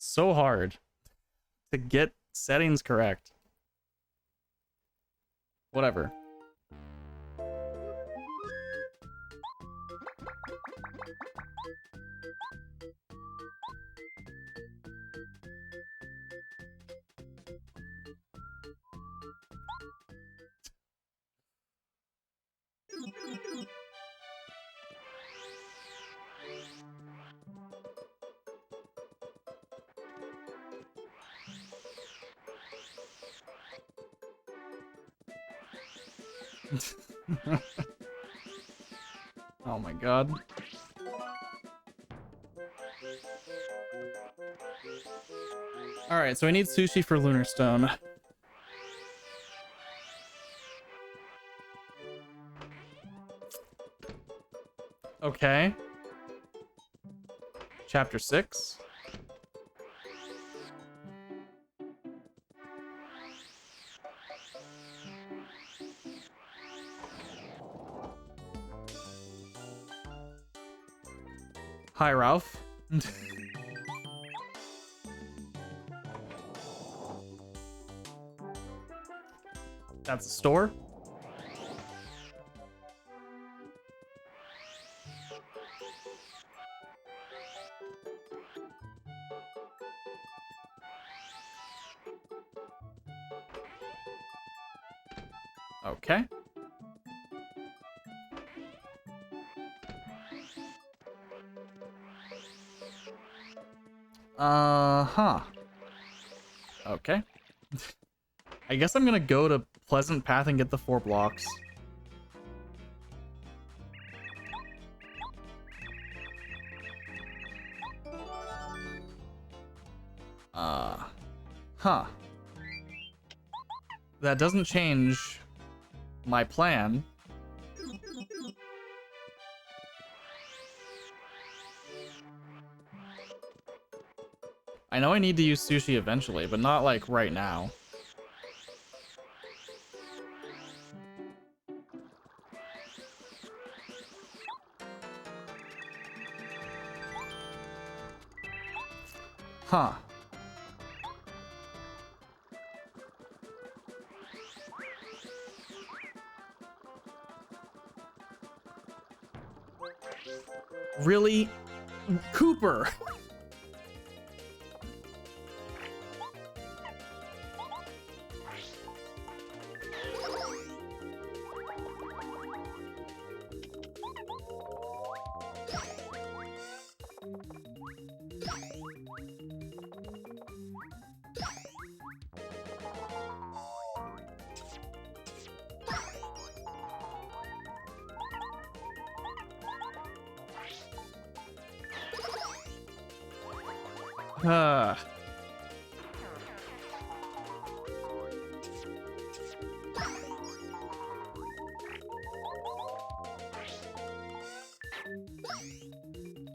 So hard to get settings correct. Whatever. Oh my god. Alright, so I need sushi for Lunar Stone. Okay. Chapter 6. Hi, Ralph. That's a store. Okay. Huh. Okay. I guess I'm gonna go to Pleasant Path and get the 4 blocks. Huh. That doesn't change my plan. I know I need to use sushi eventually, but not like right now. Huh. Really? Cooper!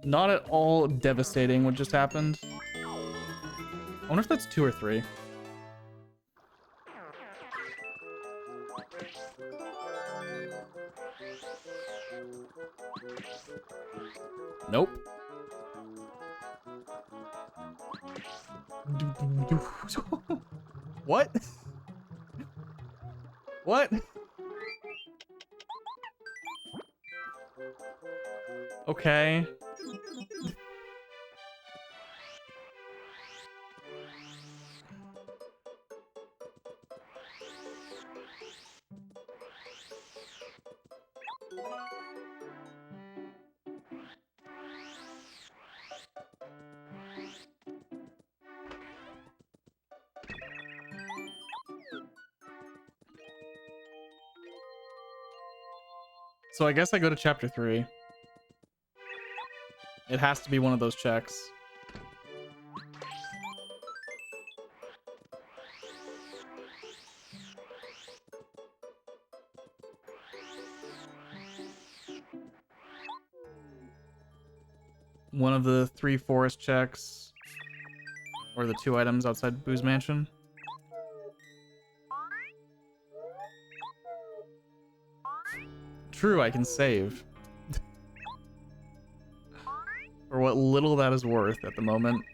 Not at all devastating what just happened. I wonder if that's 2 or 3. Nope. What? What? Okay. So I guess I go to chapter 3. It has to be one of those checks. One of the 3 forest checks. Or the 2 items outside Boo's Mansion. True, I can save. For what little that is worth at the moment.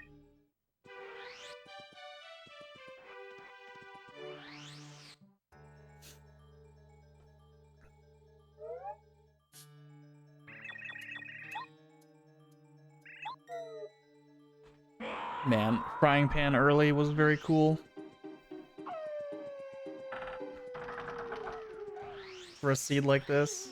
Man, frying pan early was very cool. For a seed like this.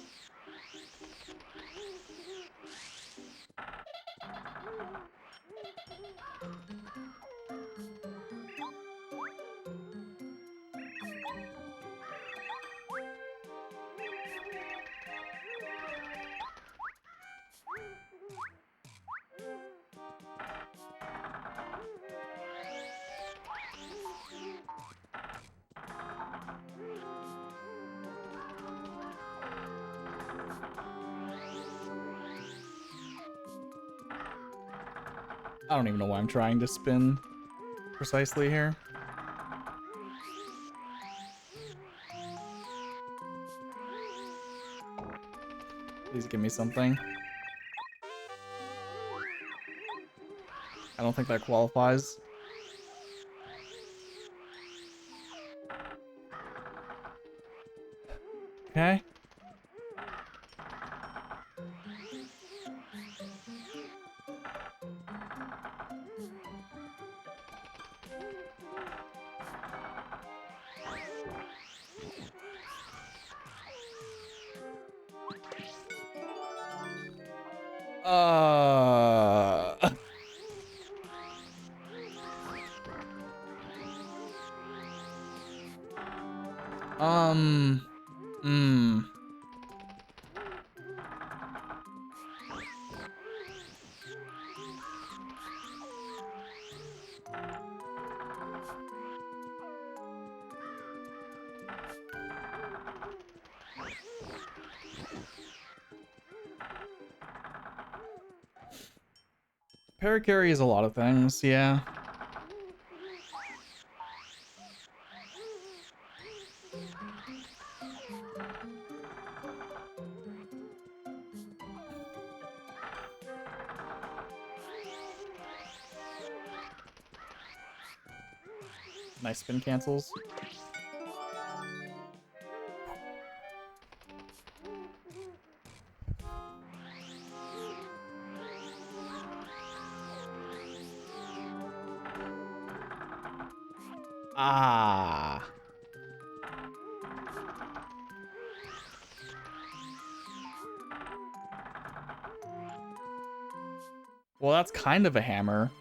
I don't even know why I'm trying to spin precisely here. Please give me something. I don't think that qualifies. Okay. Uh... Hmm. Paracarry is a lot of things, yeah. Nice spin cancels. Ah. Well, that's kind of a hammer.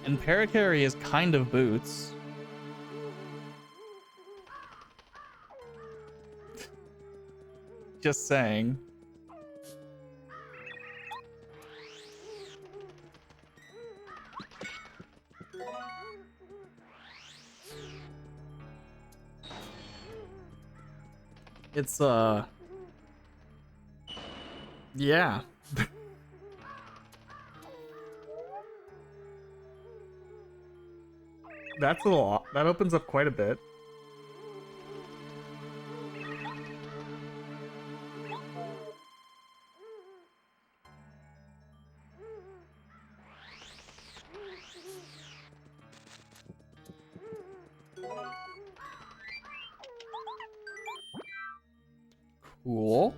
And Paracarry is kind of boots. Just saying. It's, yeah. That's a lot. That opens up quite a bit. Cool.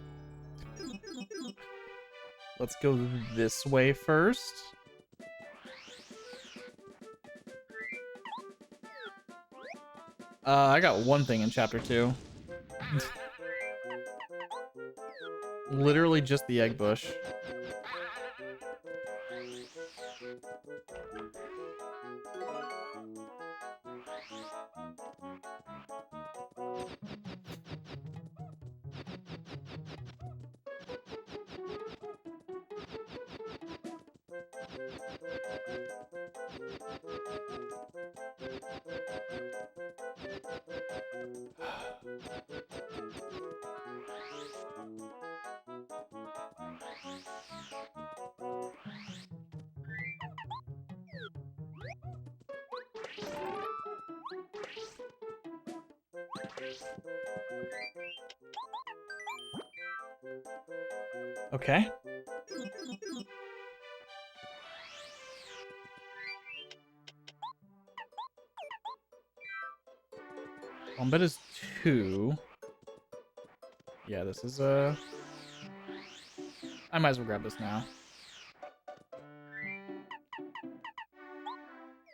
Let's go this way first. I got one thing in chapter 2. Literally just the egg bush. Okay. Wombat is 2. Yeah, this is I might as well grab this now.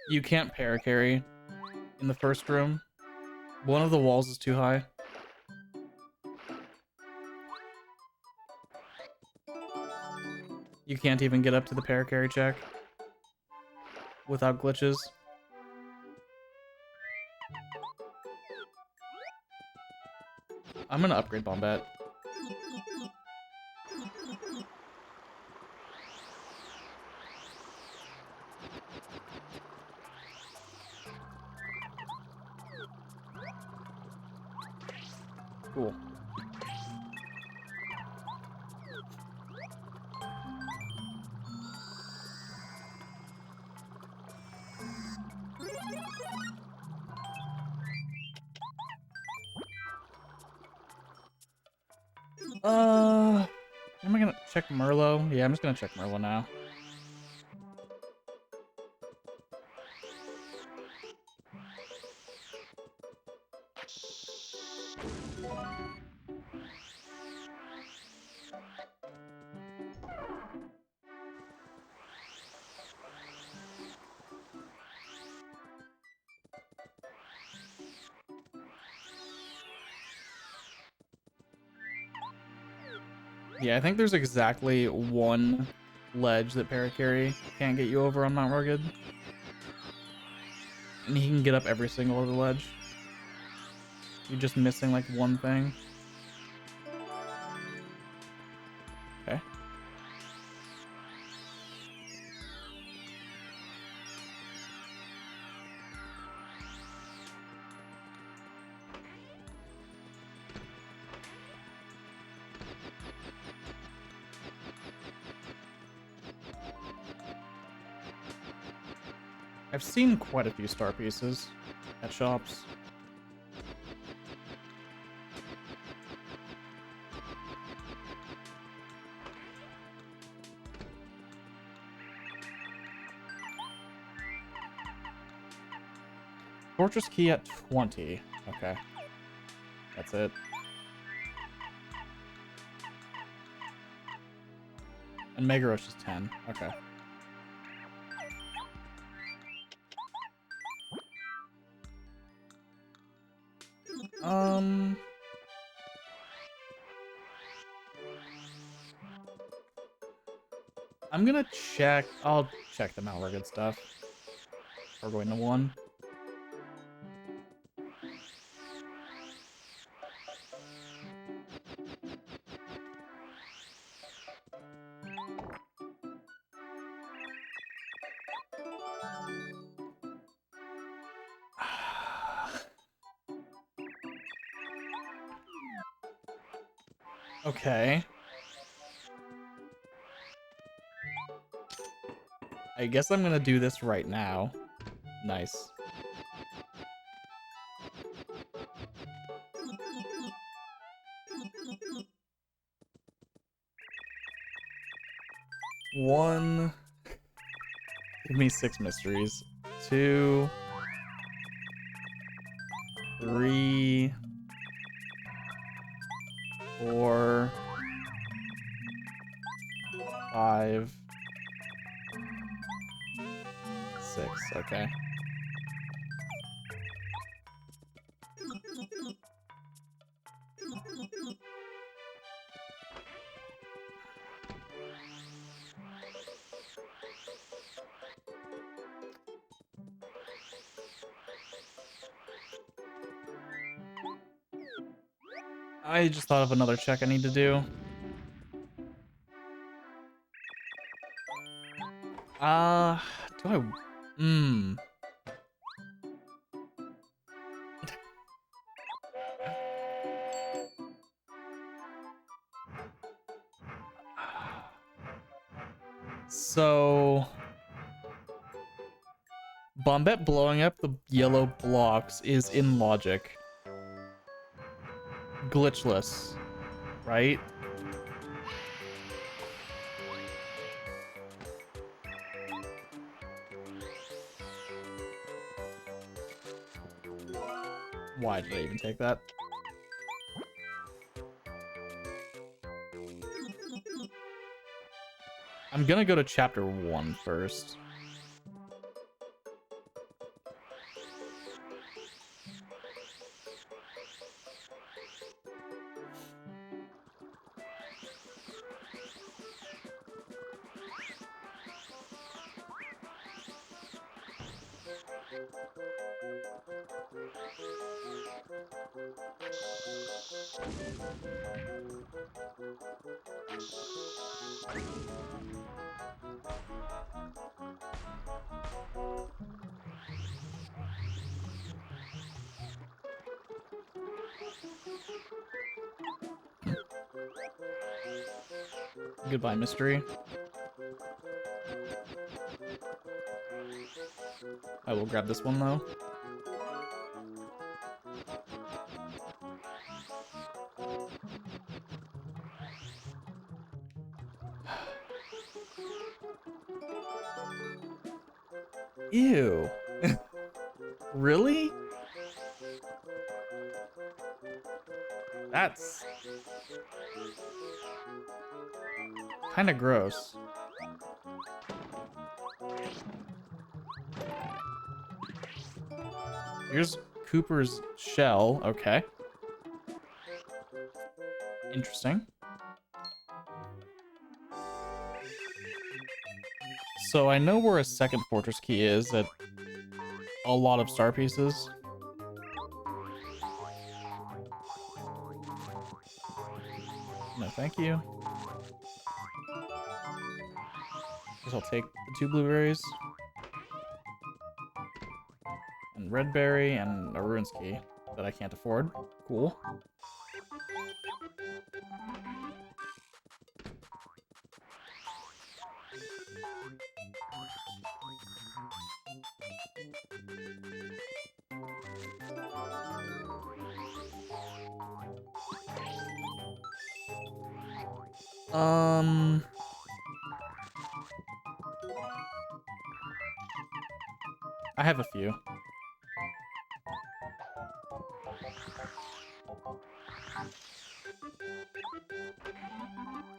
You can't paracarry in the first room. One of the walls is too high. You can't even get up to the paracarry check without glitches. I'm gonna upgrade Bombette. Cool. Am I gonna check Merlot? Yeah, I'm just gonna check Merlot now. Yeah, I think there's exactly one ledge that Paracarry can't get you over on Mount Rugged. And he can get up every single other ledge. You're just missing like one thing. Okay. I've seen quite a few star pieces at shops. Fortress key at 20. Okay. That's it. And Mega Rush is 10. Okay. I'm gonna check. I'll check the Mount Rugged stuff. We're going to 1. Okay. I guess I'm gonna do this right now. Nice. One. Give me 6 mysteries. 2. 3. 4. 5. 6. Okay. I just thought of another check I need to do. Do I... So... Bombette blowing up the yellow blocks is in logic. Glitchless, right? Why did I even take that? I'm gonna go to chapter 1 first. Goodbye, mystery. I will grab this one though. Ew. Really? That's kind of gross. Here's Cooper's shell. Okay. Interesting. So I know where a second fortress key is at a lot of star pieces. No, thank you. Guess I'll take the 2 blueberries. And red berry and a ruins key that I can't afford. Cool. I have a few.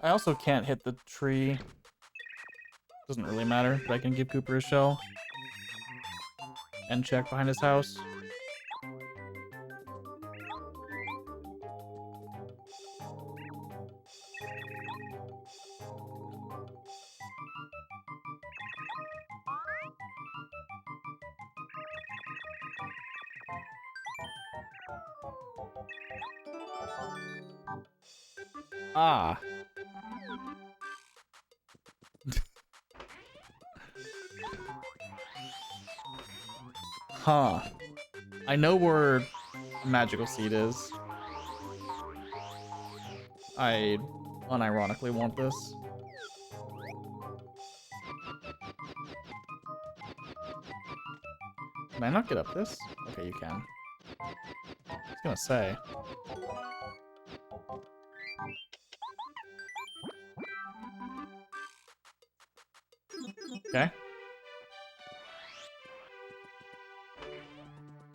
I also can't hit the tree. Doesn't really matter, but I can give Cooper a shell. And check behind his house. Ah. Huh. I know where magical seed is. I unironically want this. Can I not get up this? Okay, you can. I was gonna say. Okay.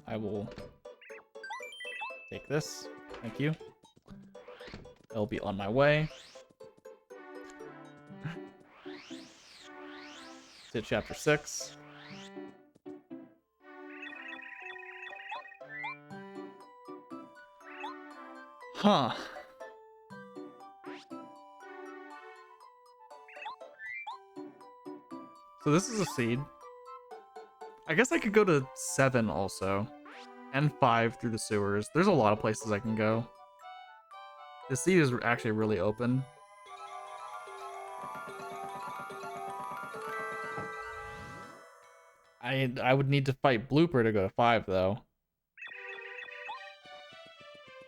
I will take this. Thank you. I'll be on my way. To chapter 6. Huh. So this is a seed. I guess I could go to 7 also. And 5 through the sewers. There's a lot of places I can go. The seed is actually really open. I would need to fight Blooper to go to 5 though.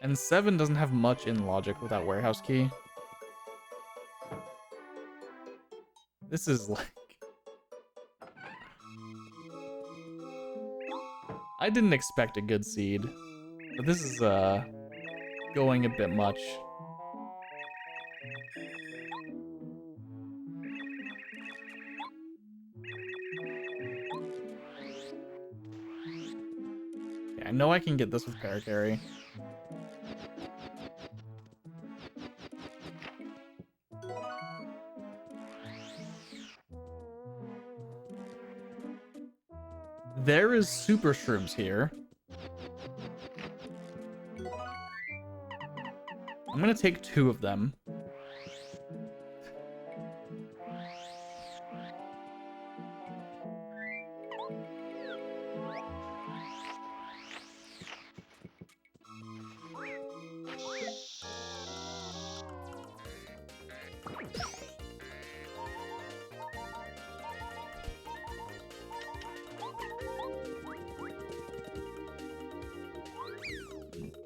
And 7 doesn't have much in logic without warehouse key. This is like... I didn't expect a good seed. But this is going a bit much. Okay, I know I can get this with Paracarry. There is Super Shrooms here. I'm gonna take 2 of them.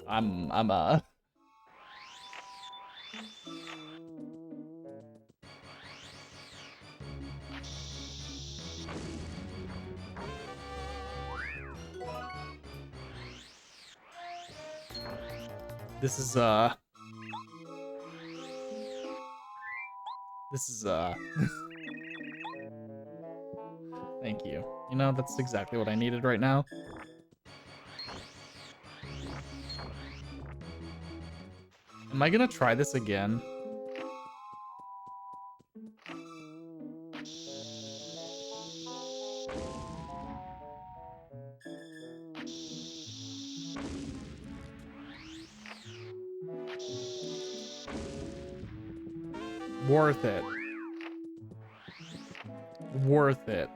I'm This is thank you. You know, that's exactly what I needed right now. Am I gonna try this again? Worth it. Worth it.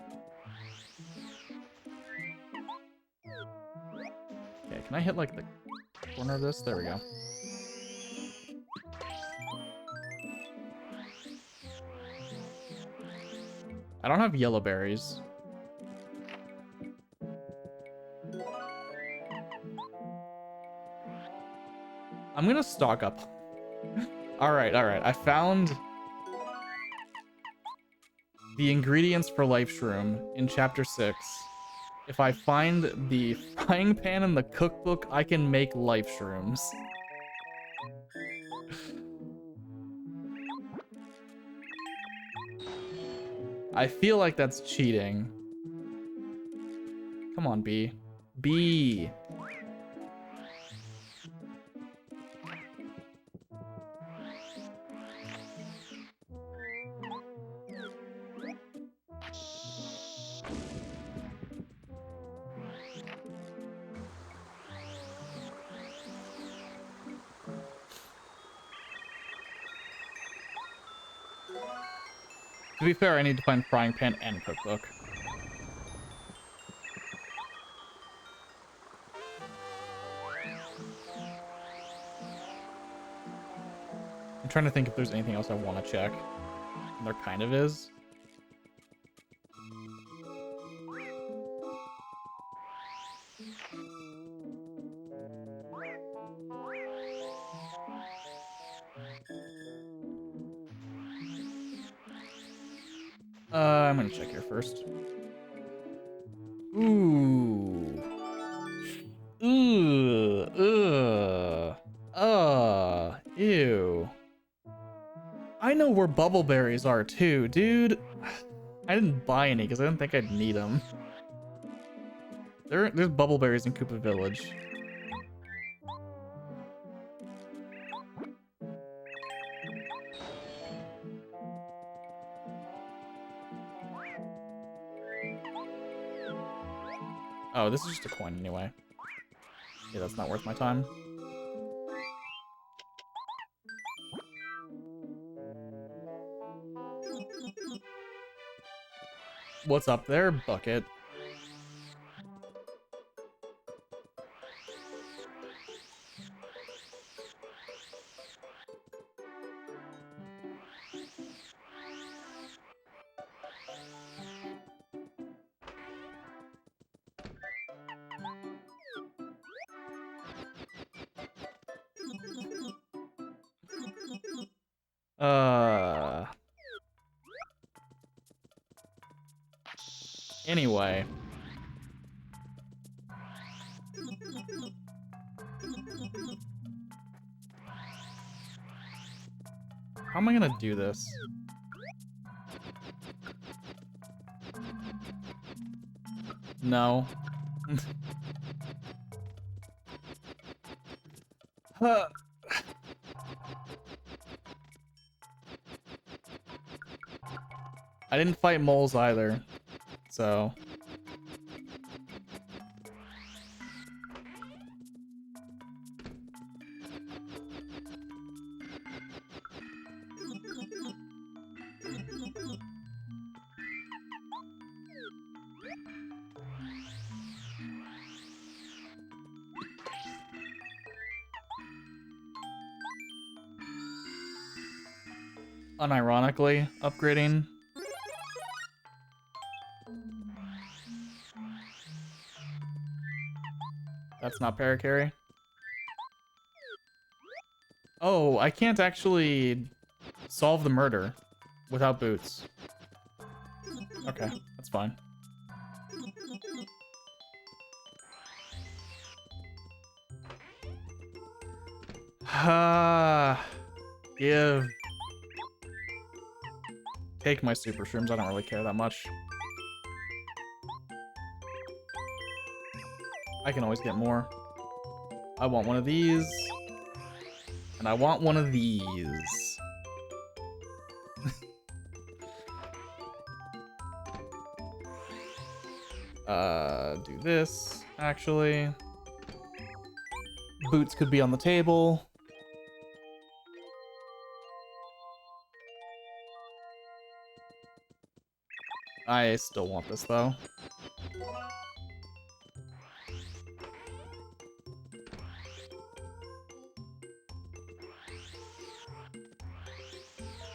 Okay, can I hit like the corner of this? There we go. I don't have yellow berries. I'm gonna stock up. Alright, alright. I found the ingredients for Life Shroom in Chapter 6. If I find the frying pan in the cookbook, I can make Life Shrooms. I feel like that's cheating. Come on, B. B. To be fair, I need to find frying pan and cookbook. I'm trying to think if there's anything else I want to check. And there kind of is. I'm gonna check here first. Ooh. Ew. I know where bubble berries are too, dude. I didn't buy any because I didn't think I'd need them. There's bubble berries in Koopa Village. Oh, this is just a coin anyway. Yeah, that's not worth my time. What's up there, Bucket? Anyway. How am I gonna do this? No. Huh. I didn't fight moles either, so... Unironically, upgrading. That's not paracarry. Oh, I can't actually solve the murder without boots. Okay, that's fine. Give. Take my super shrooms. I don't really care that much. I can always get more. I want one of these. And I want one of these. Do this, actually. Boots could be on the table. I still want this, though.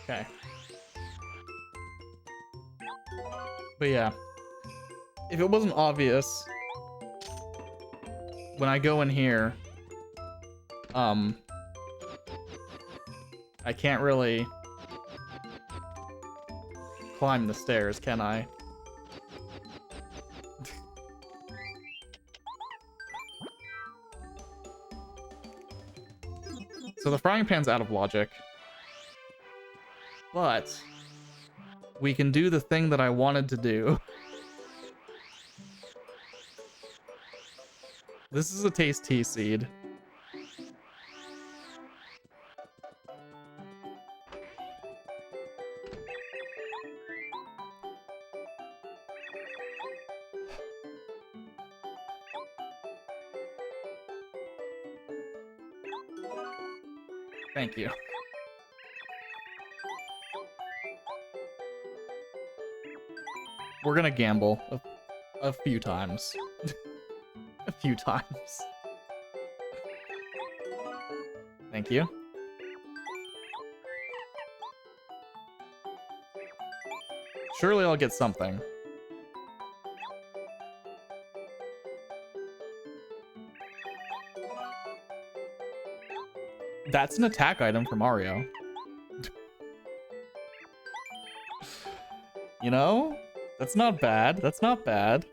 Okay. But yeah. If it wasn't obvious, when I go in here, I can't really climb the stairs, can I? So the frying pan's out of logic. But we can do the thing that I wanted to do. This is a tasty seed. Thank you. We're gonna gamble a few times. A few times. Thank you. Surely I'll get something. That's an attack item for Mario. You know? That's not bad. That's not bad.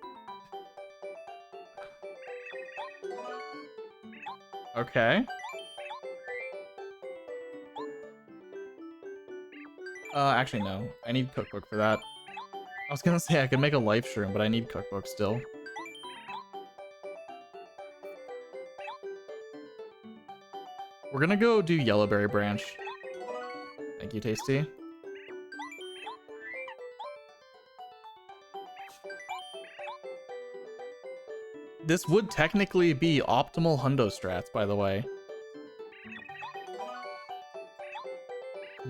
Okay. Actually, no. I need cookbook for that. I was gonna say I could make a life shroom, but I need cookbook still. We're gonna go do Yellowberry Branch. Thank you, Tasty. This would technically be optimal hundo strats, by the way.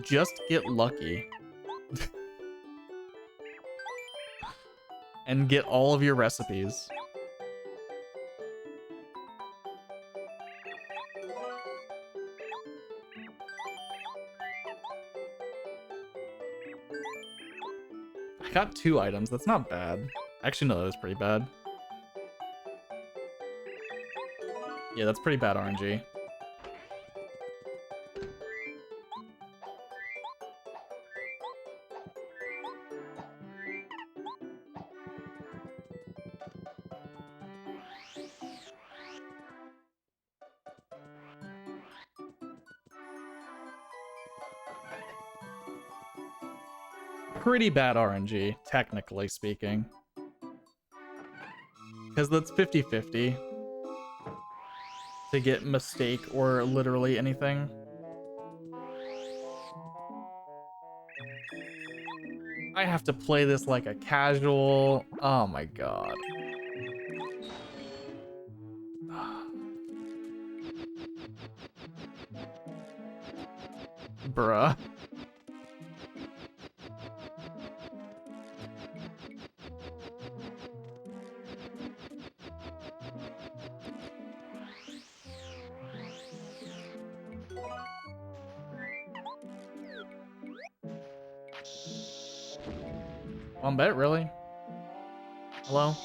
Just get lucky. And get all of your recipes. I got 2 items. That's not bad. Actually, no, that was pretty bad. Yeah, that's pretty bad RNG. Pretty bad RNG, technically speaking. Because that's 50-50 to get mistake or literally anything. I have to play this like a casual. Oh my god. Bruh. One bet, really? Hello?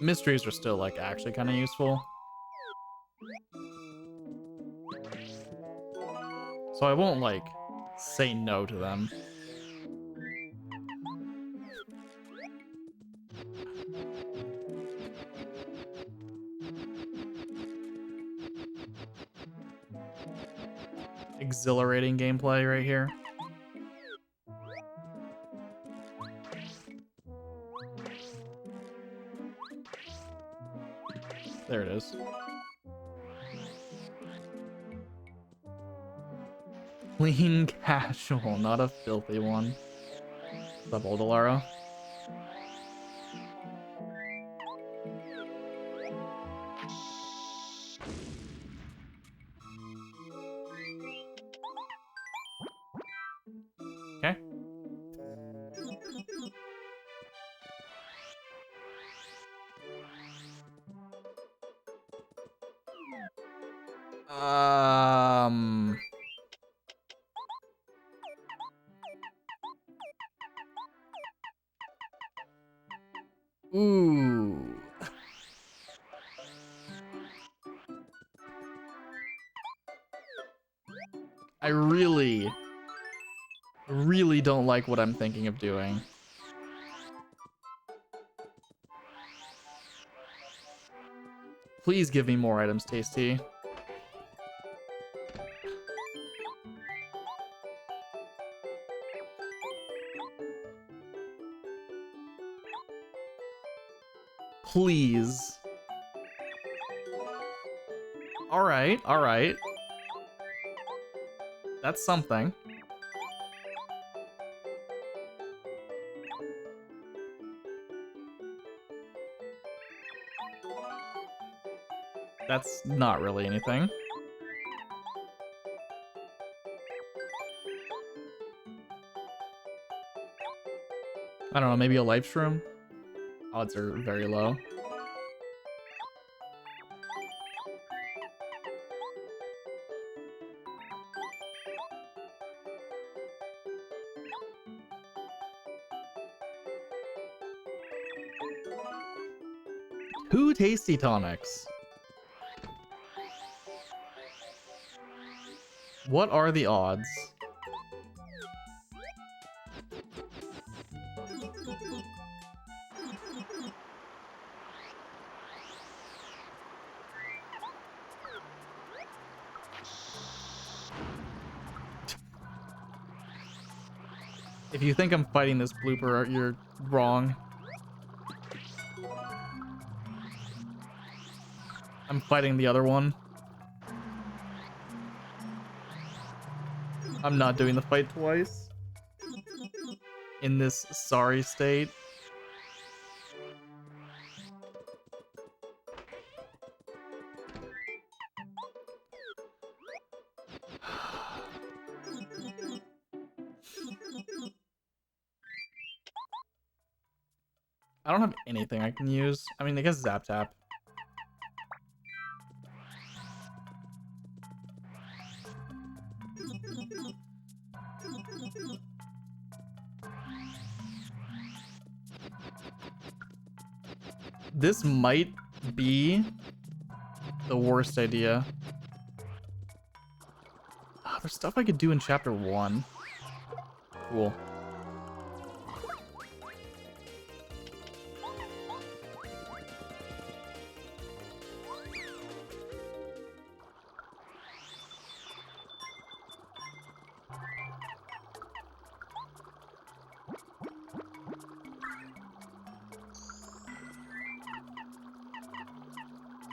mysteries are still like actually kind of useful. So I won't like say no to them. Exhilarating gameplay right here. There it is. Clean casual, not a filthy one. What's up, Oldalaro? Okay. Ooh. I really don't like what I'm thinking of doing. Please give me more items, Tasty. Please. All right, all right. That's something. That's not really anything. I don't know, maybe a life shroom? Odds are very low. Two tasty tonics. What are the odds? If you think I'm fighting this blooper, you're wrong. I'm fighting the other one. I'm not doing the fight twice. In this sorry state. I don't have anything I can use. I mean, I guess Zap Tap. This might be the worst idea. There's stuff I could do in chapter 1. Cool.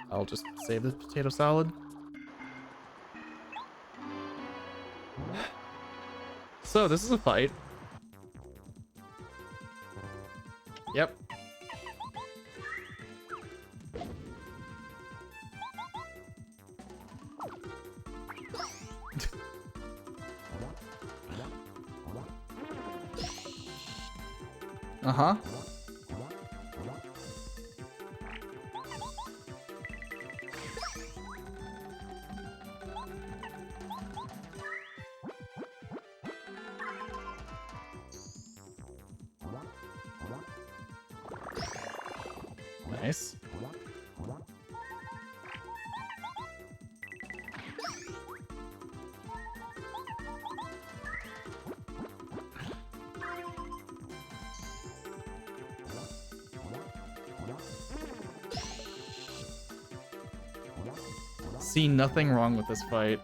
I'll just save this potato salad. So, this is a fight. Yep. Uh-huh. Nice. see nothing wrong with this fight.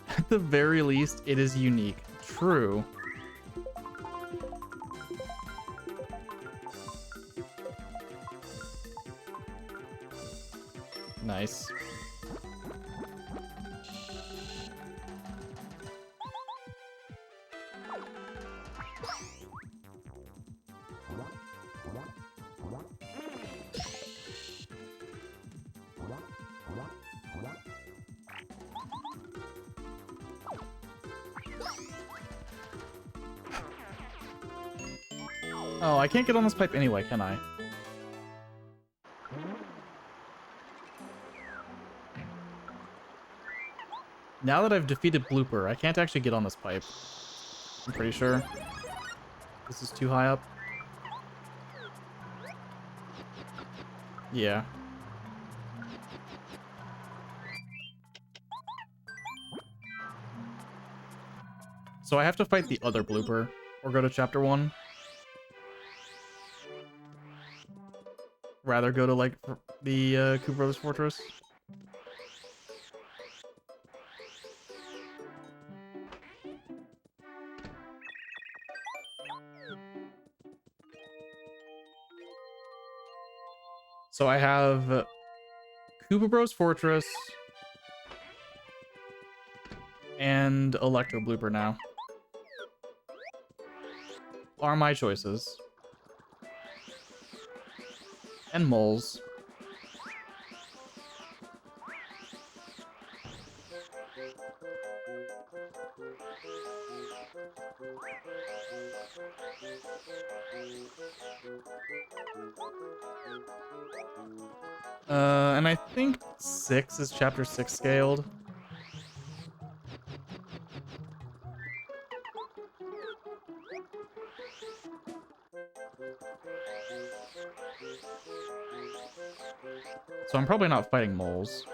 At the very least, it is unique. True. Nice. Oh, I can't get on this pipe anyway, can I? Now that I've defeated Blooper, I can't actually get on this pipe. I'm pretty sure. This is too high up. Yeah. So I have to fight the other Blooper, or go to Chapter 1. Rather go to, like, the Koopa Brothers Fortress. So I have Koopa Bros Fortress and Electro Blooper now. Are my choices. And moles. And I think 6 is Chapter 6 scaled. So I'm probably not fighting moles.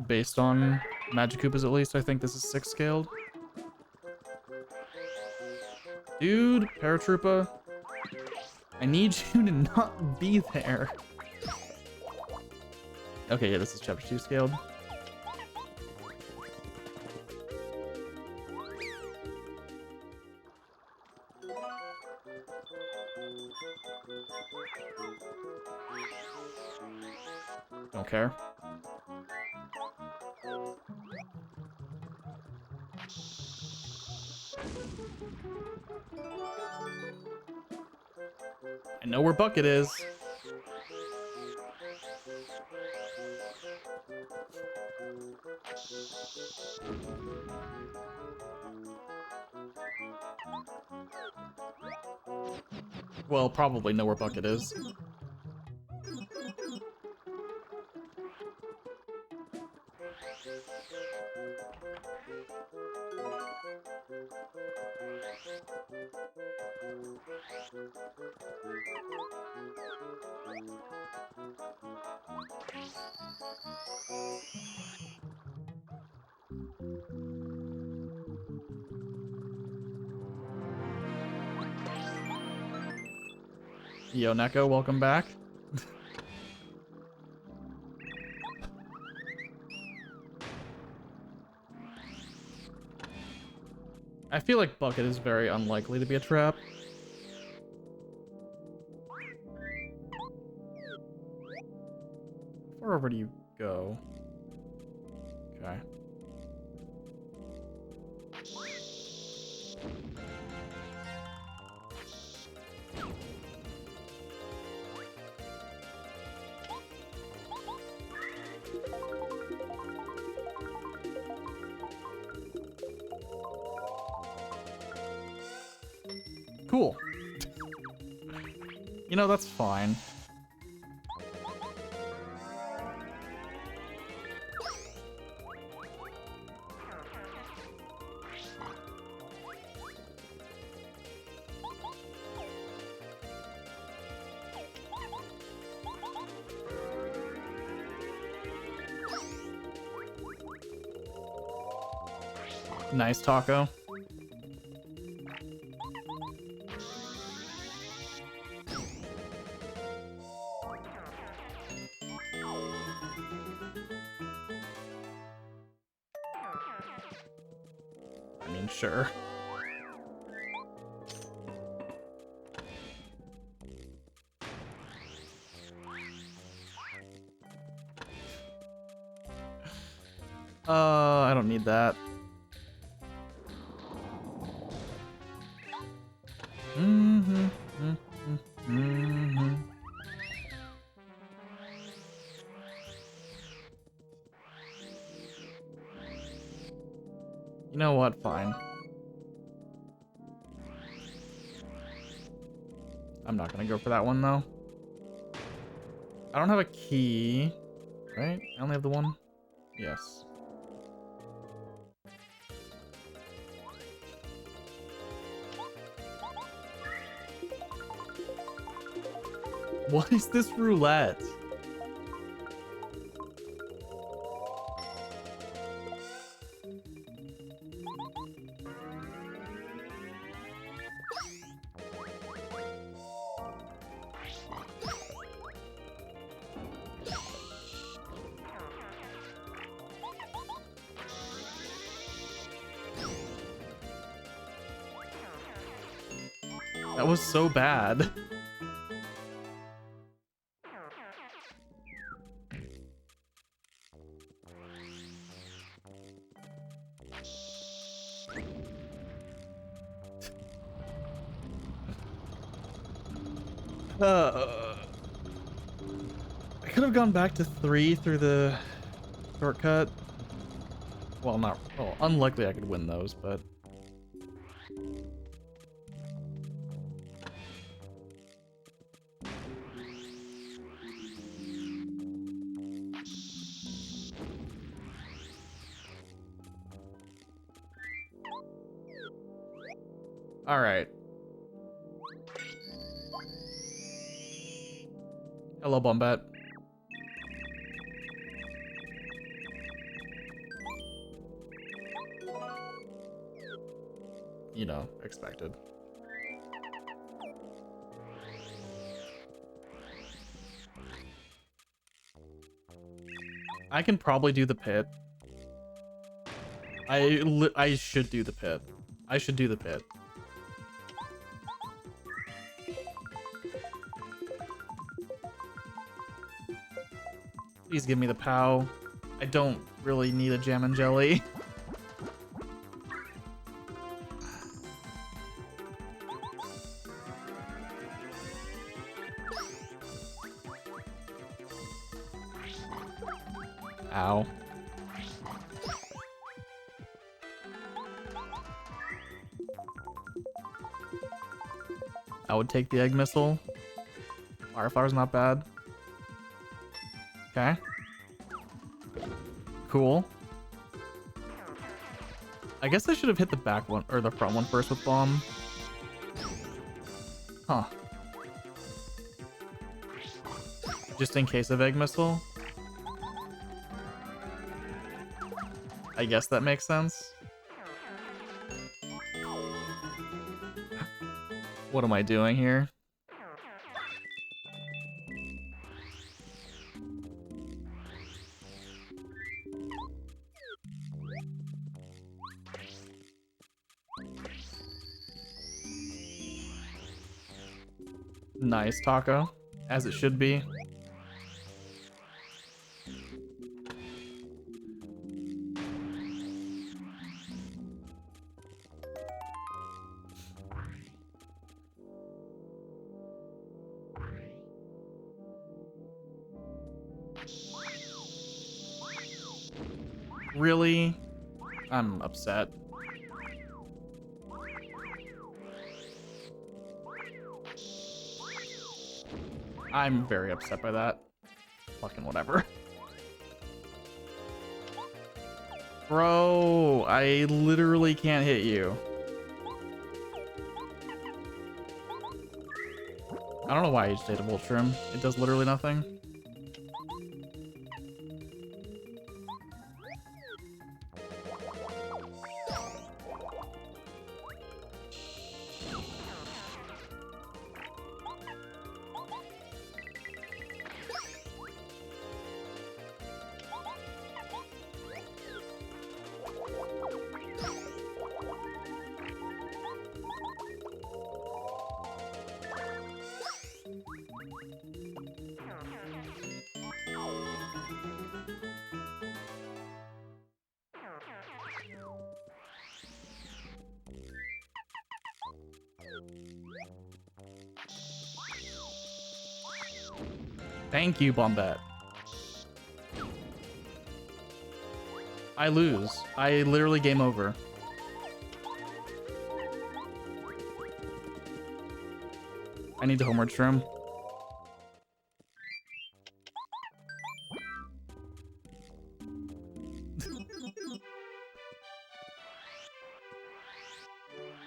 Based on Magikoopas, at least, I think this is 6 scaled. Dude, Paratroopa, I need you to not be there. Okay, yeah, this is Chapter 2 scaled. Don't care. I know where Bucket is. Well, probably know where Bucket is. Yo, Neko, welcome back. I feel like Bucket is very unlikely to be a trap. How far over do you go? Okay. Cool. You know, that's fine. Nice, Taco. I mean, sure. I don't need that. You know what? Fine. I'm not gonna go for that one though. I don't have a key, right? I only have the one. Yes. What is this roulette? That was so bad. I could have gone back to 3 through the shortcut. Well, not... well, unlikely I could win those, but... Alright. Hello, Bombette. You know, expected. I can probably do the pit. I should do the pit. I should do the pit. Please give me the POW. I don't really need a jam and jelly. Ow. I would take the egg missile. Fire flower's not bad. Okay. Cool. I guess I should have hit the back one or the front one first with bomb. Huh. Just in case of egg missile. I guess that makes sense. What am I doing here? Nice, Taco. As it should be. Really? I'm upset. I'm very upset by that. Fucking whatever. Bro, I literally can't hit you. I don't know why I just did a Volt Trim. It does literally nothing. Thank you, Bombette. I lose. I literally game over. I need to homeward strum.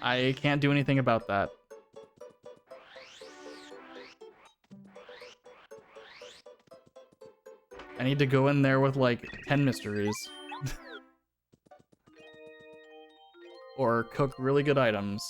I can't do anything about that. I need to go in there with like 10 mysteries. Or cook really good items.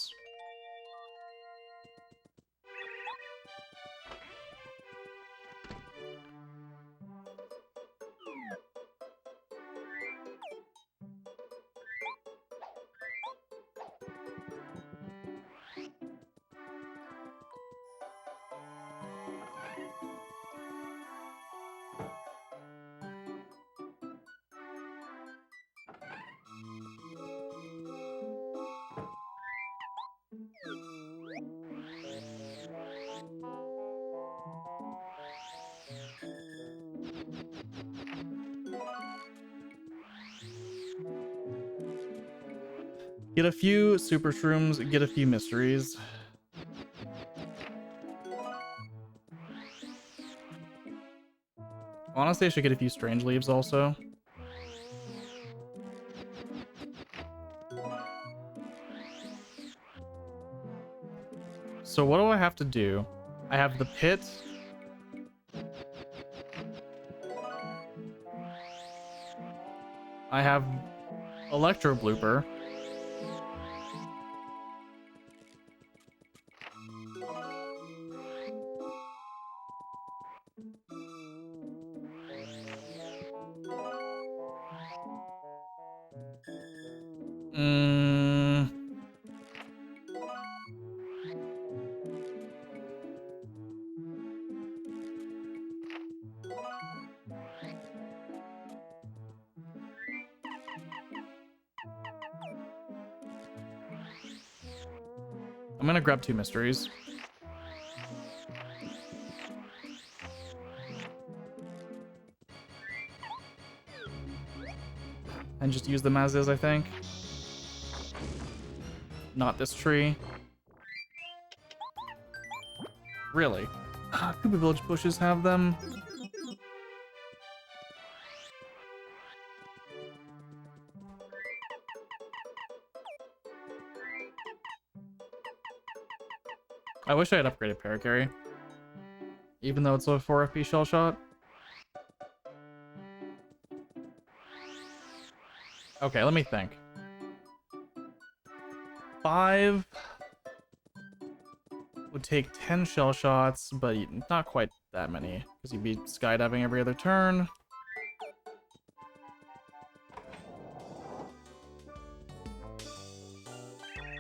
Get a few super shrooms, get a few mysteries. Honestly, I should get a few strange leaves also. So what do I have to do? I have the pit. I have Electro Blooper. I'm gonna grab 2 mysteries. And just use them as is, I think. Not this tree. Really? Koopa Village bushes have them. I wish I had upgraded Paracarry. Even though it's a 4 FP shell shot. Okay, let me think. 5 would take 10 shell shots, but not quite that many, because you'd be skydiving every other turn.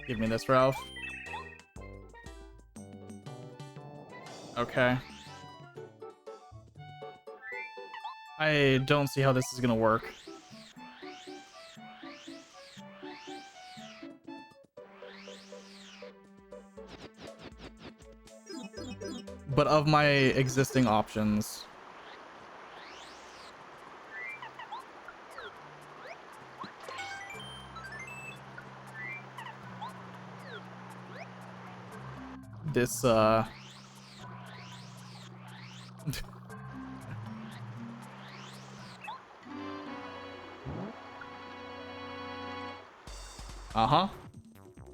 Give me this, Ralph. Okay. I don't see how this is gonna work. But of my existing options, this uh-huh.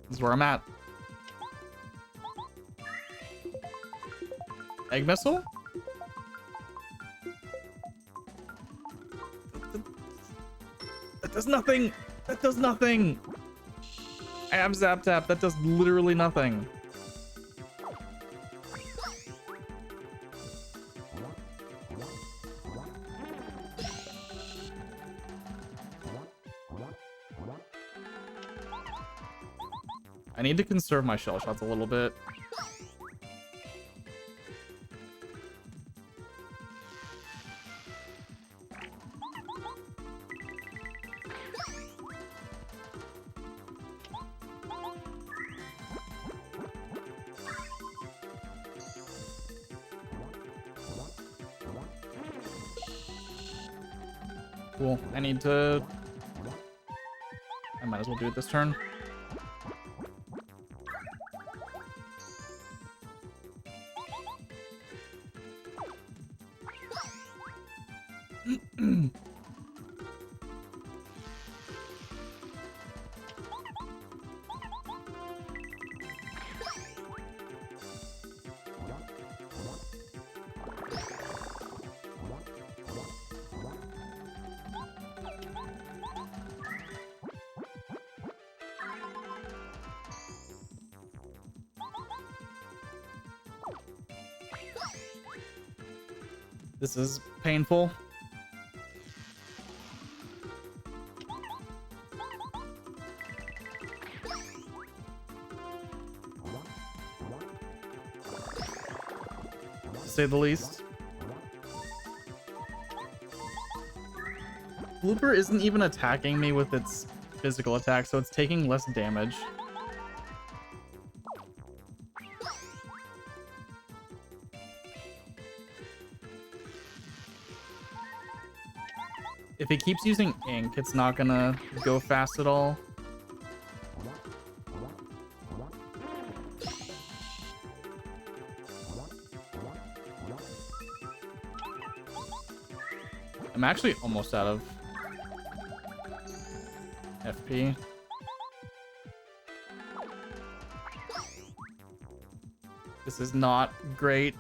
This is where I'm at. Egg missile? That does nothing! That does nothing! I have Zap Tap. That does literally nothing. I need to conserve my shell shots a little bit. Cool. I need to... I might as well do it this turn. This is painful. To say the least. Blooper isn't even attacking me with its physical attack, so it's taking less damage. If he keeps using ink, it's not gonna go fast at all. I'm actually almost out of FP. This is not great.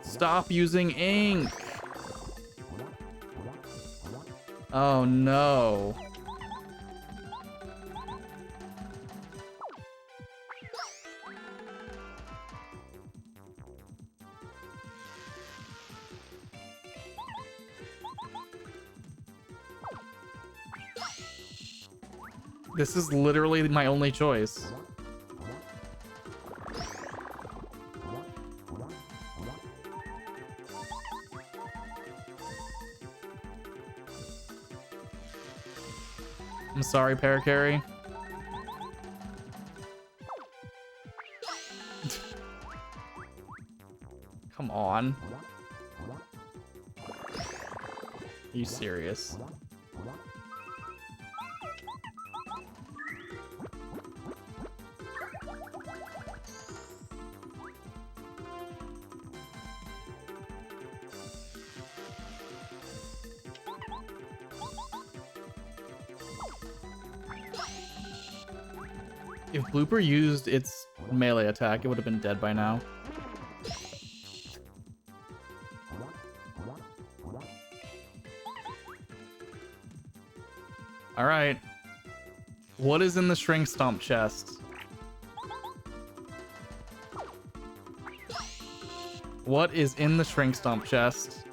Stop using ink. Oh no. This is literally my only choice. I'm sorry, Paracarry. Come on. Are you serious? If Blooper used its melee attack, it would have been dead by now. Alright. What is in the Shrink Stomp chest? What is in the Shrink Stomp chest?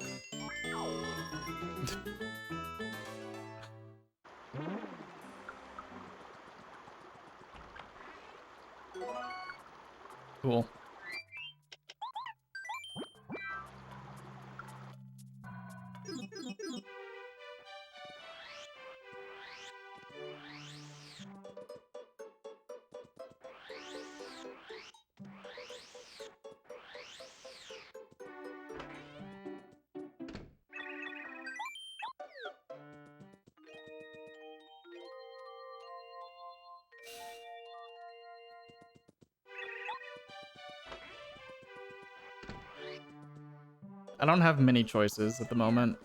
Cool. I don't have many choices at the moment.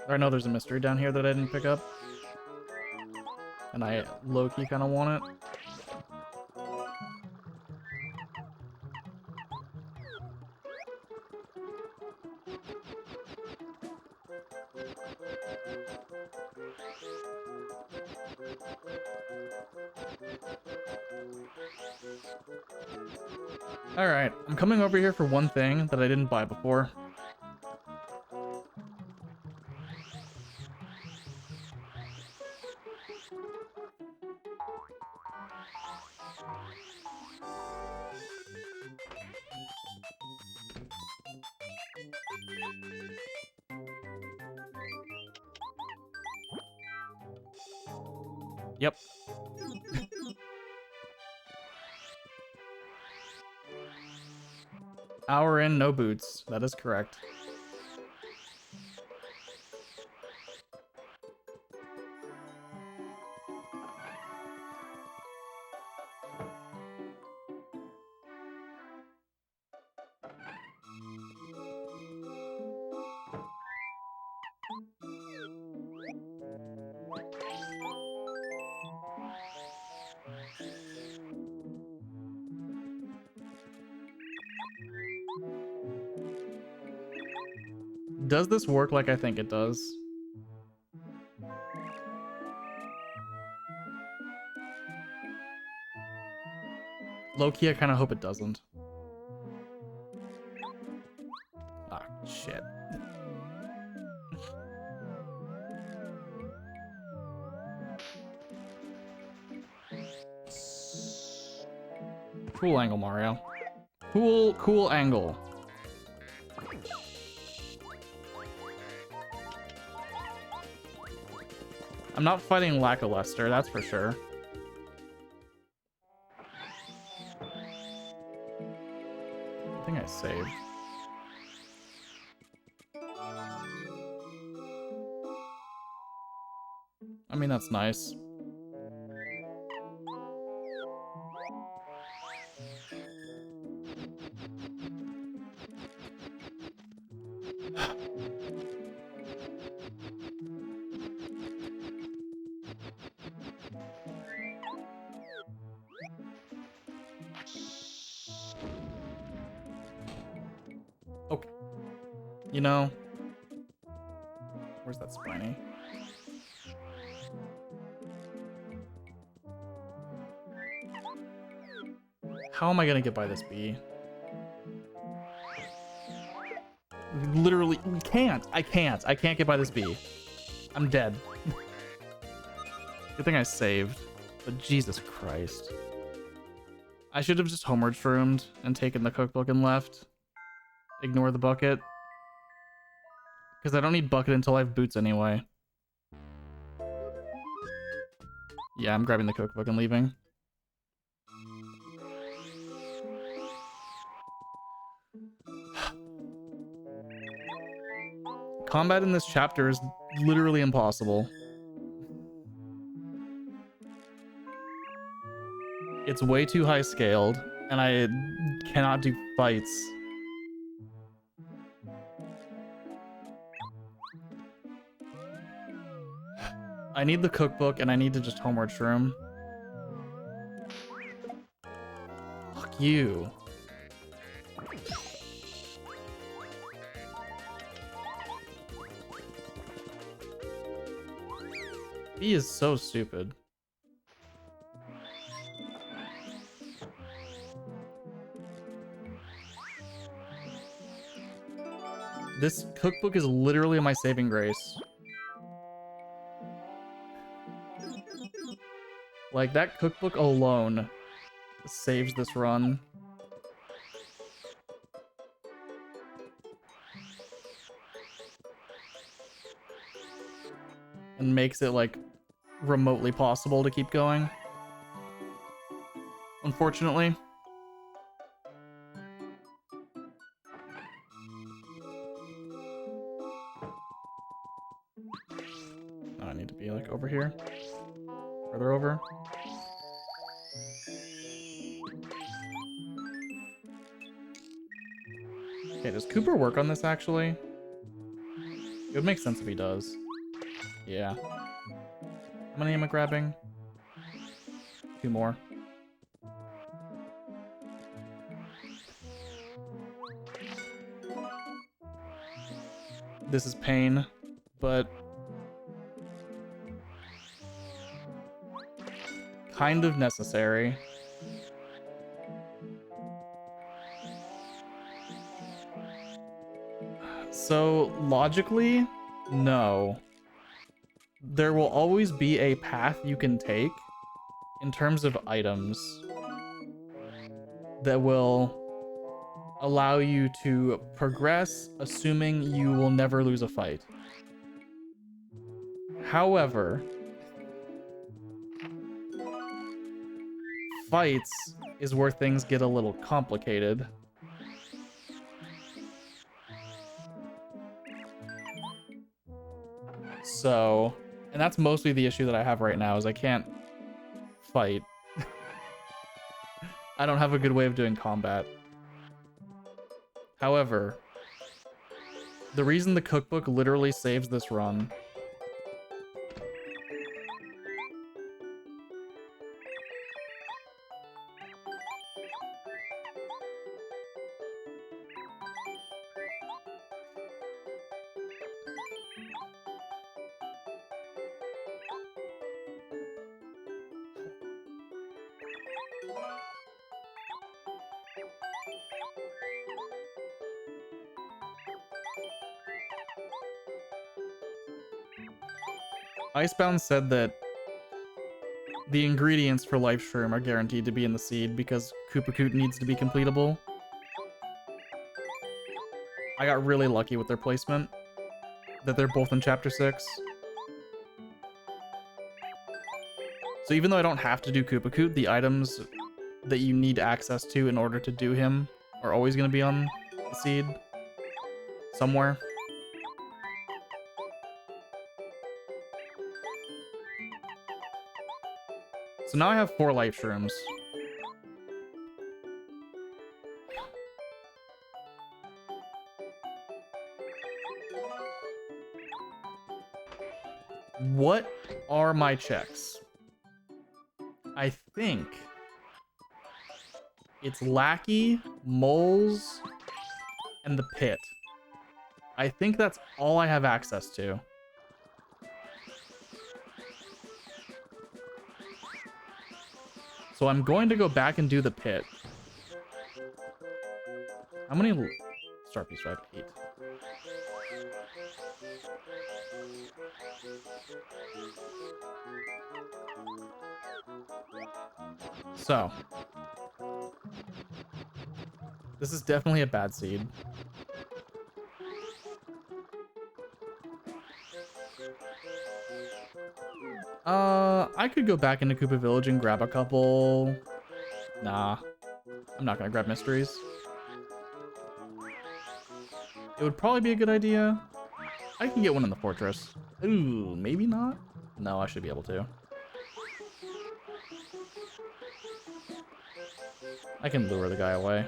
I know there's a mystery down here that I didn't pick up. And I low-key kind of want it. Alright, I'm coming over here for one thing that I didn't buy before. Yep. Hour in, no boots. That is correct. Does this work like I think it does? Low-key, I kind of hope it doesn't. Ah, shit. Cool angle, Mario. Cool angle. I'm not fighting lackluster, that's for sure. I think I saved. I mean, that's nice. Okay. You know, where's that spiny? How am I gonna get by this bee? Literally, can't. I can't get by this bee. I'm dead. Good thing I saved. But Jesus Christ. I should have just homeward shroomed and taken the cookbook and left. Ignore the bucket. Because I don't need bucket until I have boots anyway. Yeah, I'm grabbing the cookbook and leaving. Combat in this chapter is literally impossible. It's way too high scaled, and I cannot do fights. I need the cookbook, and I need to just homeward shroom. Fuck you. He is so stupid. This cookbook is literally my saving grace. Like, that cookbook alone saves this run. And makes it, like, remotely possible to keep going. Unfortunately. Oh, I need to be, like, over here. Further over. Okay, does Cooper work on this, actually? It would make sense if he does. Yeah. How many am I grabbing? 2 more. This is pain, but kind of necessary. So, logically, no. There will always be a path you can take in terms of items that will allow you to progress, assuming you will never lose a fight. However, fights is where things get a little complicated. So, and that's mostly the issue that I have right now, is I can't fight. I don't have a good way of doing combat. However, the reason the cookbook literally saves this run Icebound said that the ingredients for Life Shroom are guaranteed to be in the seed because Koopakoot needs to be completable. I got really lucky with their placement, that they're both in Chapter 6. So even though I don't have to do Koopakoot, the items that you need access to in order to do him are always going to be on the seed somewhere. So now I have 4 life shrooms. What are my checks? I think it's Lackey, Moles, and the Pit. I think that's all I have access to. So I'm going to go back and do the Pit. How many star pieces do I have? 8. So this is definitely a bad seed. I could go back into Koopa Village and grab a couple. Nah, I'm not gonna grab mysteries. It would probably be a good idea. I can get one in the fortress. Ooh, maybe not. No, I should be able to. I can lure the guy away.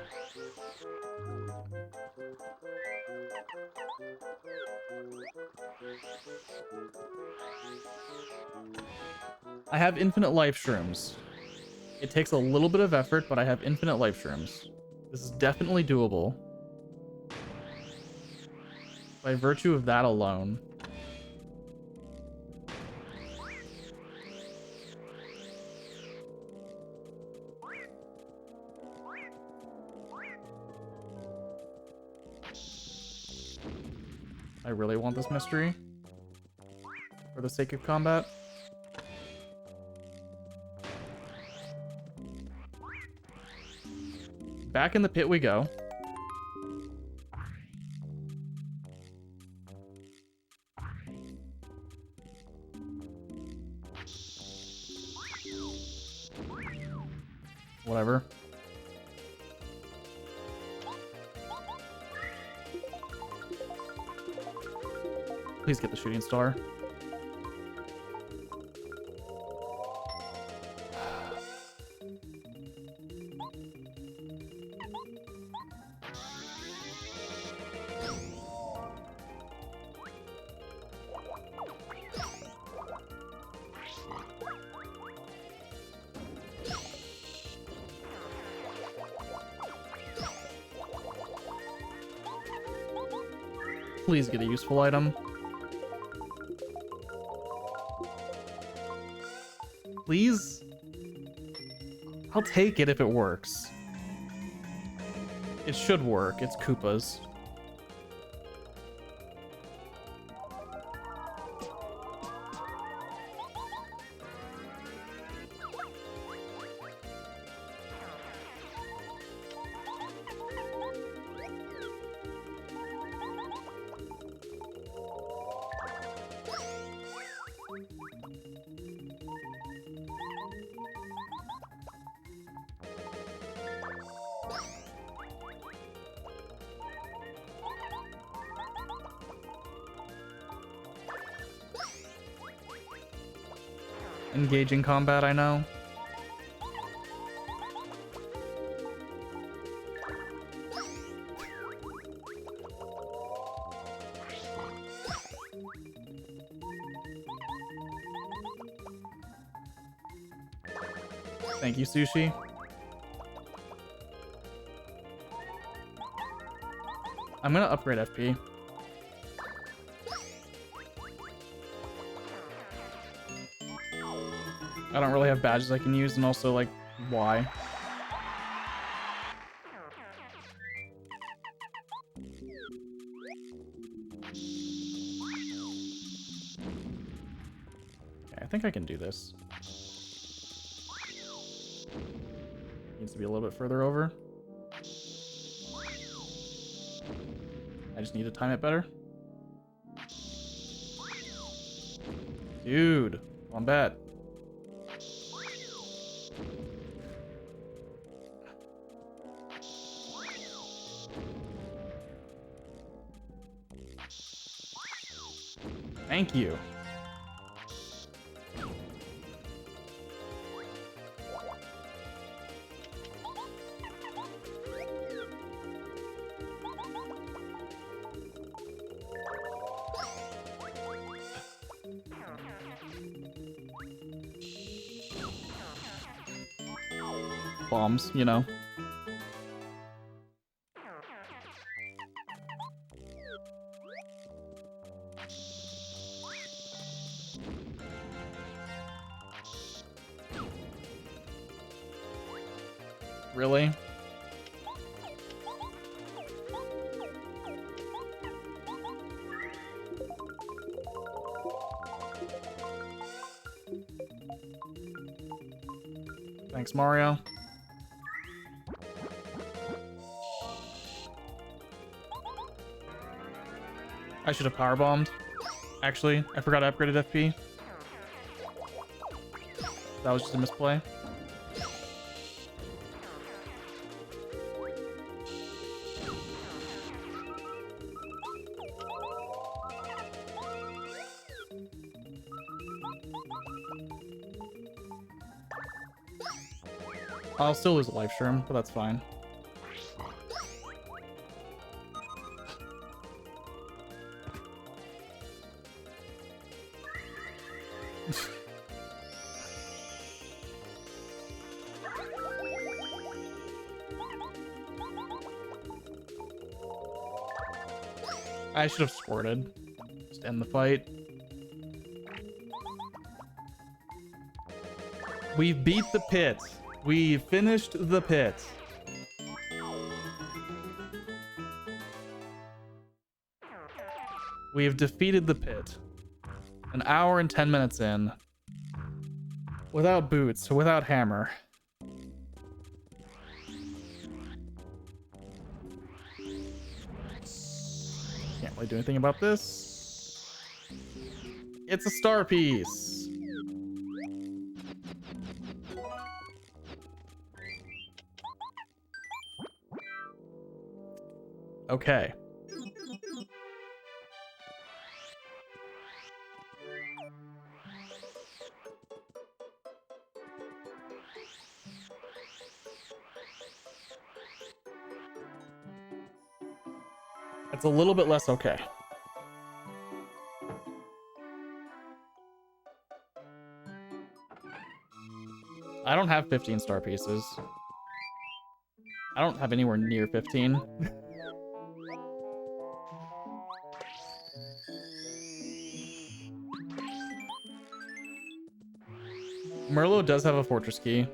I have infinite life shrooms. It takes a little bit of effort, but I have infinite life shrooms. This is definitely doable. By virtue of that alone. I really want this mystery for the sake of combat. Back in the pit we go. Whatever. Please get the shooting star. Please get a useful item. Please? I'll take it if it works. It should work. It's Koopas. engaging combat, I know. Thank you, Sushi. I'm gonna upgrade FP. I don't really have badges I can use, and also, like, why? Okay, I think I can do this. Needs to be a little bit further over. I just need to time it better. Dude, on bet. Thank you. Bombs, you know. Really? Thanks, Mario. I should have power bombed. Actually, I forgot I upgraded FP. That was just a misplay. I'll still lose a life stream, but that's fine. I should have squirted. Just end the fight. We've beat the pit. We finished the pit. We have defeated the pit. An hour and 10 minutes in. Without boots, without hammer. Can't really do anything about this. It's a star piece. Okay. It's a little bit less okay. I don't have 15 star pieces. I don't have anywhere near 15. Merlot does have a fortress key.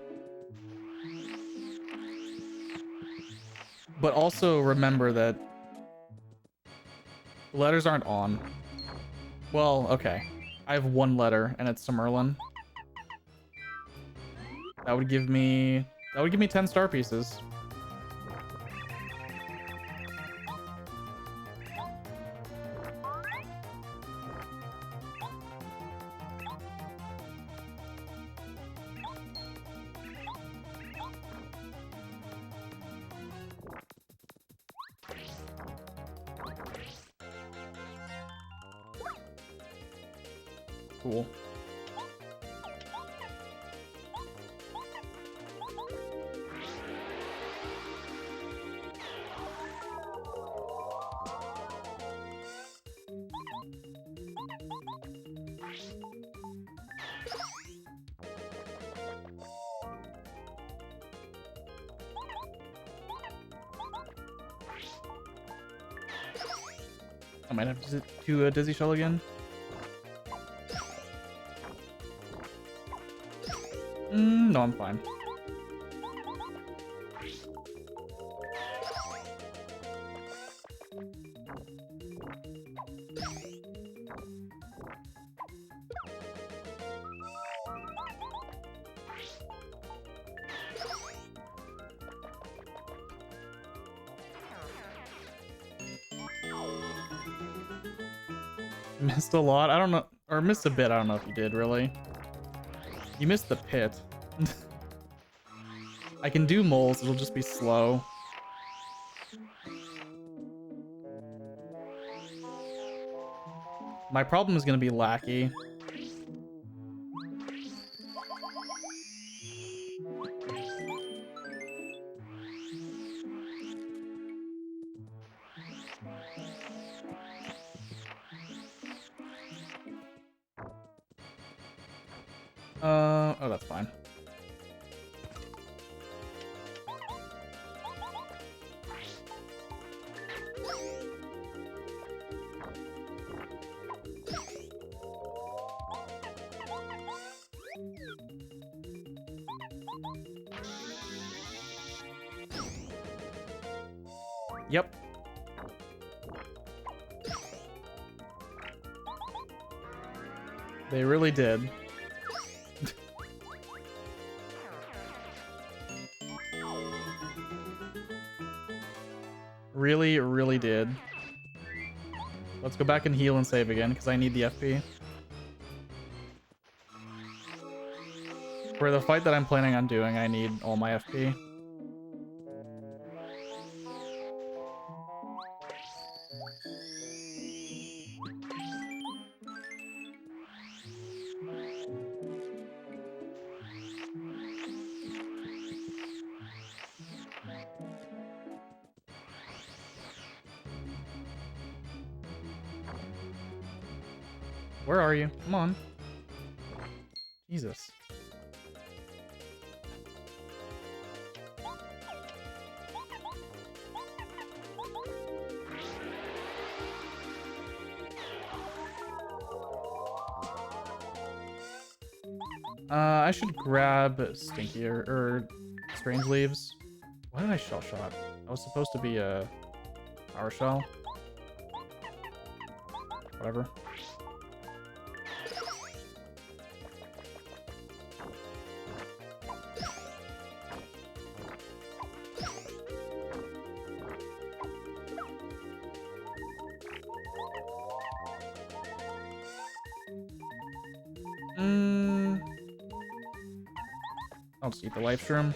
But also remember that letters aren't on. Well, okay. I have one letter and it's to Merlin. That would give me 10 star pieces. Cool. I might have to Dizzy Shell again. No, I'm fine. Missed a lot. I don't know. Or missed a bit. I don't know if you did, really. You missed the pit. I can do moles. It'll just be slow. My problem is going to be Lackey. Oh, that's fine. Yep. They really did. Really, really did. Let's go back and heal and save again, because I need the FP. For the fight that I'm planning on doing, I need all my FP. Where are you? Come on. Jesus. I should grab Stinky or Strange Leaves. Why did I shell shot? I was supposed to be a power shell. Whatever. I'll just eat the life shroom.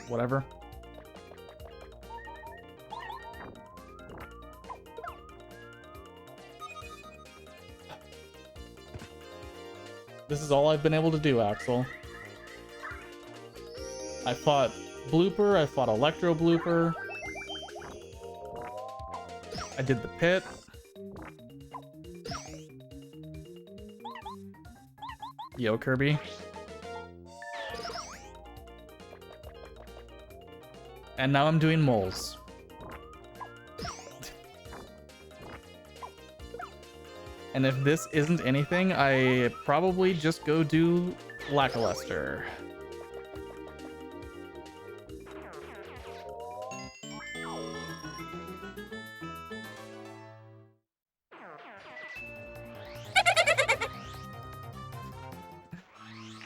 Whatever. This is all I've been able to do, Axel. I fought Blooper, I fought Electro Blooper. I did the pit. Yo, Kirby. And now I'm doing moles. And if this isn't anything, I probably just go do Lackluster.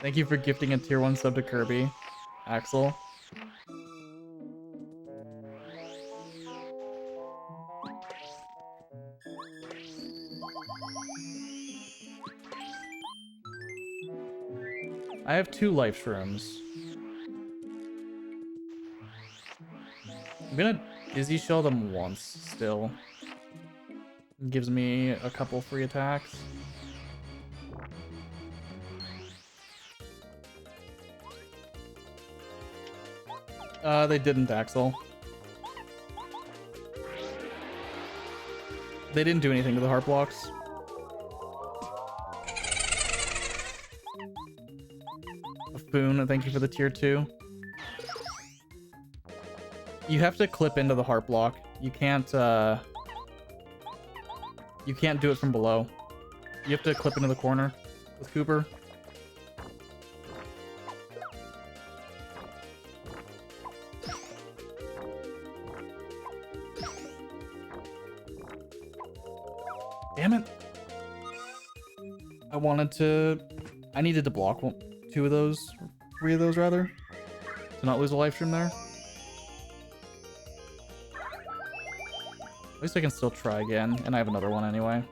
Thank you for gifting a tier 1 sub to Kirby, Axel. I have 2 life shrooms. I'm gonna Dizzy Shell them once still. It gives me a couple free attacks. They didn't, Axel. They didn't do anything to the heart blocks. Boon, thank you for the tier 2. You have to clip into the heart block. You can't You can't do it from below. You have to clip into the corner with Cooper. Damn it. I needed to block 2 of those, 3 of those rather, to not lose a life stream there. At least I can still try again, and I have another one anyway.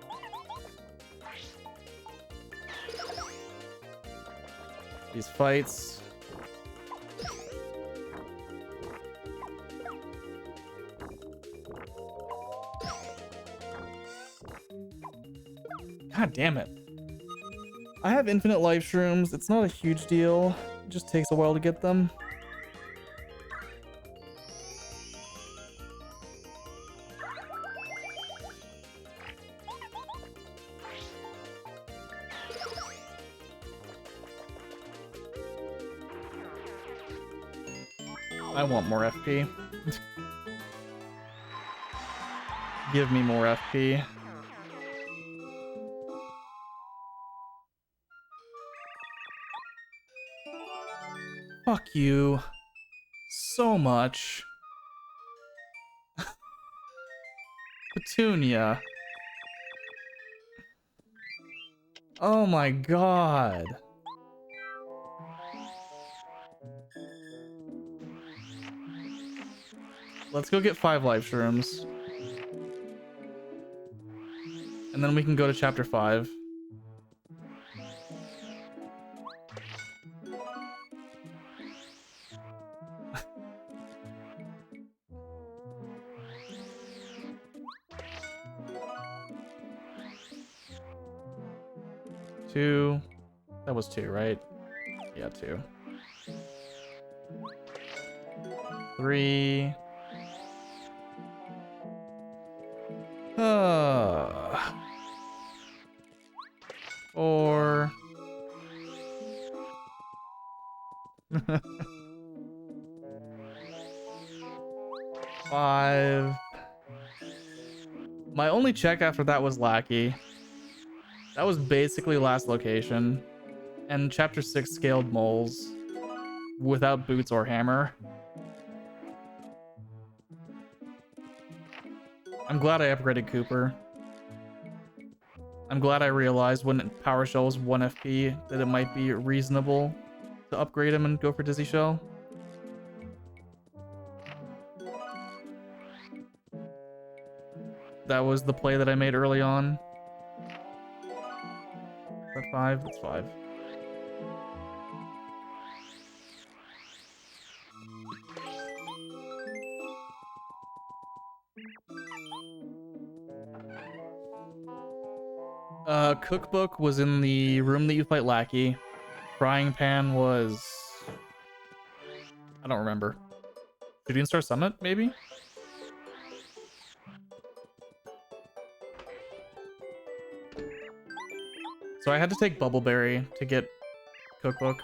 These fights. God damn it. I have infinite life shrooms. It's not a huge deal. It just takes a while to get them. I want more FP. Give me more FP. Fuck you. So much. Petunia. Oh my god. Let's go get 5 life shrooms. And then we can go to chapter 5. Two. That was 2, right? Yeah, 2. 3. 4. 5. My only check after that was Lackey. That was basically last location. And chapter 6 scaled moles without boots or hammer. I'm glad I upgraded Cooper. I'm glad I realized when Power Shell was 1 FP that it might be reasonable to upgrade him and go for Dizzy Shell. That was the play that I made early on. Is that 5? That's 5. Cookbook was in the room that you fight Lackey. Frying pan was... I don't remember. Shooting Star Summit, maybe? So I had to take Bubbleberry to get Cookbook.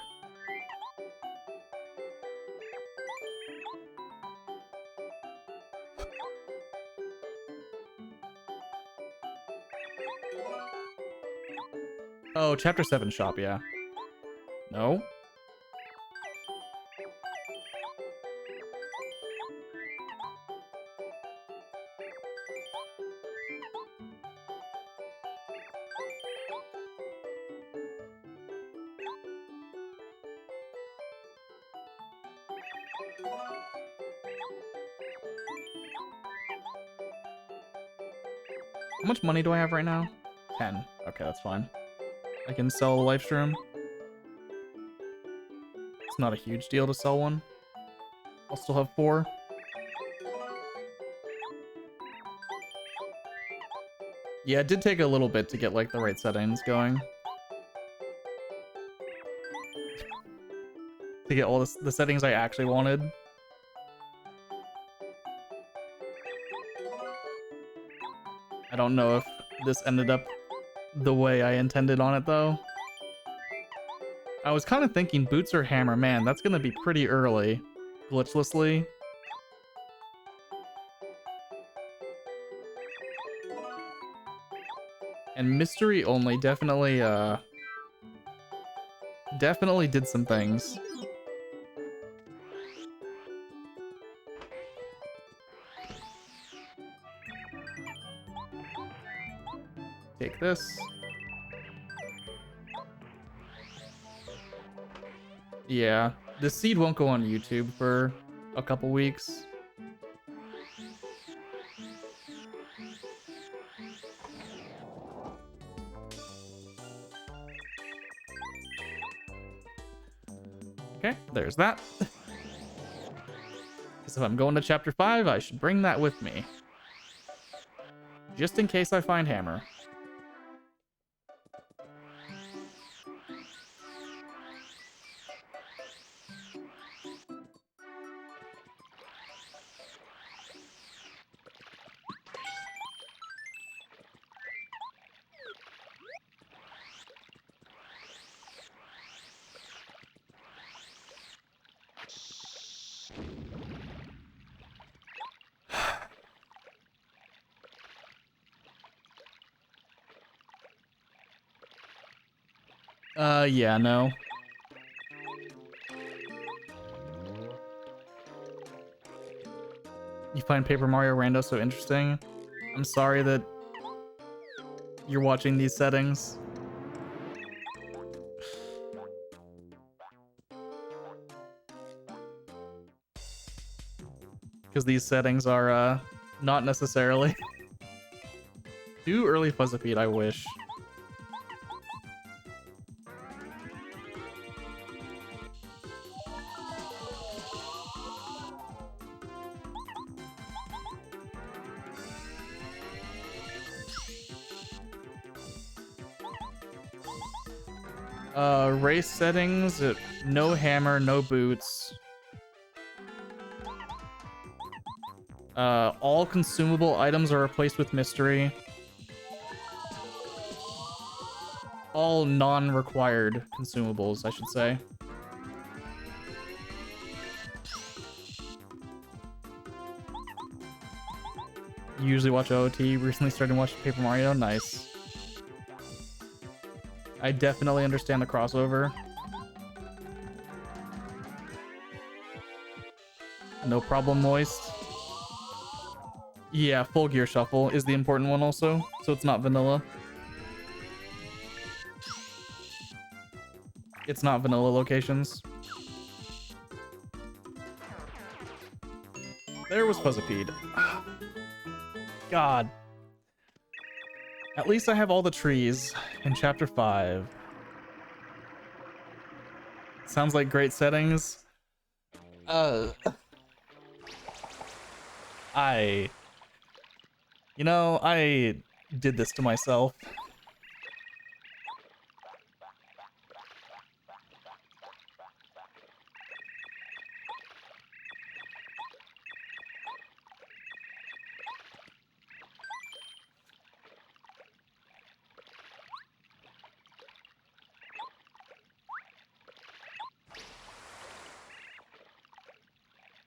Oh, chapter 7 shop, yeah. No? How much money do I have right now? 10. Okay, that's fine. I can sell a life stream. It's not a huge deal to sell one. I'll still have 4. Yeah, it did take a little bit to get like the right settings going. To get all the settings I actually wanted. I don't know if this ended up the way I intended on it though. I was kind of thinking boots or hammer. Man, that's gonna be pretty early. Glitchlessly. And mystery only definitely definitely did some things. Take this. Yeah, the seed won't go on YouTube for a couple weeks. Okay, there's that. Because if I'm going to chapter 5, I should bring that with me. Just in case I find Hammer. Yeah, no. You find Paper Mario Rando so interesting? I'm sorry that you're watching these settings. Because these settings are, not necessarily. Too early Fuzzipede, I wish. Race settings, no hammer, no boots. All consumable items are replaced with mystery. All non-required consumables, I should say. You usually watch OOT, recently started watching Paper Mario, nice. I definitely understand the crossover. No problem, Moist. Yeah, full gear shuffle is the important one also, so it's not vanilla. It's not vanilla locations. There was Fuzzipede. God. At least I have all the trees in chapter 5. Sounds like great settings. You know, I did this to myself.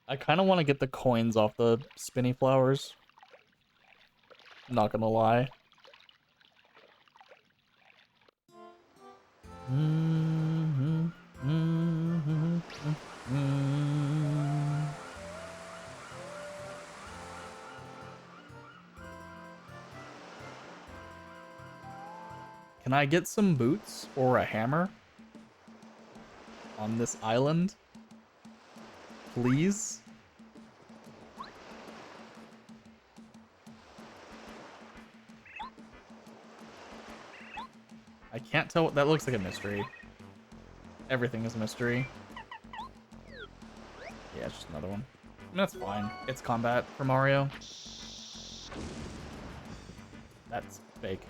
I kind of want to get the coins off the spinny flowers. Not gonna lie. Can I get some boots or a hammer on this island? Please? I can't tell what that looks like. A mystery. Everything is a mystery. Yeah, it's just another one. That's fine. It's combat for Mario. That's fake.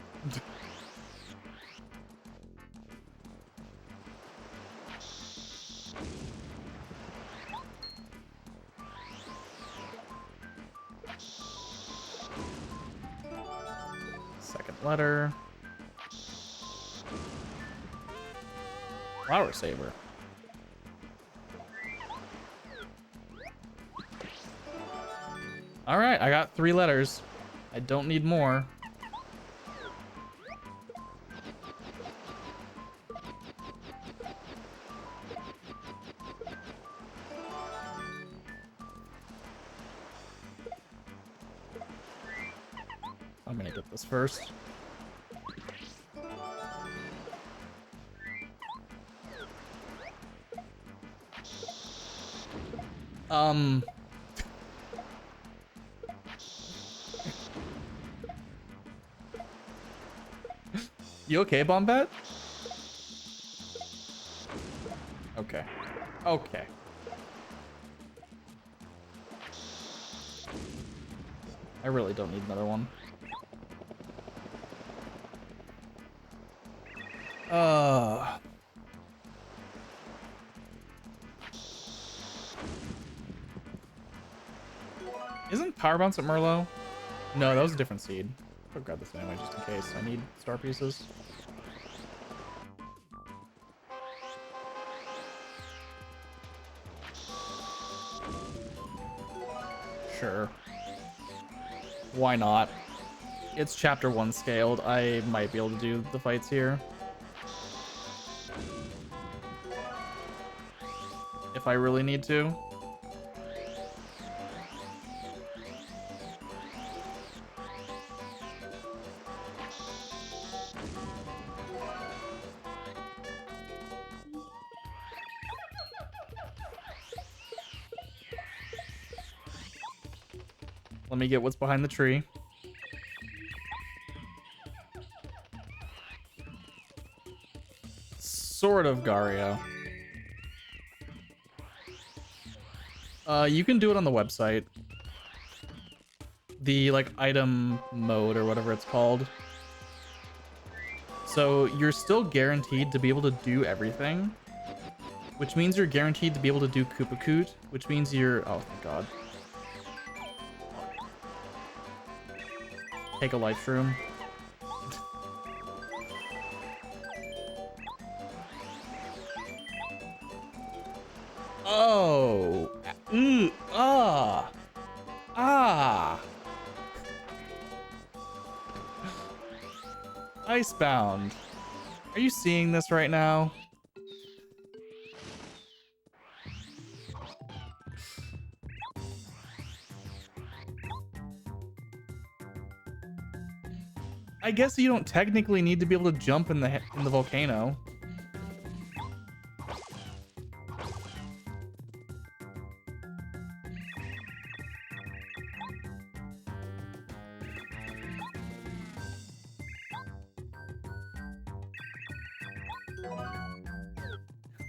Second letter. Flower saver. All right, I got 3 letters. I don't need more. I'm gonna get this first. You okay, Bombat? Okay. Okay. I really don't need another one. Isn't Power Bounce at Merlot? No, that was a different seed. I'll grab this anyway, just in case I need star pieces. Sure. Why not? It's chapter 1 scaled. I might be able to do the fights here. If I really need to. Let me get what's behind the tree. Sort of Gario. You can do it on the website. The, like, item mode or whatever it's called. So you're still guaranteed to be able to do everything. Which means you're guaranteed to be able to do Koopakoot. Which means you're... Oh, thank God. Take a life shroom. Oh. Ah. Ah. Icebound. Are you seeing this right now? I guess you don't technically need to be able to jump in the volcano.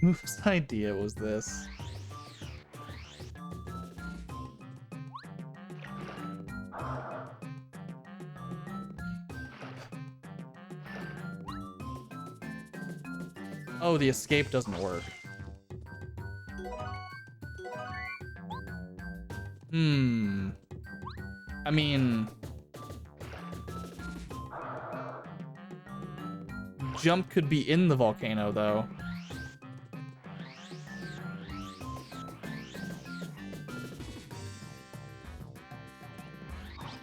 Whose idea was this? Oh, the escape doesn't work. I mean... Jump could be in the volcano, though.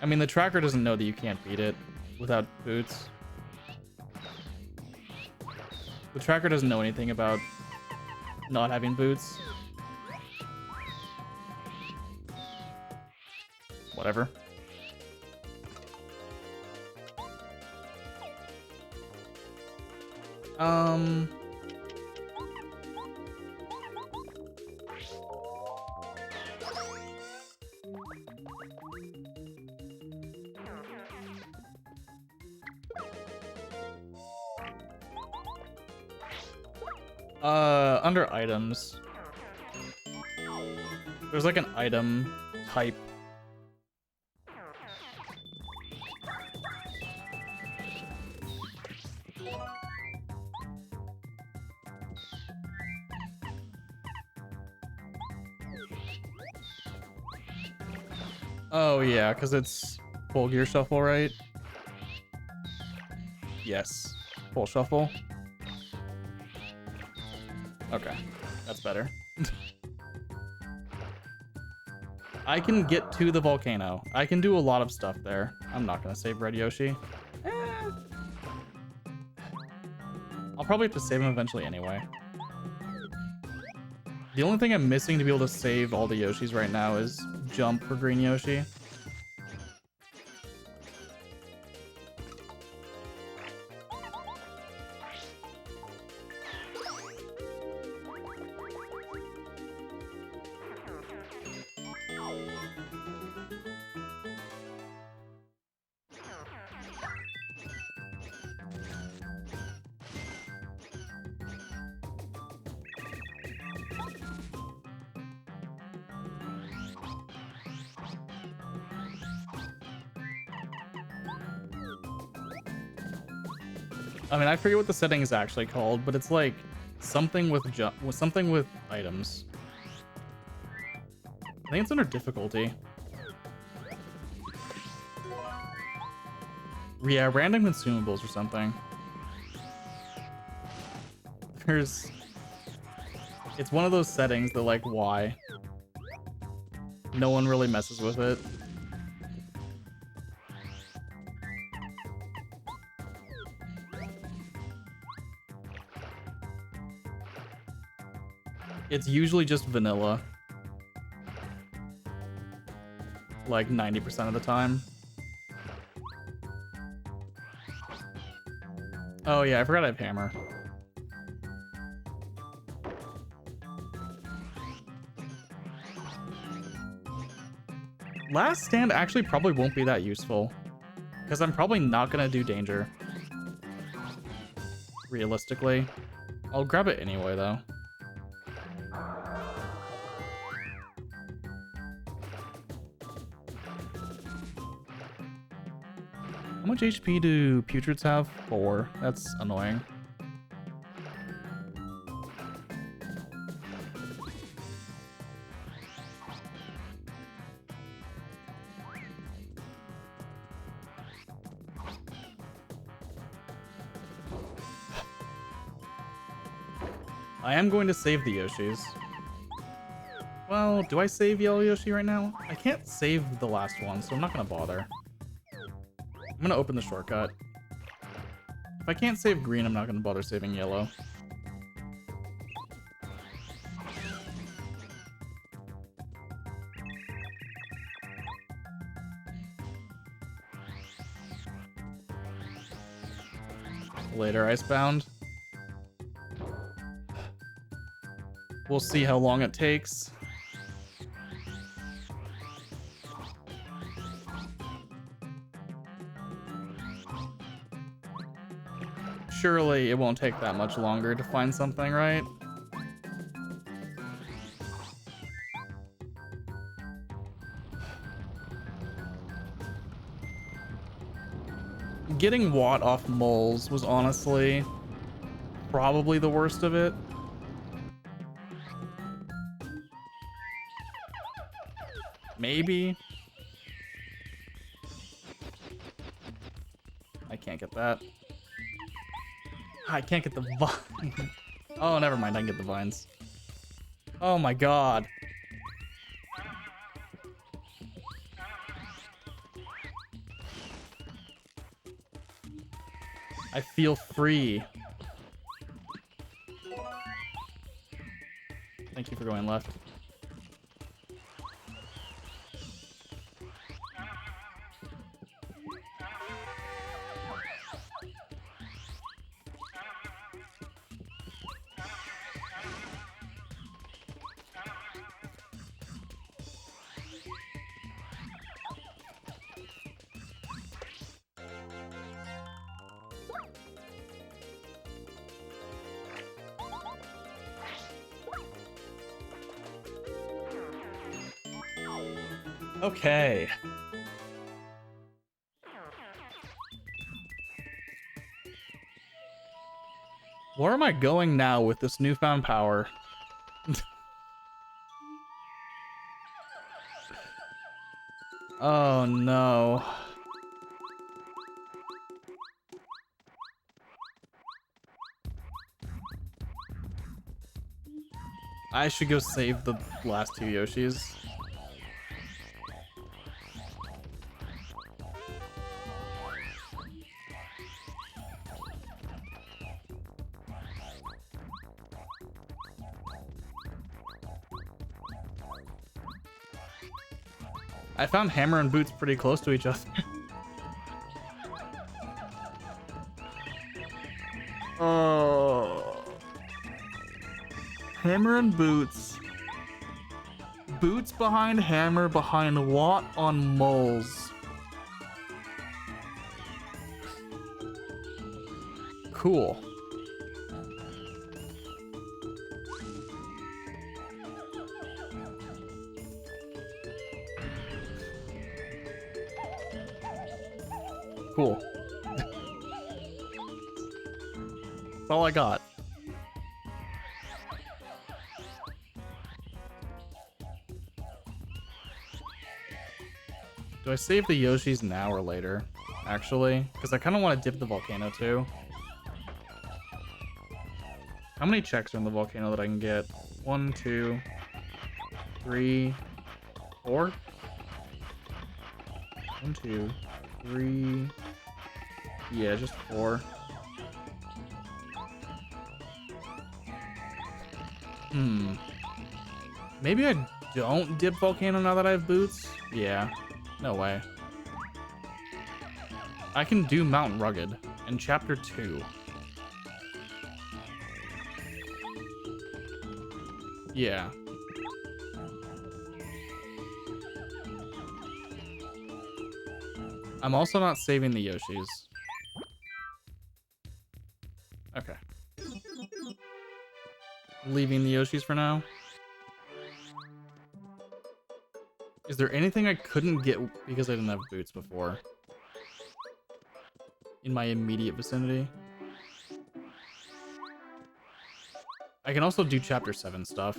I mean, the tracker doesn't know that you can't beat it without boots. The tracker doesn't know anything about not having boots. Whatever. Under items, there's like an item type. Oh yeah, because it's full gear shuffle, right? Yes, full shuffle. Okay, that's better. I can get to the volcano. I can do a lot of stuff there. I'm not gonna save Red Yoshi. I'll probably have to save him eventually anyway. The only thing I'm missing to be able to save all the Yoshis right now is jump for Green Yoshi. I mean, I forget what the setting is actually called, but it's like something with something with items. I think it's under difficulty. Yeah, random consumables or something. It's one of those settings that, like, why? No one really messes with it. It's usually just vanilla. Like 90% of the time. Oh yeah, I forgot I have hammer. Last stand actually probably won't be that useful, because I'm probably not gonna do danger. Realistically. I'll grab it anyway though. How much HP do putreds have? 4. That's annoying. I am going to save the Yoshis. Well, do I save Yellow Yoshi right now? I can't save the last one, so I'm not going to bother. I'm going to open the shortcut. If I can't save green, I'm not going to bother saving yellow. Later, Icebound. We'll see how long it takes. Surely it won't take that much longer to find something, right? Getting Watt off moles was honestly probably the worst of it. Maybe. I can't get that. I can't get the vine. Oh, never mind. I can get the vines. Oh my god. I feel free. Thank you for going left. Okay. Where am I going now with this newfound power? Oh no. I should go save the last 2 Yoshis. I found Hammer and Boots pretty close to each other. Oh. Hammer and Boots. Boots behind Hammer behind Watt on moles. Cool. Cool. That's all I got. Do I save the Yoshis now or later? Actually, because I kind of want to dip the volcano too. How many checks are in the volcano that I can get? 1, 2, 3, 4? 1, 2, 3. Yeah, just 4. Maybe I don't dip volcano now that I have boots? Yeah. No way. I can do Mountain Rugged in Chapter 2. Yeah. I'm also not saving the Yoshis. Okay. Leaving the Yoshis for now. Is there anything I couldn't get because I didn't have boots before? In my immediate vicinity? I can also do Chapter 7 stuff.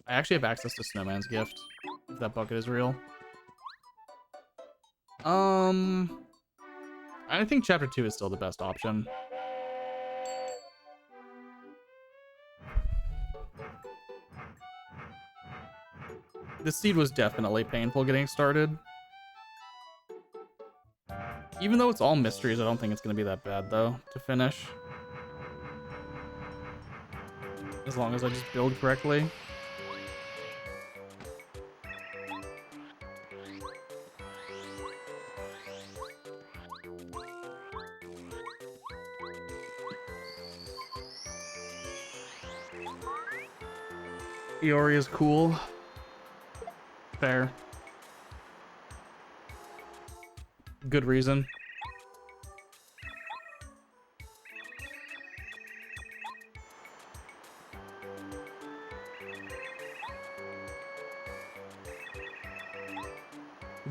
I actually have access to Snowman's Gift, if that bucket is real. I think Chapter 2 is still the best option. The seed was definitely painful getting started. Even though it's all mysteries, I don't think it's going to be that bad, though, to finish. As long as I just build correctly. Iori is cool. Fair. Good reason.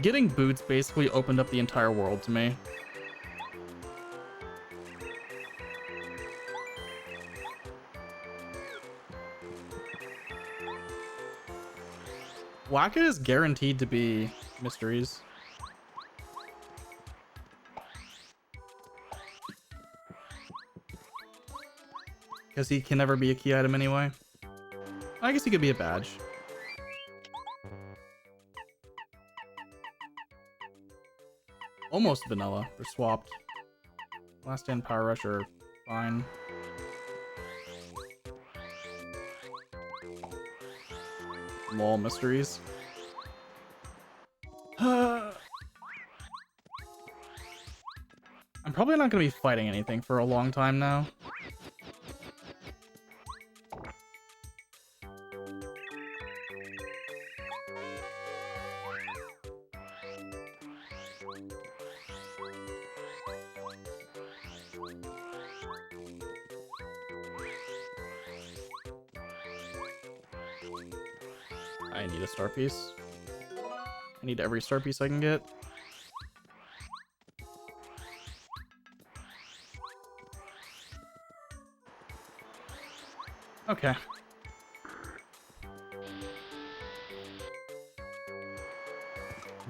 Getting boots basically opened up the entire world to me. Waka is guaranteed to be mysteries. Because he can never be a key item anyway. I guess he could be a badge. Almost vanilla. They're swapped. Last Stand Power Rush are fine. Lol, mysteries. I'm probably not going to be fighting anything for a long time now. I need a star piece. I need every star piece I can get. Okay.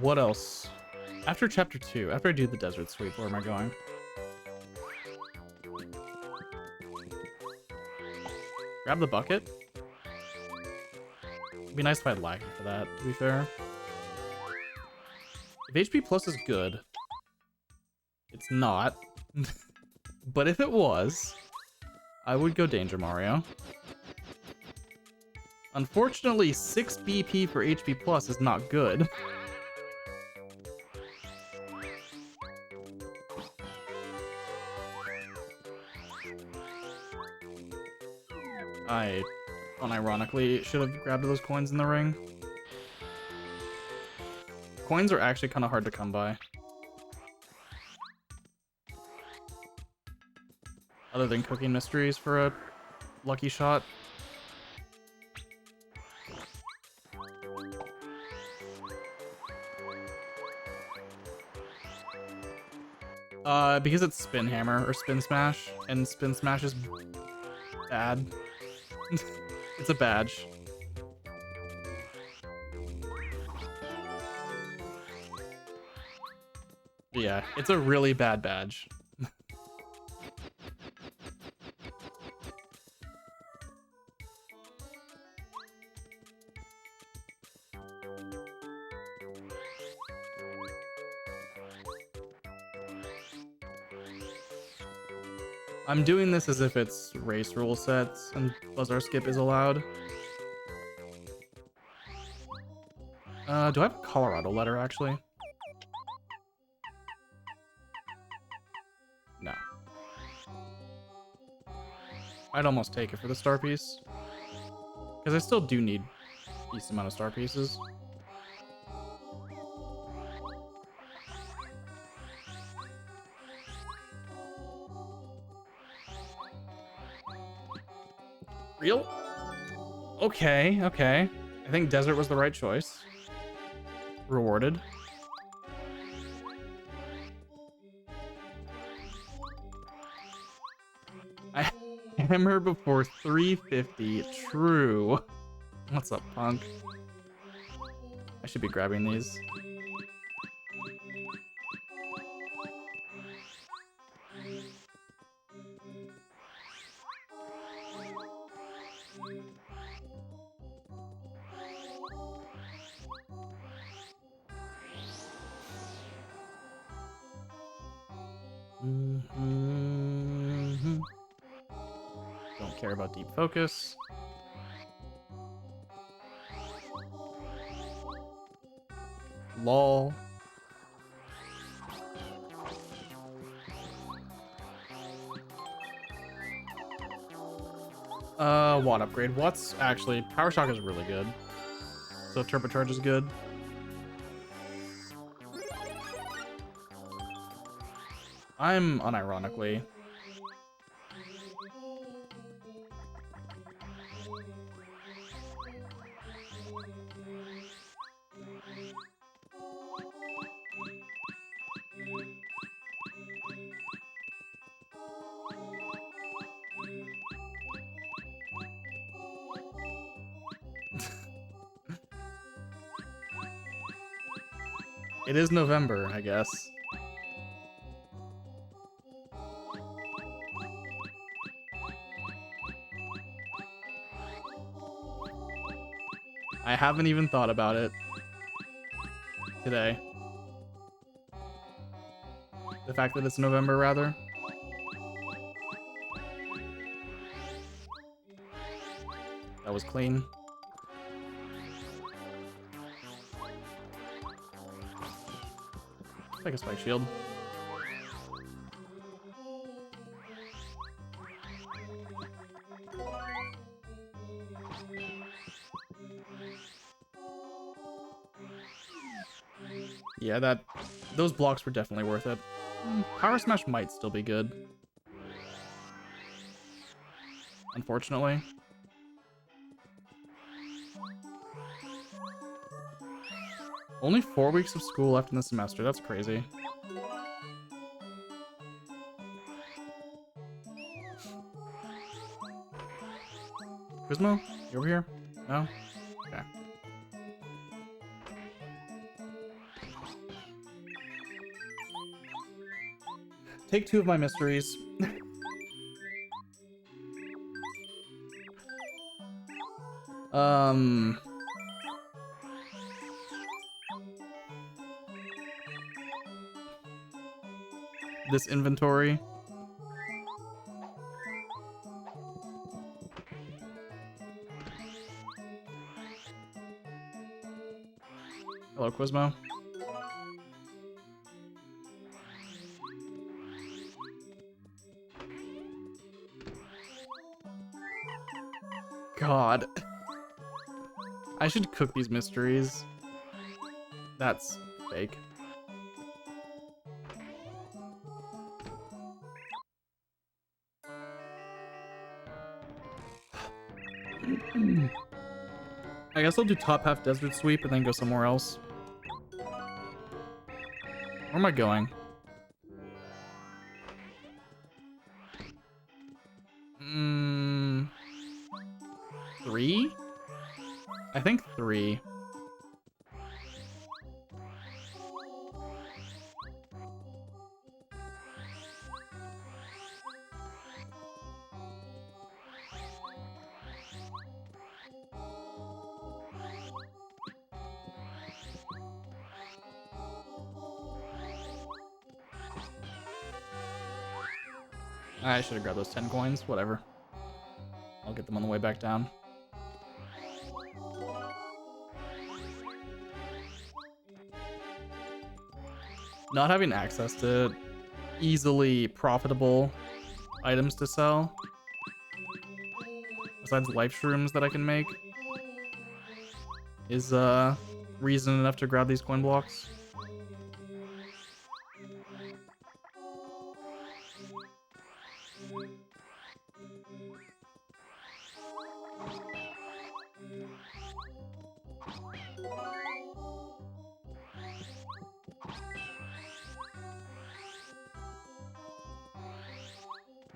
What else? After Chapter 2, after I do the desert sweep, where am I going? Grab the bucket? It'd be nice if I had lagging for that, to be fair. If HP plus is good, it's not. But if it was, I would go Danger Mario. Unfortunately, 6 BP for HP plus is not good. I unironically should have grabbed those coins in the ring. Coins are actually kind of hard to come by. Other than cooking mysteries for a lucky shot. Because it's Spin Hammer or Spin Smash, and Spin Smash is bad. It's a badge. Yeah, it's a really bad badge. I'm doing this as if it's race rule sets and buzzer skip is allowed. Do I have a Colorado letter actually? No. I'd almost take it for the star piece. Because I still do need a decent amount of star pieces. Real? Okay, okay. I think desert was the right choice. Rewarded. I hammer before 350. True. What's up, punk? I should be grabbing these. Don't care about deep focus. Lol. Watt upgrade. What's actually Power Shock is really good. So Turbocharge is good. I'm unironically. It is November, I guess. I haven't even thought about it today. The fact that it's November, rather. That was clean. Take a spike shield. Yeah, those blocks were definitely worth it. Power Smash might still be good. Unfortunately. Only 4 weeks of school left in the semester. That's crazy. Gizmo, you over here? No? Okay. Take 2 of my mysteries. This inventory. Hello, Quizmo. God. I should cook these mysteries. That's fake. I guess I'll do top half desert sweep and then go somewhere else. Where am I going? I think 3. I should have grabbed those 10 coins. Whatever. I'll get them on the way back down. Not having access to easily profitable items to sell, besides life shrooms that I can make, is reason enough to grab these coin blocks.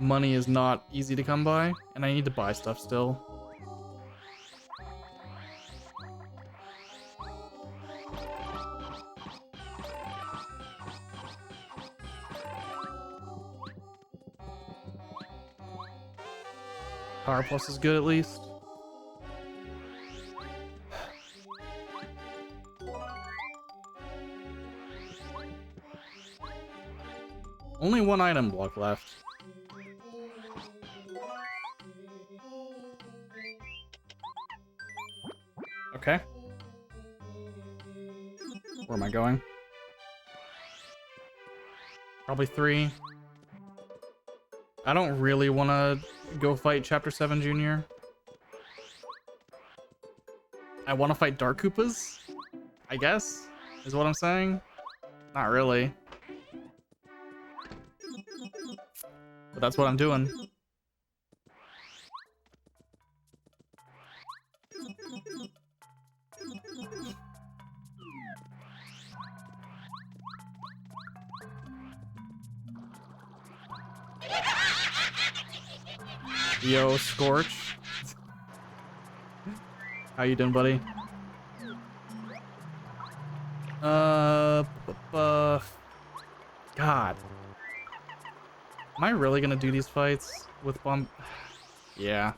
Money is not easy to come by, and I need to buy stuff still. Power Plus is good at least. Only one item block left. Okay. Where am I going? Probably 3. I don't really want to go fight Chapter 7 Junior. I want to fight Dark Koopas, I guess, is what I'm saying. Not really. But that's what I'm doing. Yo, Scorch. How you doing, buddy? God. Am I really gonna do these fights with bomb? Yeah.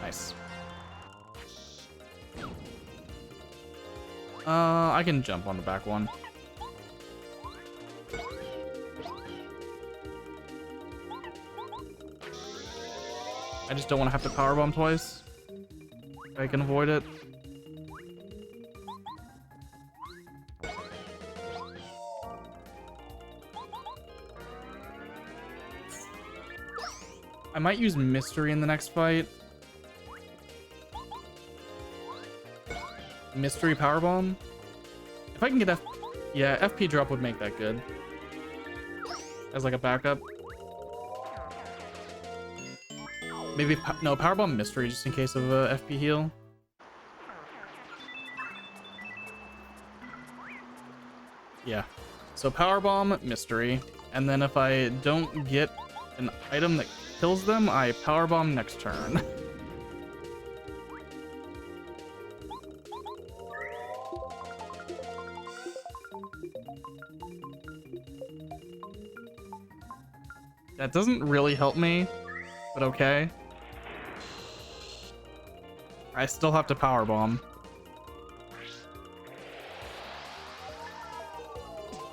Nice. I can jump on the back one. I just don't want to have to powerbomb twice. I can avoid it. I might use Mystery in the next fight. Mystery Powerbomb? If I can get yeah, FP drop would make that good. As like a backup. Maybe, no, Powerbomb Mystery just in case of a FP heal. Yeah. So Powerbomb Mystery, and then if I don't get an item that kills them, I Powerbomb next turn. That doesn't really help me, but okay. I still have to powerbomb.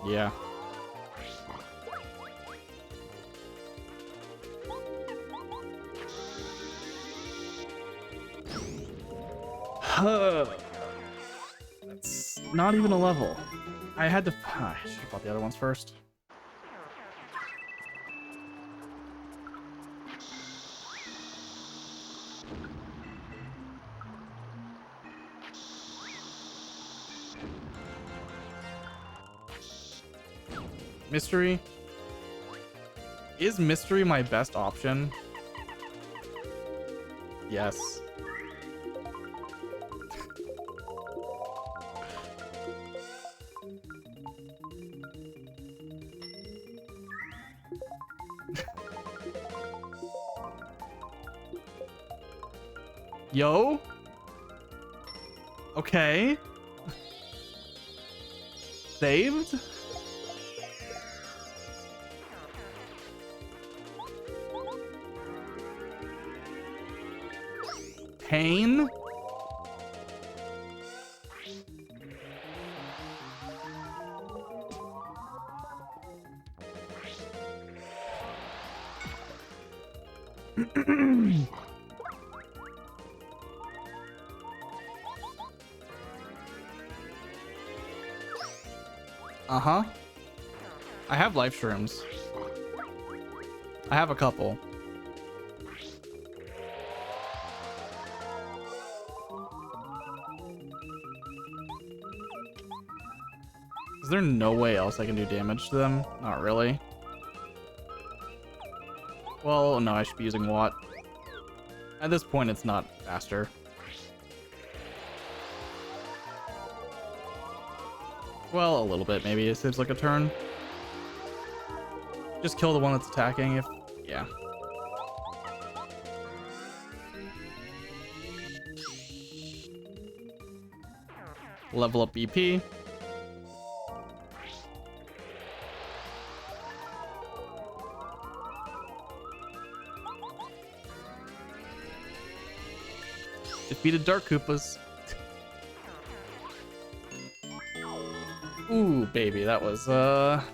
Yeah. That's not even a level. I had to. I should have bought the other ones first. Mystery? Is Mystery my best option? Yes. Yo. Okay. Saved? Pain? Uh-huh. I have life shrooms. I have a couple. Is there no way else I can do damage to them? Not really. Well, no, I should be using Watt. At this point, it's not faster. Well, a little bit, maybe. It seems like a turn. Just kill the one that's attacking if... yeah. Level up BP. Defeated Dark Koopas. Ooh, baby, that was rough.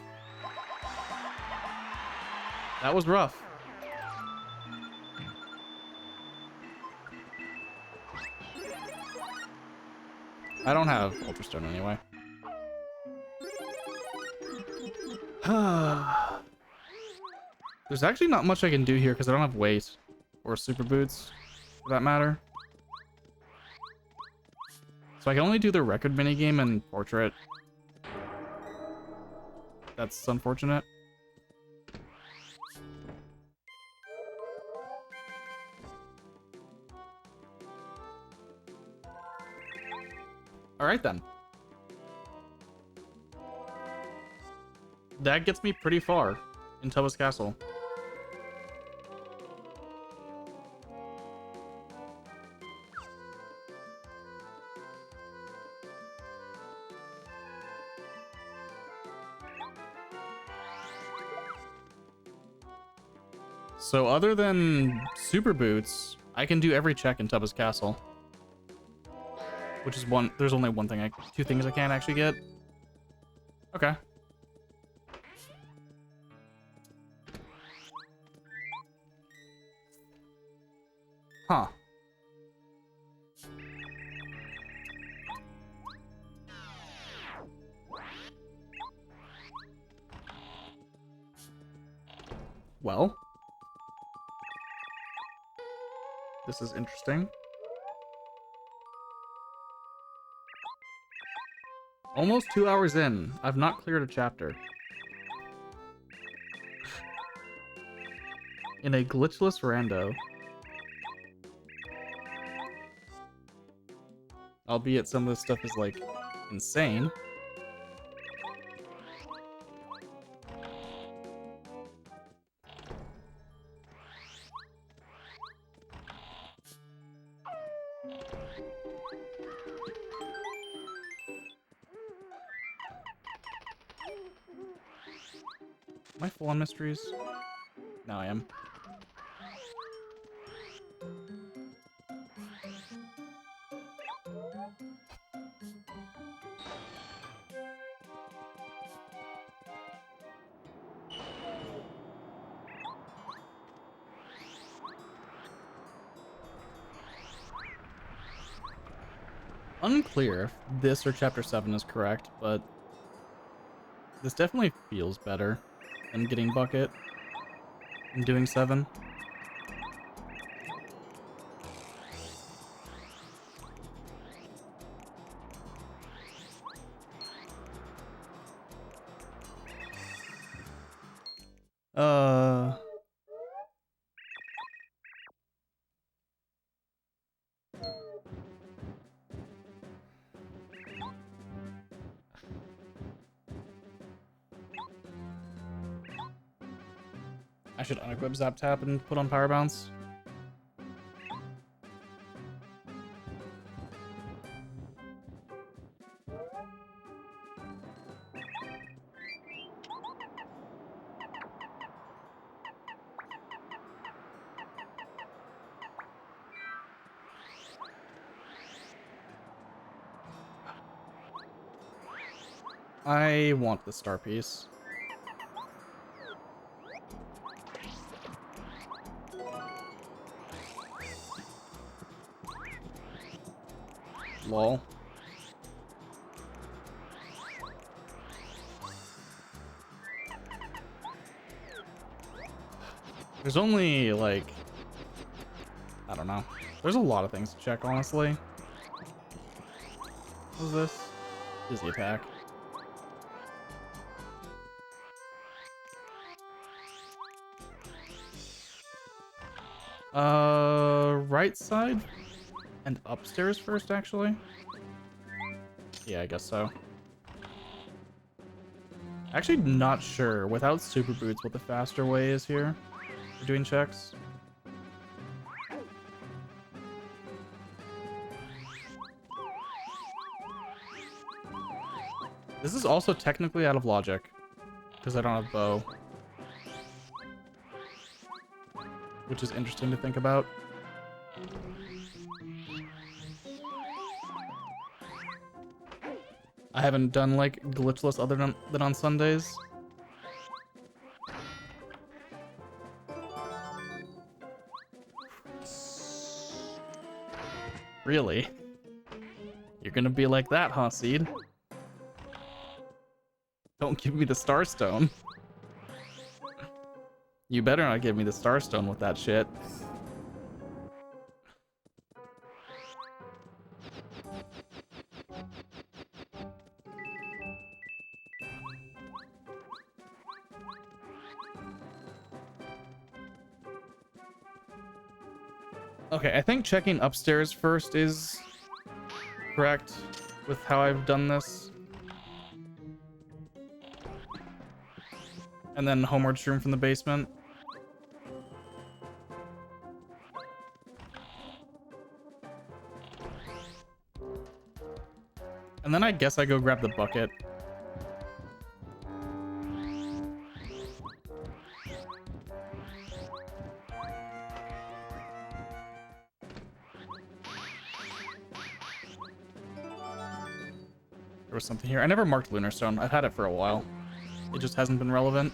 I don't have Ultra Stone anyway. There's actually not much I can do here because I don't have weight or super boots, for that matter. So I can only do the record minigame and portrait. That's unfortunate. All right then. That gets me pretty far in Tubba's Castle. So other than super boots, I can do every check in Tubba's Castle. Which is one, there's only one thing, two things I can't actually get. Okay. Huh. Well. This is interesting. Almost 2 hours in. I've not cleared a chapter. In a glitchless rando. Albeit some of this stuff is, like, insane. Am I full on mysteries? No, I am. Unclear if this or Chapter 7 is correct, but this definitely feels better than getting Bucket and doing 7. I should unequip Zap Tap and put on Power Bounce. I want the star piece. Lol. There's only, like, I don't know. There's a lot of things to check, honestly. What is this? Dizzy attack. Right side and upstairs first, actually. Yeah, I guess so. Actually, not sure without super boots what the faster way is here for doing checks. This is also technically out of logic because I don't have bow, which is interesting to think about. I haven't done like glitchless other than on Sundays. Really? You're gonna be like that, huh, Seed? Don't give me the Starstone. You better not give me the Starstone with that shit. Okay, I think checking upstairs first is correct with how I've done this. And then homeward stream from the basement. And then I guess I go grab the bucket. There was something here. I never marked Lunar Stone. I've had it for a while. It just hasn't been relevant.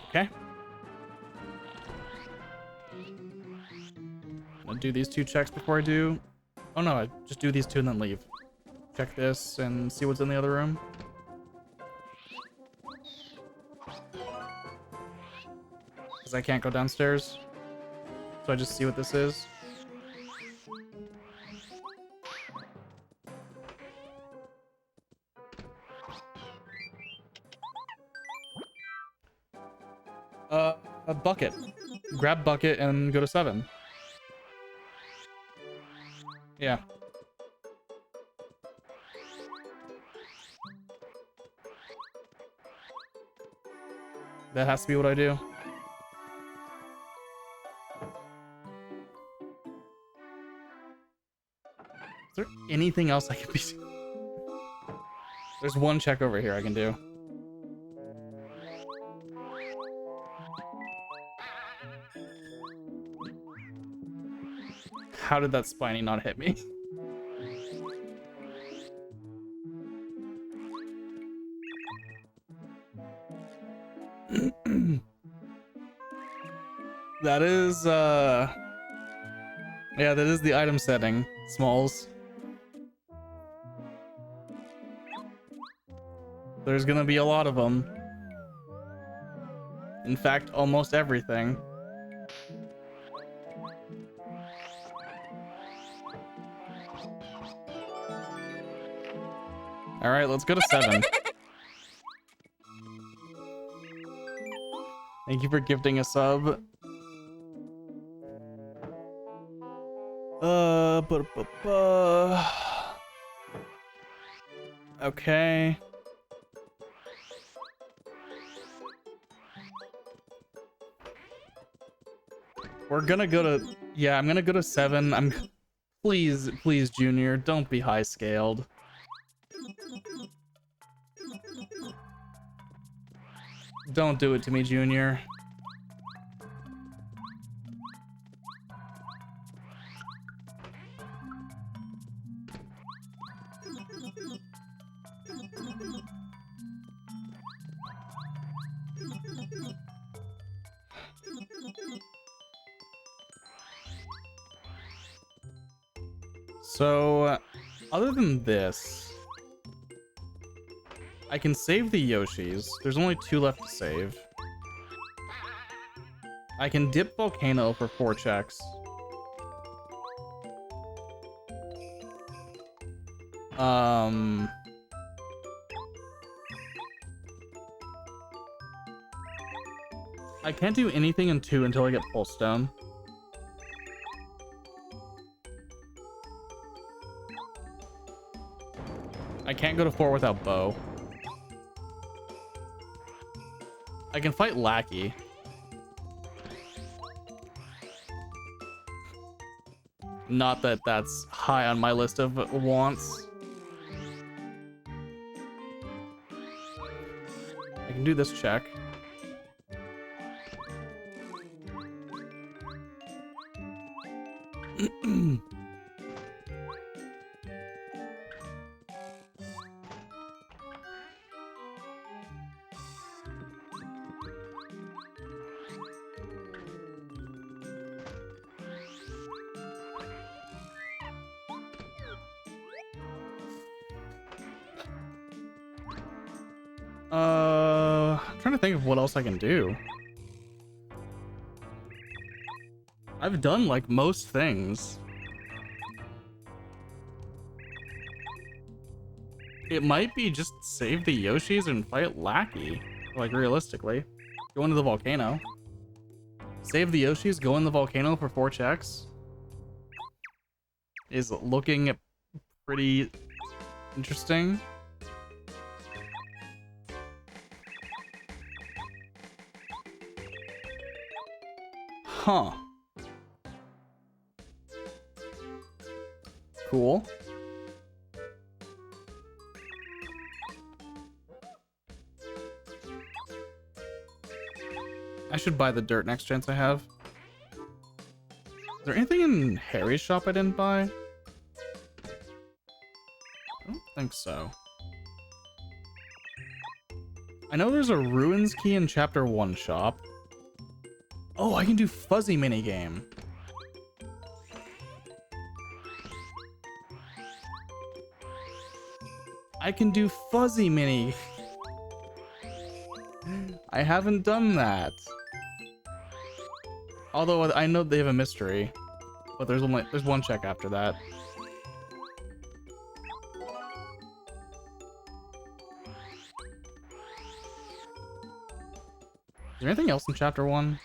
Okay. I'll do these two checks before I do... Oh no, I just do these two and then leave. Check this and see what's in the other room. Because I can't go downstairs. So I just see what this is. A bucket. Grab bucket and go to 7. Yeah. That has to be what I do. Is there anything else I can be doing? There's one check over here I can do. How did that spiny not hit me? That is, yeah, that is the item setting, Smalls. There's gonna be a lot of them. In fact, almost everything. Alright, let's go to 7. Thank you for gifting a sub. Okay. We're gonna go to... Yeah, I'm gonna go to 7. Please, Junior, don't be high-scaled. Don't do it to me, Junior. So, other than this, I can save the Yoshis. There's only 2 left to save. I can dip Volcano for 4 checks. I can't do anything in 2 until I get Pulse Stone. I can't go to 4 without Bow. I can fight Lackey. Not that that's high on my list of wants. I can do this check. I'm trying to think of what else I can do. I've done like most things. It might be just save the Yoshis and fight Lackey. Like realistically, go into the volcano. Save the Yoshis, go in the volcano for 4 checks. Is looking pretty interesting. Huh. Cool. I should buy the dirt next chance I have. Is there anything in Harry's shop I didn't buy? I don't think so. I know there's a Ruins key in Chapter 1 shop. Oh, I can do Fuzzy minigame. I can do Fuzzy mini. I haven't done that. Although I know they have a mystery, but there's 1 check after that. Is there anything else in Chapter 1?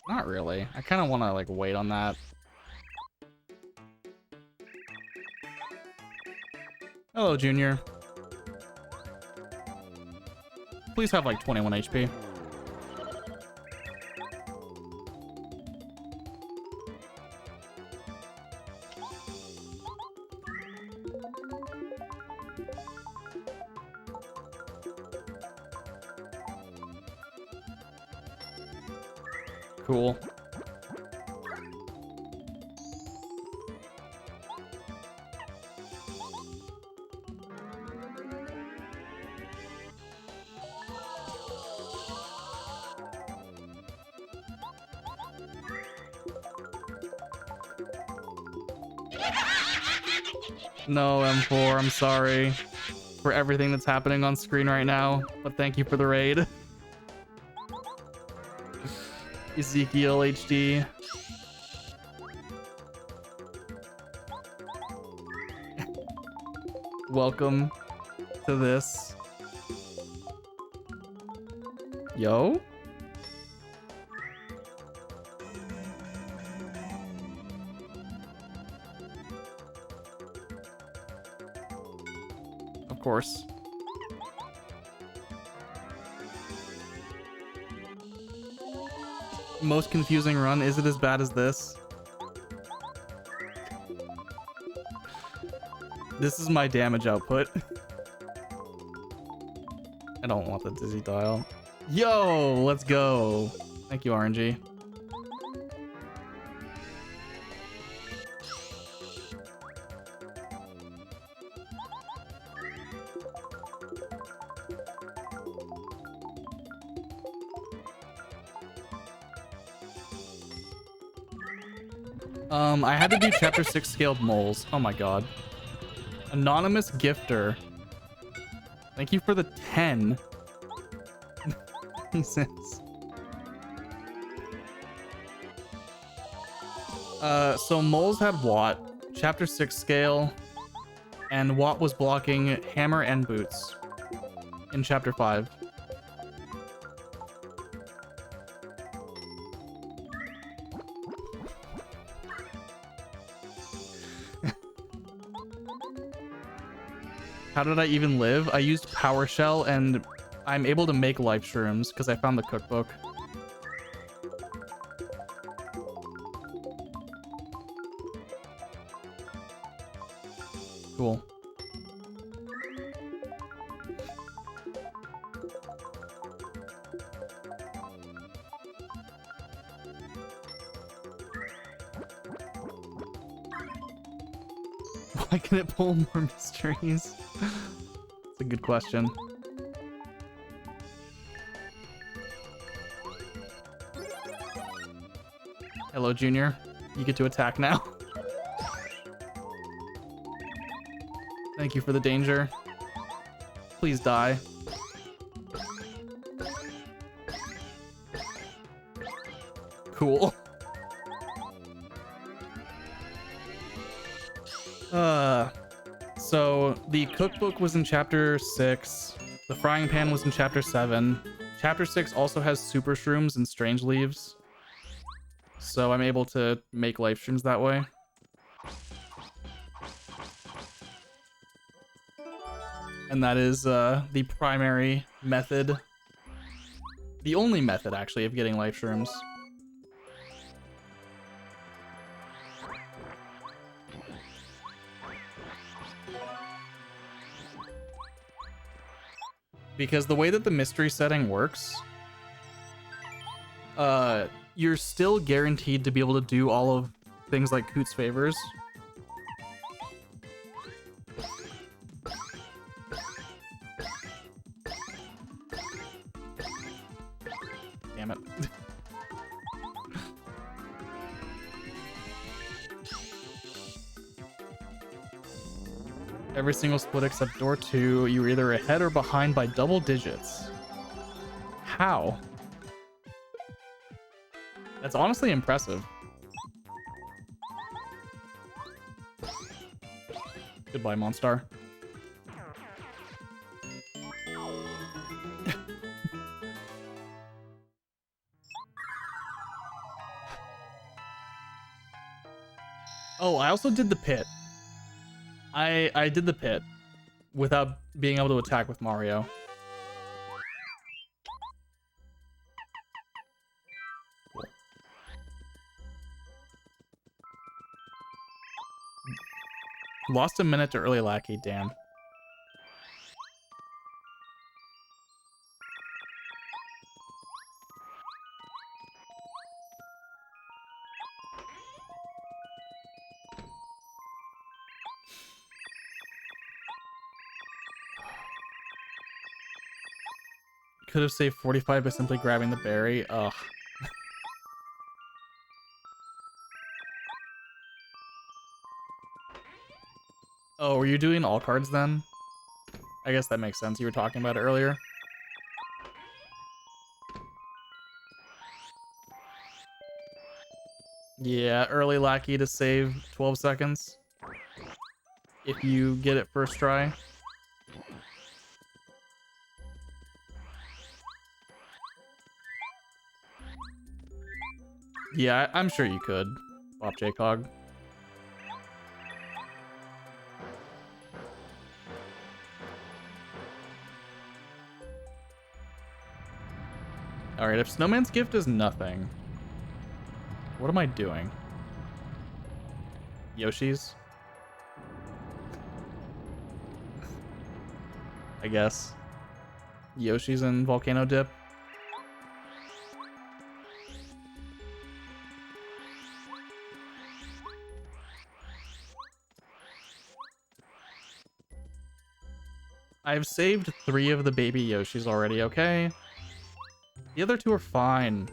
Not really. I kind of want to like wait on that. Hello, Junior. Please have like 21 HP. Cool. No, M4, I'm sorry for everything that's happening on screen right now, but thank you for the raid. Ezekiel HD. Welcome to this. Yo? Of course. Most confusing run. Is it as bad as this? This is my damage output. I don't want the dizzy dial. Yo, let's go. Thank you, RNG. I had to do chapter 6 scaled moles. Oh my god. Anonymous gifter. Thank you for the 10. Cents. So moles had Watt, chapter 6 scale, and Watt was blocking hammer and boots in chapter 5. How did I even live? I used PowerShell and I'm able to make life shrooms because I found the cookbook. Cool. Why can it pull more mysteries? That's a good question. Hello, Junior. You get to attack now. Thank you for the danger. Please die. Cool. So the cookbook was in chapter 6. The frying pan was in chapter 7. Chapter 6 also has super shrooms and strange leaves. So I'm able to make life shrooms that way. And that is the primary method. The only method, actually, of getting life shrooms. Because the way that the mystery setting works, you're still guaranteed to be able to do all of things like Coot's favors. Damn it. Every single split except door 2, you were either ahead or behind by double digits. How? That's honestly impressive. Goodbye, Monstar. Oh, I also did the pit. I did the pit without being able to attack with Mario. Cool. Lost a minute to early lackey, damn. Could have saved 45 by simply grabbing the berry. Ugh. Oh, were you doing all cards then? I guess that makes sense. You were talking about it earlier. Yeah, early lackey to save 12 seconds. If you get it first try. Yeah, I'm sure you could, Bob J. Cog. Alright, if Snowman's Gift is nothing, what am I doing? Yoshi's? I guess. Yoshi's and Volcano Dip. I've saved 3 of the baby Yoshis already, okay? The other 2 are fine.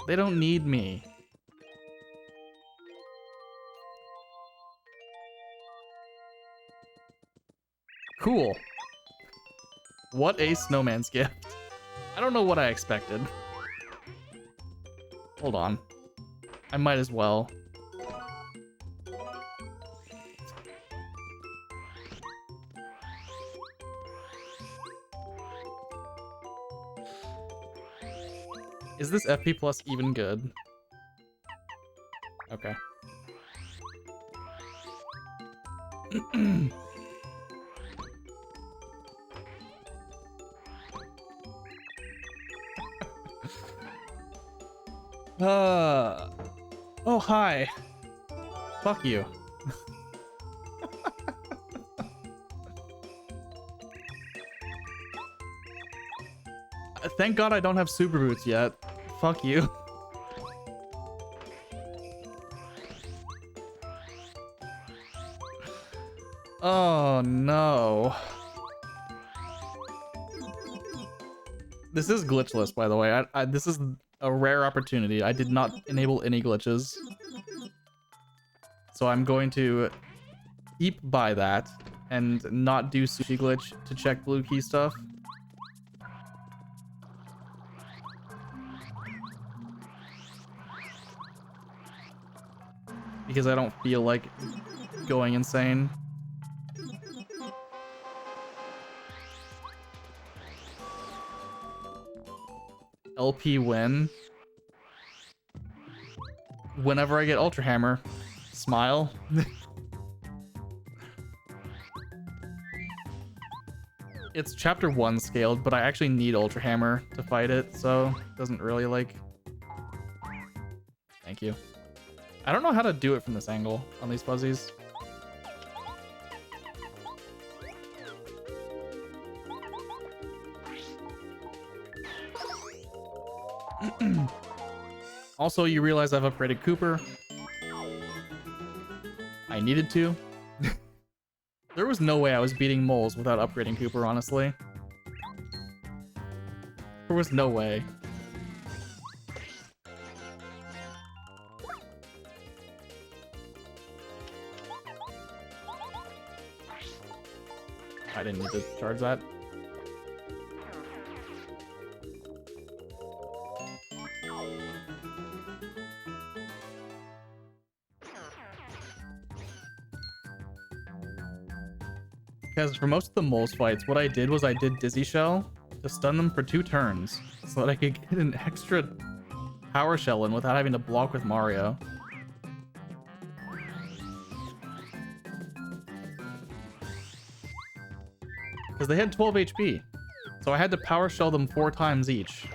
They don't need me. Cool. What a snowman's gift. I don't know what I expected. Hold on. I might as well. Is this FP Plus even good? Okay. Oh, hi. Fuck you. Thank God I don't have super boots yet. Fuck you. Oh no. This is glitchless, by the way. This is a rare opportunity. I did not enable any glitches. So I'm going to keep by that and not do sushi glitch to check blue key stuff. Because I don't feel like going insane. LP win. Whenever I get Ultra Hammer. Smile. It's chapter 1 scaled, but I actually need Ultra Hammer to fight it, so it doesn't really like... Thank you. I don't know how to do it from this angle on these fuzzies. Also, you realize I've upgraded Cooper. I needed to. There was no way I was beating moles without upgrading Cooper, honestly. There was no way. I didn't need to charge that. Because for most of the moles fights, what I did was I did Dizzy Shell to stun them for 2 turns so that I could get an extra Power Shell in without having to block with Mario. Because they had 12 HP. So I had to Power Shell them 4 times each.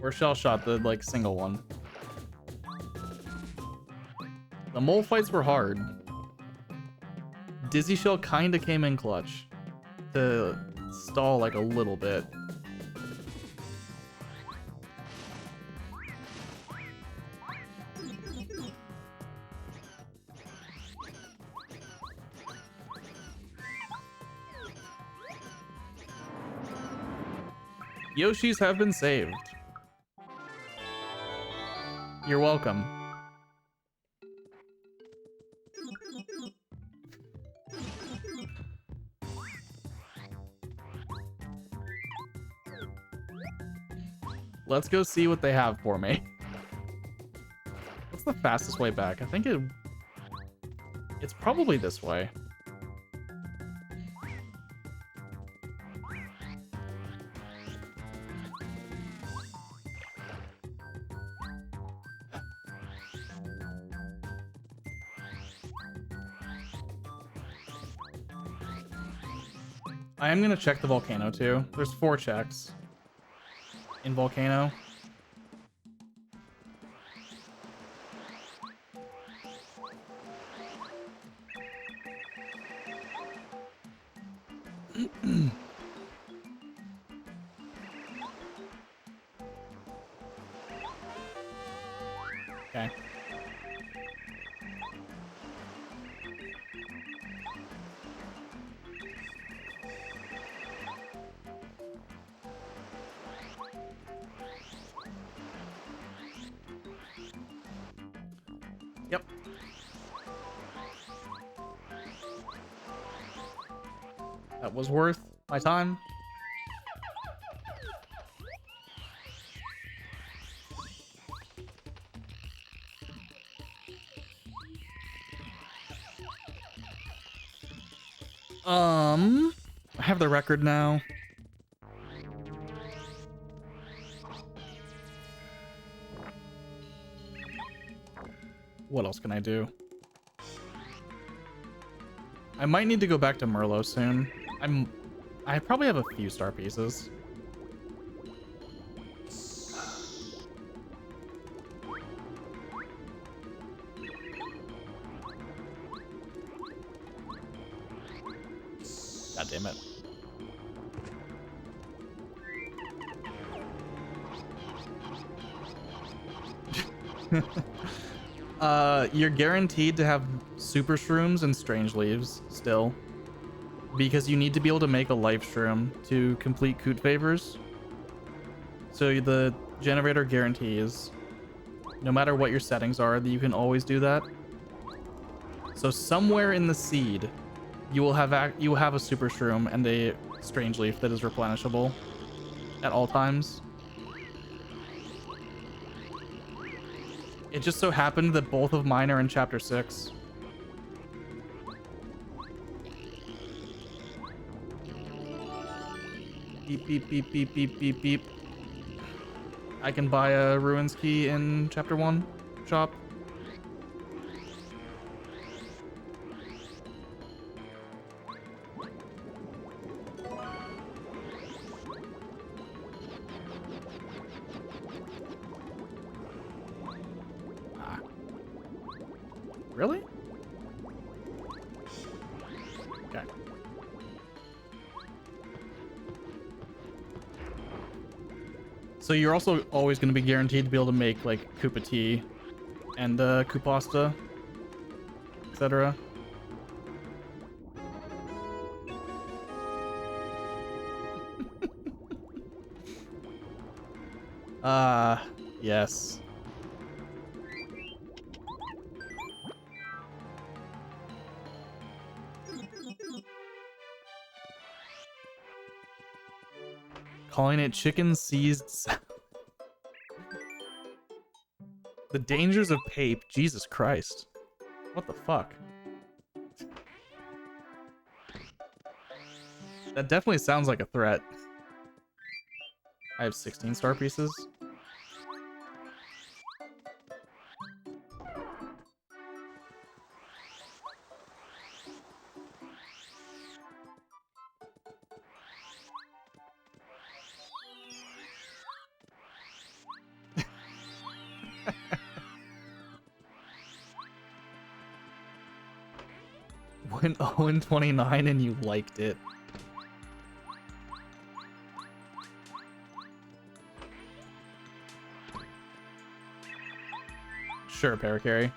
Or Shell Shot the, like, single one. The mole fights were hard. Dizzy Shell kinda came in clutch to stall like a little bit. Yoshis have been saved. You're welcome. Let's go see what they have for me. What's the fastest way back? I think it's probably this way. I am gonna check the volcano too. There's 4 checks in volcano. Okay. That was worth my time. I have the record now. What else can I do? I might need to go back to Merlot soon. I probably have a few star pieces. God damn it. You're guaranteed to have super shrooms and strange leaves still, because you need to be able to make a life shroom to complete coot favors. So the generator guarantees, no matter what your settings are, that you can always do that. So somewhere in the seed, you will have a super shroom and a strange leaf that is replenishable at all times. It just so happened that both of mine are in chapter 6. Beep, beep, beep, beep, beep, beep, beep. I can buy a Ruins key in chapter 1 shop. Really? Okay. So you're also always going to be guaranteed to be able to make like Koopa tea and Koopasta, etc. Yes. Calling it chicken seized salad. The dangers of Pape. Jesus Christ. What the fuck? That definitely sounds like a threat. I have 16 star pieces. Went 0-29 and you liked it. Sure, Paracarry.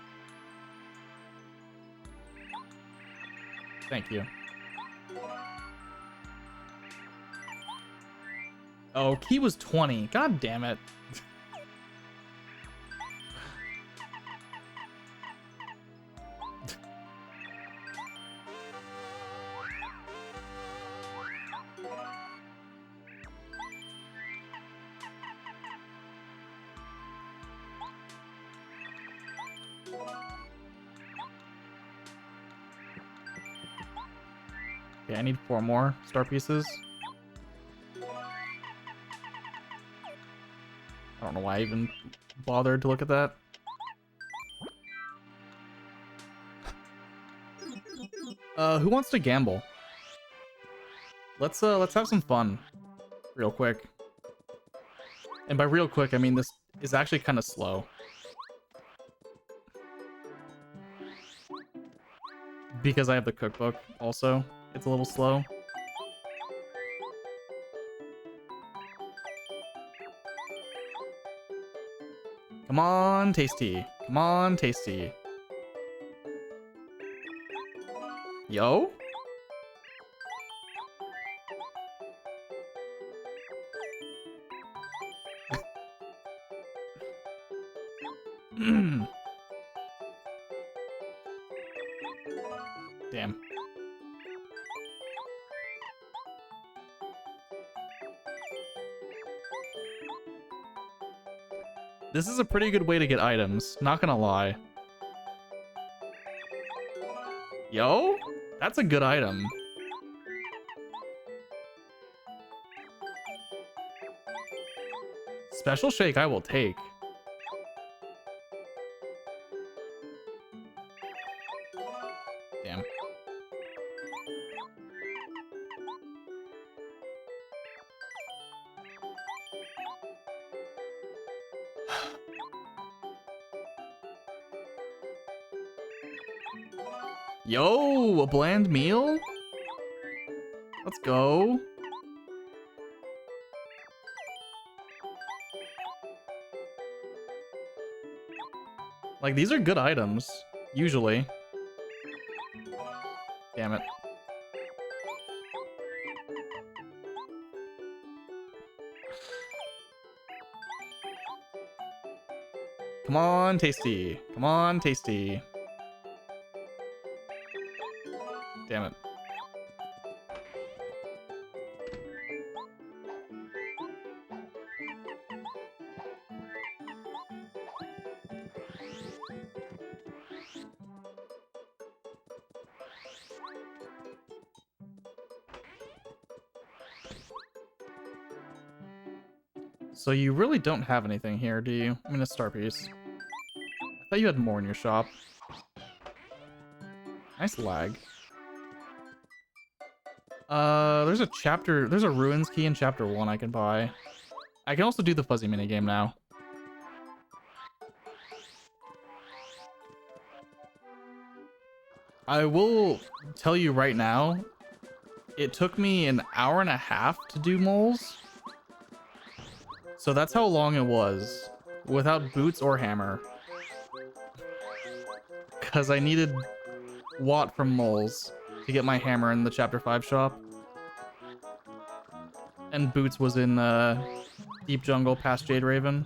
Thank you. Oh, key was 20. God damn it. Okay, I need 4 more star pieces. I don't know why I even bothered to look at that. Who wants to gamble? Let's have some fun real quick. And by real quick, I mean this is actually kind of slow. Because I have the cookbook also. It's a little slow. Come on, Tasty. Come on, Tasty. Yo? Damn. This is a pretty good way to get items, not gonna lie. Yo, that's a good item. Special shake I will take. Damn. Yo, a bland meal? Let's go. Like, these are good items, usually. Damn it. Come on, Tasty. Come on, Tasty. Damn it. So you really don't have anything here, do you? I mean, a star piece. I thought you had more in your shop. Nice lag. There's a ruins key in chapter 1 I can buy. I can also do the fuzzy minigame now. I will tell you right now, it took me an hour and a half to do moles. So that's how long it was, without boots or hammer. Because I needed Watt from moles to get my hammer in the chapter 5 shop. And boots was in Deep Jungle past Jade Raven.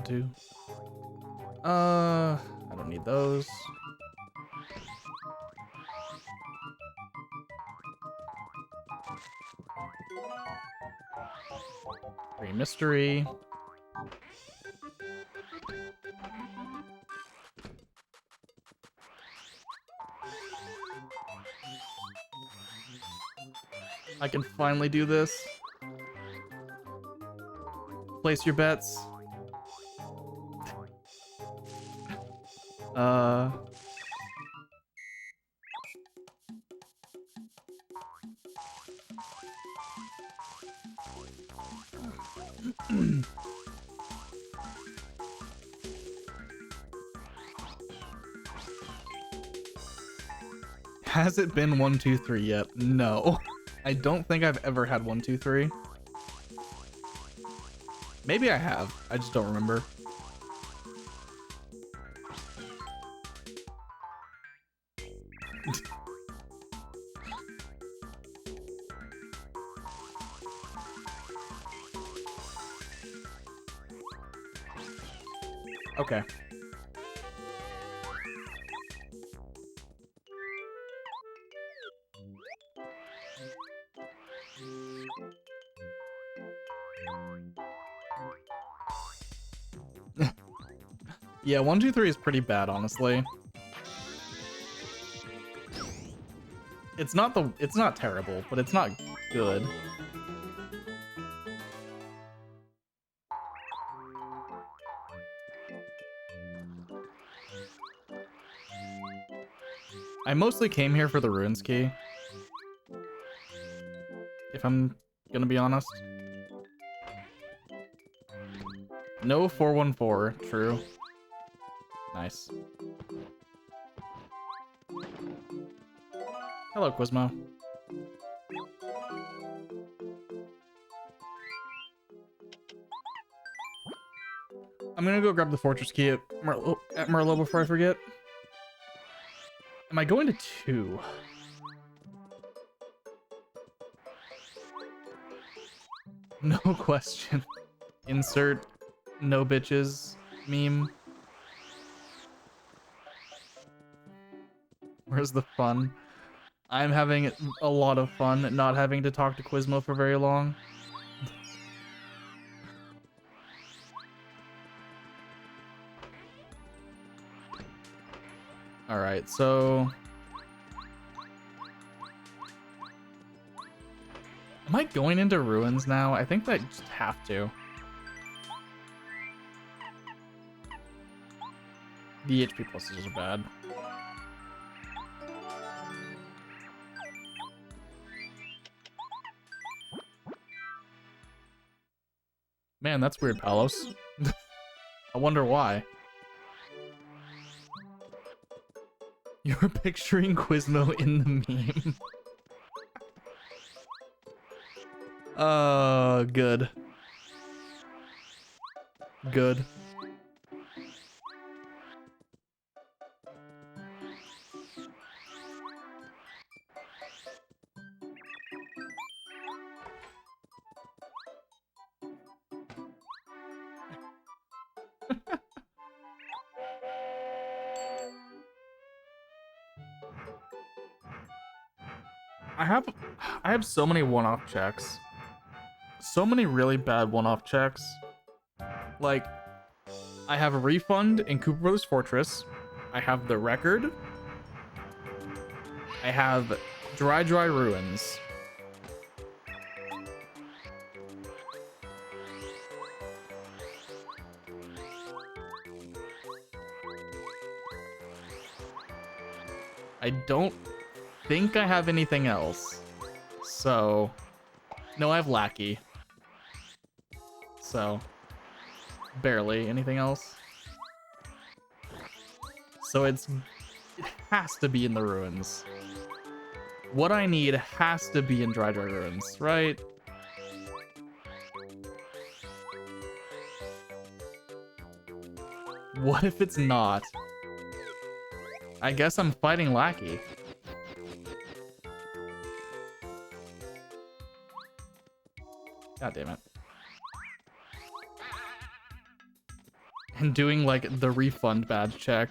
Do. I don't need those. Free mystery. I can finally do this. Place your bets. Has it been 1, 2, 3 yet? No. I don't think I've ever had 1, 2, 3. Maybe I have. I just don't remember. Okay. Yeah, 1, 2, 3 is pretty bad, honestly. It's not terrible, but it's not good. I mostly came here for the ruins key, if I'm gonna be honest. No 414, true. Nice. Hello, Quizmo. I'm gonna go grab the fortress key at Merlot before I forget. Am I going to 2? No question. Insert no bitches meme. Where's the fun? I'm having a lot of fun not having to talk to Quizmo for very long. Alright, so... Am I going into ruins now? I think that I just have to. The HP pluses are bad. Man, that's weird, Palos. I wonder why. You're picturing Quizmo in the meme. Good. Good. I have so many one-off checks. So many really bad one-off checks. Like, I have a refund in Cooper Brothers Fortress. I have the record. I have Dry Ruins. I don't think I have anything else. So, no, I have Lackey. So, barely anything else. So it has to be in the ruins. What I need has to be in Dry Ruins, right? What if it's not? I guess I'm fighting Lackey. God damn it. And doing, like, the refund badge check.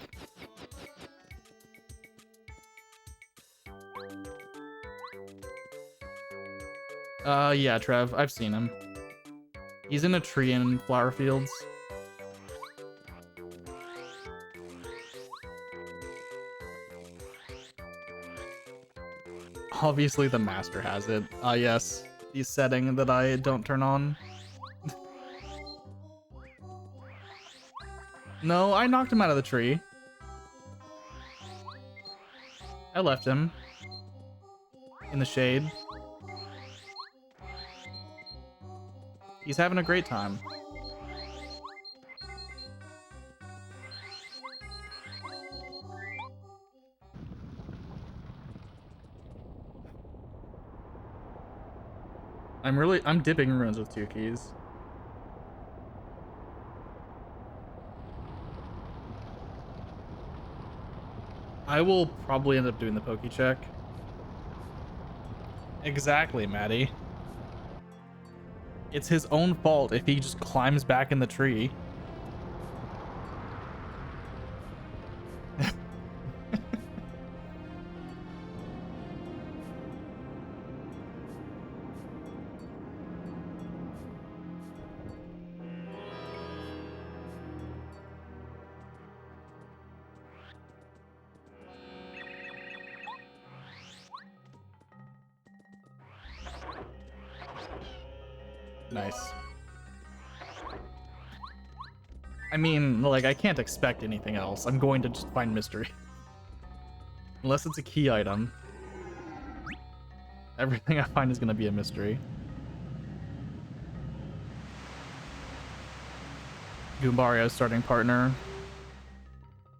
Yeah, Trev, I've seen him. He's in a tree in flower fields. Obviously the master has it. Yes. The setting that I don't turn on. No, I knocked him out of the tree. I left him in the shade. He's having a great time. I'm dipping runes with 2 keys. I will probably end up doing the pokey check. Exactly, Maddie. It's his own fault if he just climbs back in the tree. Nice. I mean, like, I can't expect anything else. I'm going to just find mystery. Unless it's a key item. Everything I find is going to be a mystery. Goombario's starting partner.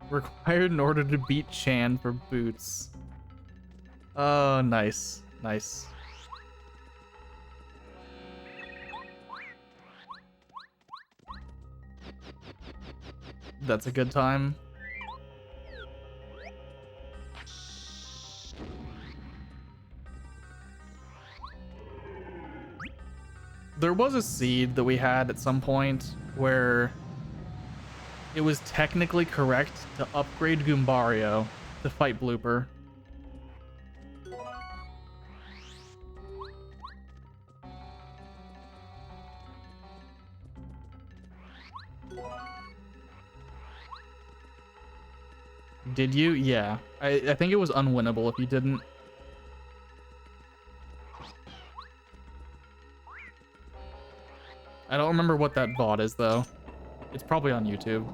Required in order to beat Chan for boots. Oh, nice. Nice. That's a good time. There was a seed that we had at some point where It was technically correct to upgrade Goombario to fight Blooper. Did you? Yeah. I think it was unwinnable if you didn't. I don't remember what that VOD is, though. It's probably on YouTube.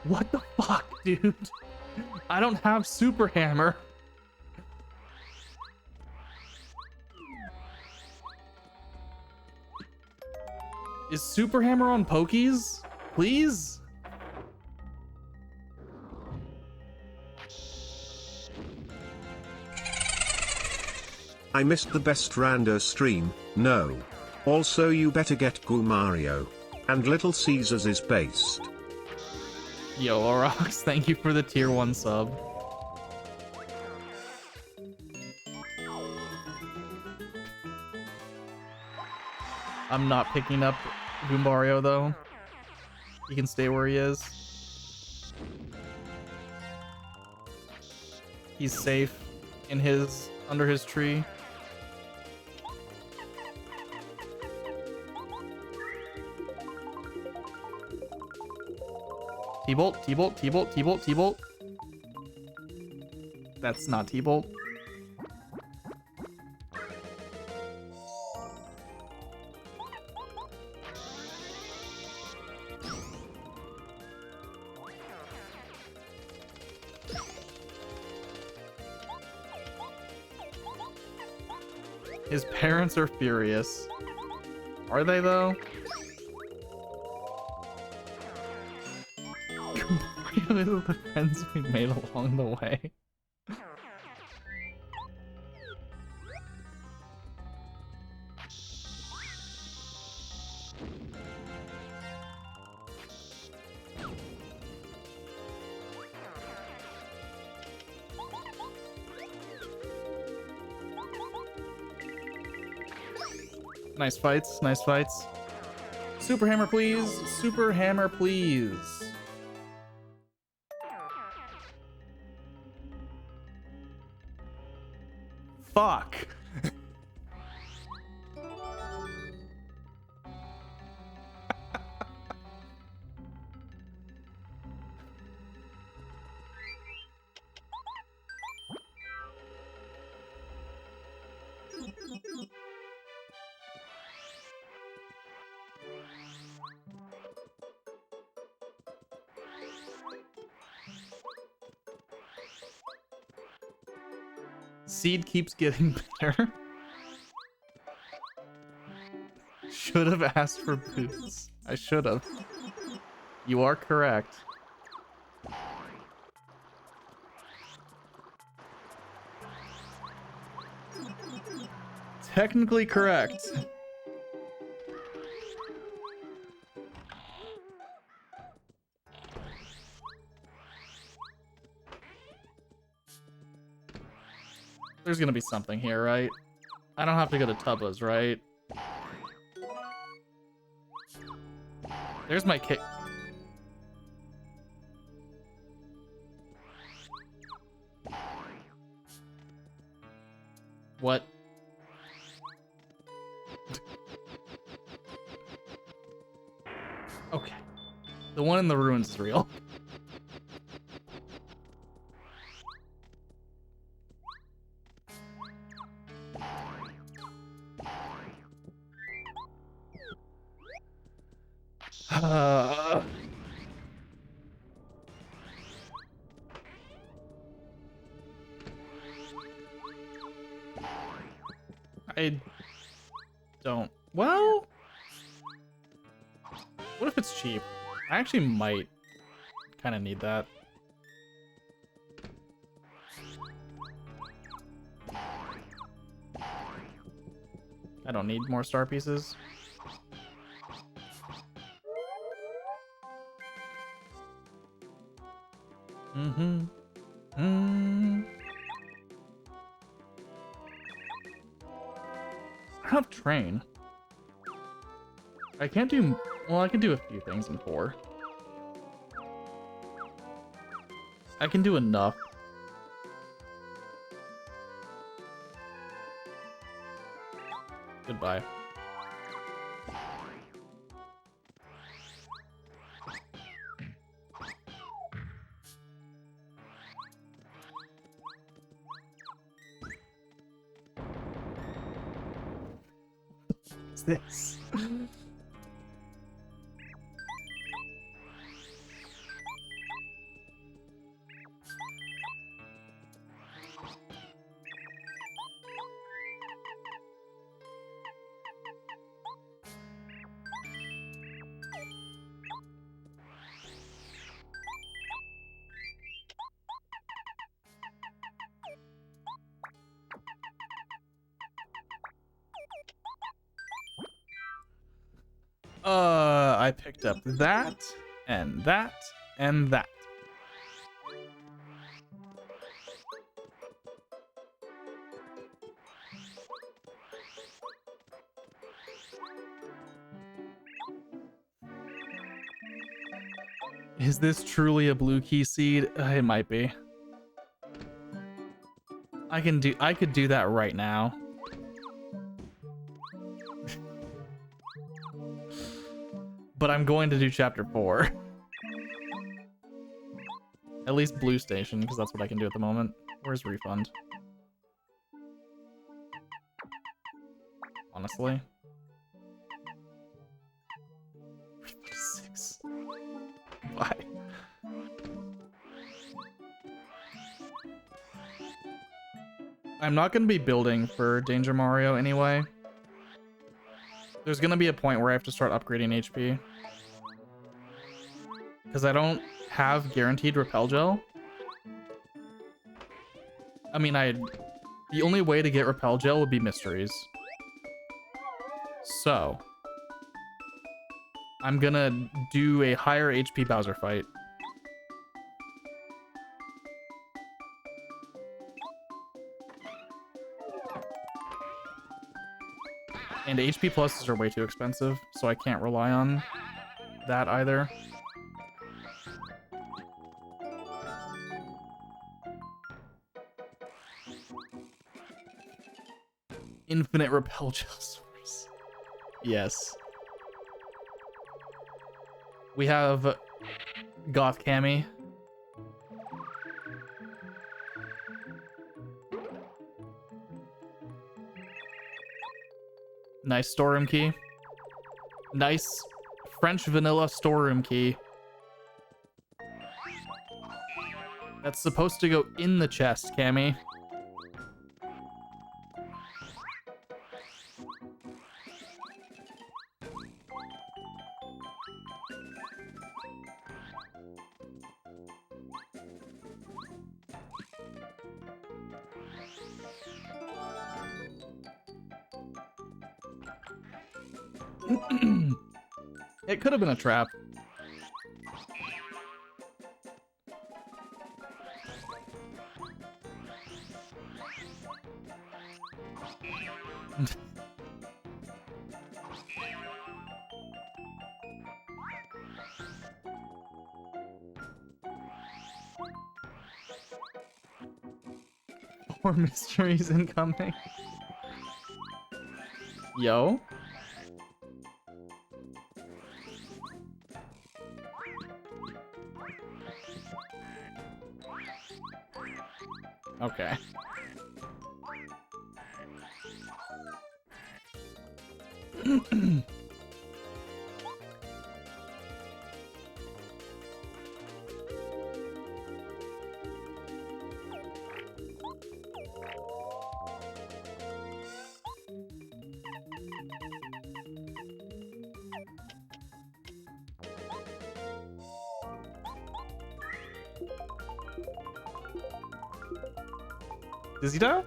What the fuck, dude? I don't have Super Hammer. Is Super Hammer on Pokies? Please? I missed the best Rando stream, no. Also you better get Mario. And Little Caesars is based. Yo, Orox, thank you for the tier 1 sub. I'm not picking up Goombario, though. He can stay where he is. He's safe in his under his tree. T-Bolt, T-Bolt, T-Bolt, T-Bolt, T-Bolt. That's not T-Bolt. His parents are furious. Are they, though? These are the friends we made along the way. Nice fights, nice fights. Super Hammer, please. Super Hammer, please. Fuck. Seed keeps getting better. Should have asked for boots. I should have. You are correct. Technically correct. There's gonna be something here, right? I don't have to go to Tubba's, right? There's my kick. What? Okay. The one in the ruins is real. I don't. Well, what if it's cheap? I actually might kind of need that. I don't need more star pieces. I have train. I can't do... Well, I can do a few things in 4. I can do enough. Goodbye. What's this? I picked up that, and that, and that. Is this truly a blue key seed? It might be. I could do that right now. But I'm going to do chapter 4. At least Blue Station, because that's what I can do at the moment. Where's refund? Honestly. Refund is 6. Why? I'm not going to be building for Danger Mario anyway. There's going to be a point where I have to start upgrading HP. Because I don't have guaranteed Repel Gel. I mean, the only way to get Repel Gel would be mysteries. So, I'm going to do a higher HP Bowser fight. And HP pluses are way too expensive, so I can't rely on that either. Infinite Repel Gel source. Yes. We have Goth Cammy. Nice storeroom key. Nice French vanilla storeroom key. That's supposed to go in the chest, Cammy. It could have been a trap. More mysteries incoming. Yo. Okay. Dizzy Dial?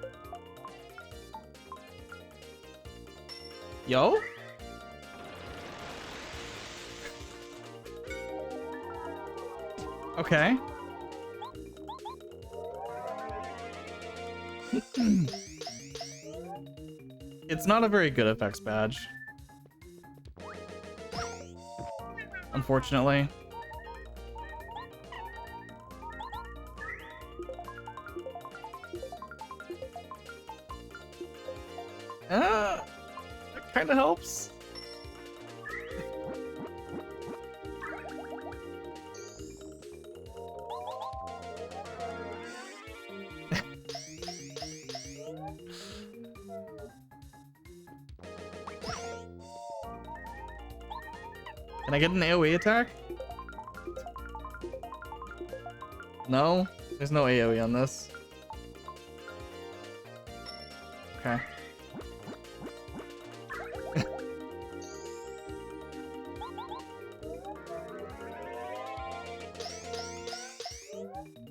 Yo? Okay. It's not a very good effects badge. unfortunately. That kind of helps. Can I get an AoE attack? No? There's no AoE on this. Okay.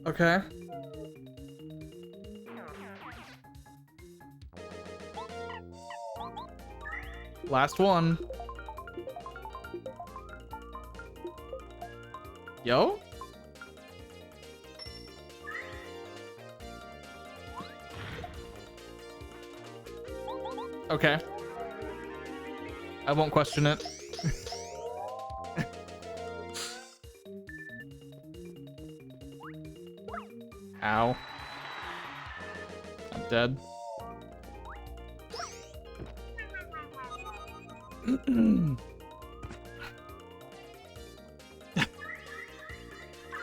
Okay. Last one. Yo? Okay. I won't question it. Ow. I'm dead.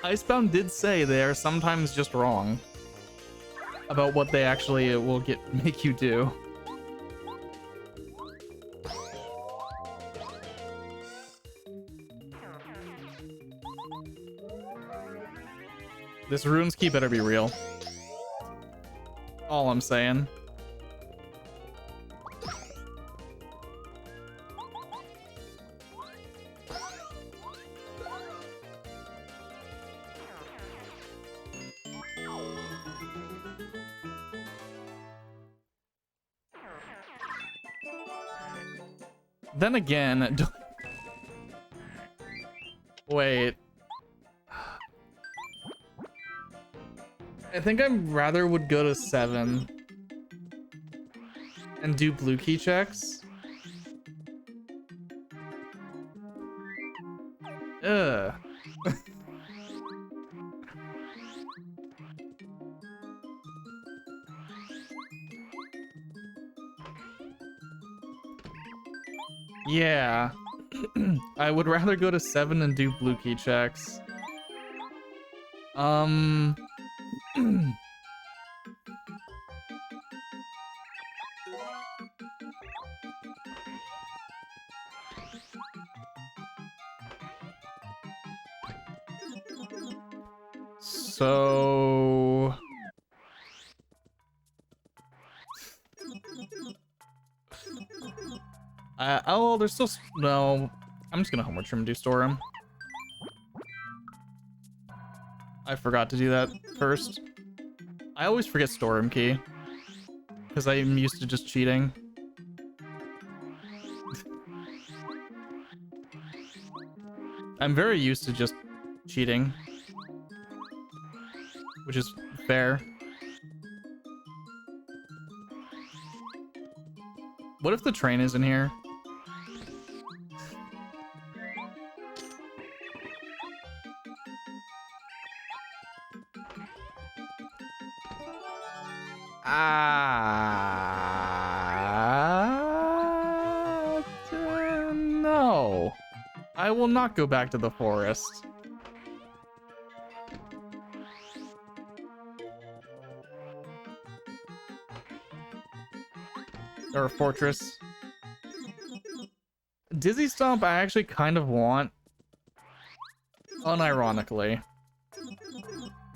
Icebound did say they are sometimes just wrong about what they actually will make you do. This runes key better be real. All I'm saying. Then again, wait. I think I rather would go to 7 and do blue key checks. Ugh. Yeah. I would rather go to 7 and do blue key checks. So oh, there's still no. I'm just gonna homework trim and do storeroom. I forgot to do that first. I always forget storeroom key because I'm used to just cheating. I'm very used to just cheating, which is fair. What if the train is in here? No. I will not go back to the forest. Or a fortress. Dizzy Stomp I actually kind of want. Unironically.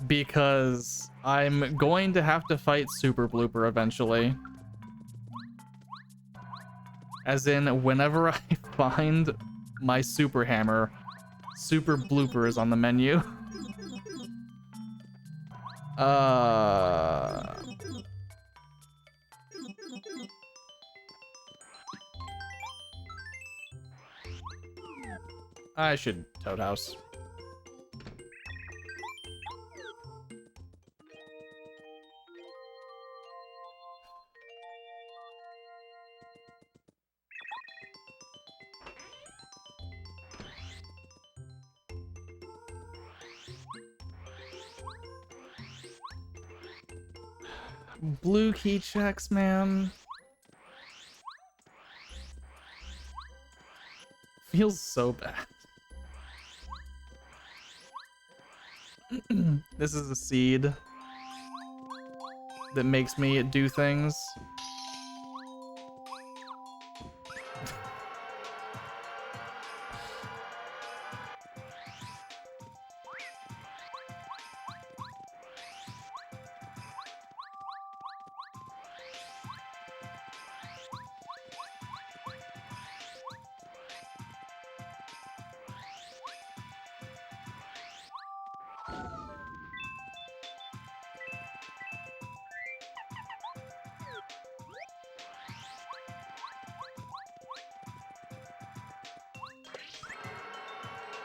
Because I'm going to have to fight Super Blooper eventually. As in, whenever I find my Super Hammer, Super Blooper is on the menu. I should Toad House. Blue key checks, man. Feels so bad. This is a seed that makes me do things.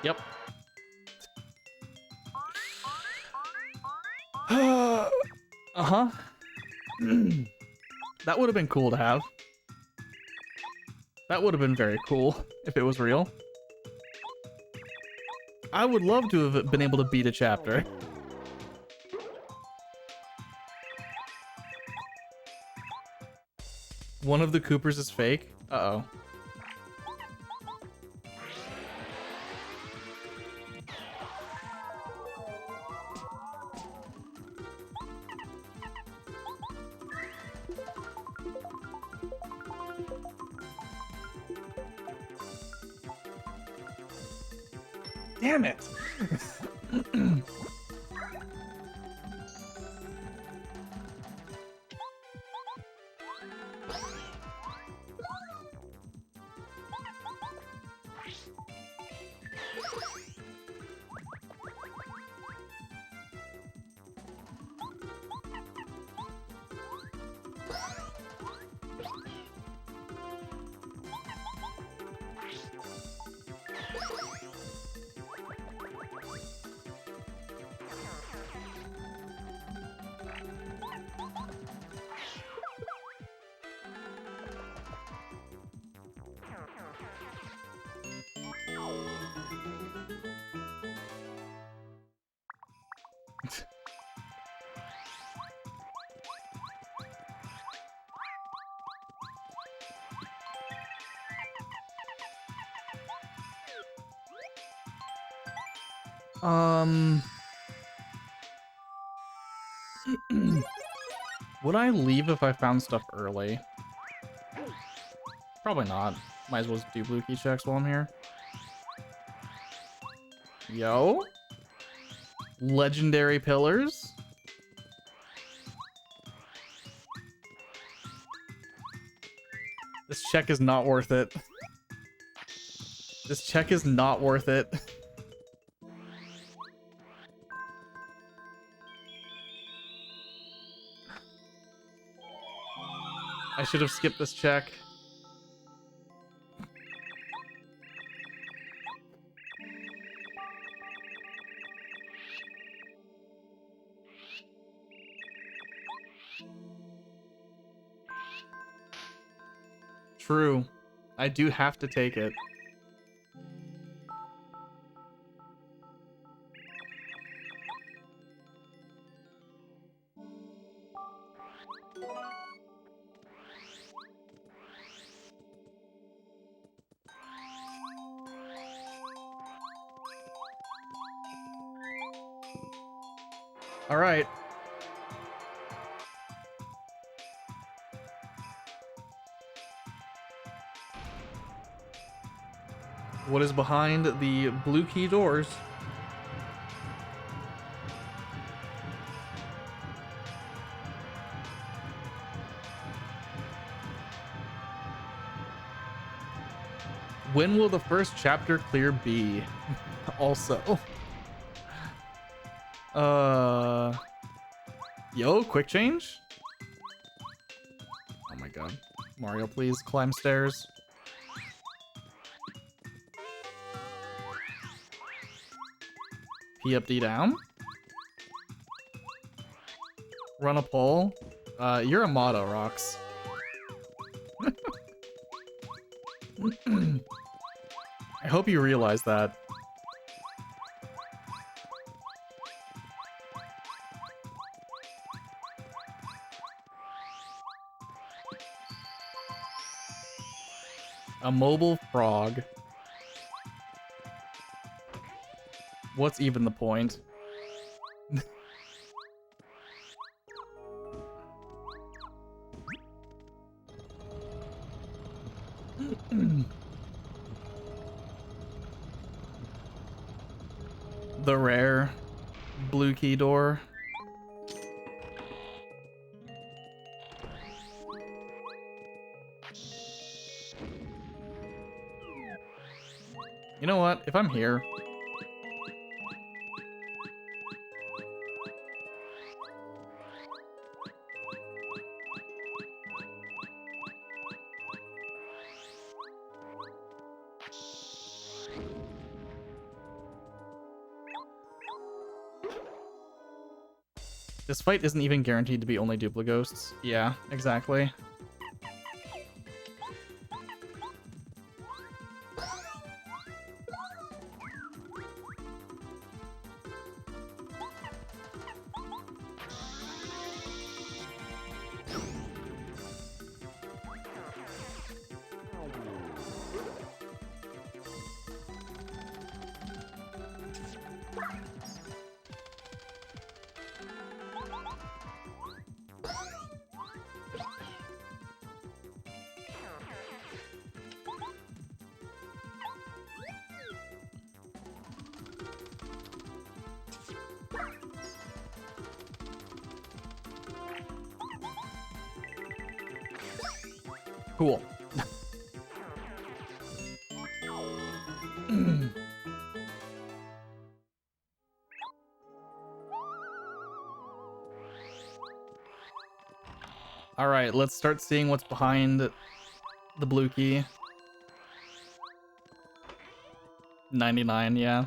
Yep. Uh-huh. That would have been cool to have. That would have been very cool if it was real. I would love to have been able to beat a chapter. One of the Coopers is fake. Uh-oh. Damn it. Would I leave if I found stuff early? Probably not. Might as well just do blue key checks while I'm here. Yo. Legendary pillars. This check is not worth it. This check is not worth it. I should have skipped this check. True. I do have to take it. All right. What is behind the blue key doors? When will the first chapter clear be? Also. Yo, quick change? Oh my god. Mario, please climb stairs. P up, D down. Run a pole. You're a motto, Rox. I hope you realize that. A mobile frog. What's even the point? The rare blue key door. You know what? If I'm here, this fight isn't even guaranteed to be only duplicate ghosts. Yeah, exactly. Cool. All right, let's start seeing what's behind the blue key. 99, yeah.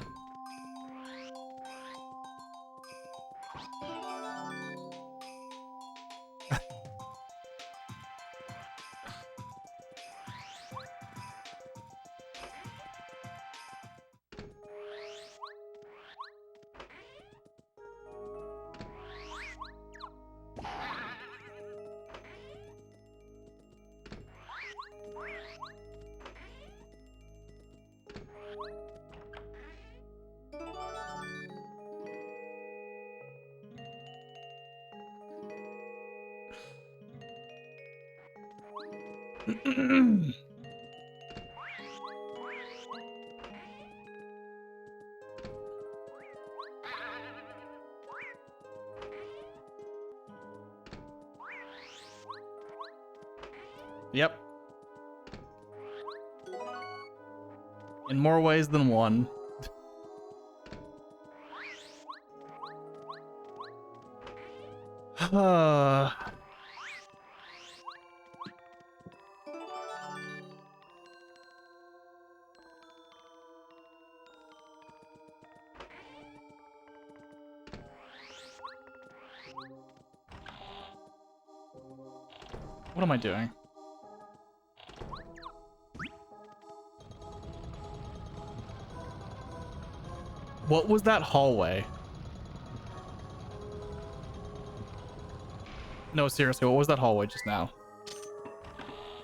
Yep. In more ways than one. What am I doing? What was that hallway? No, seriously, what was that hallway just now?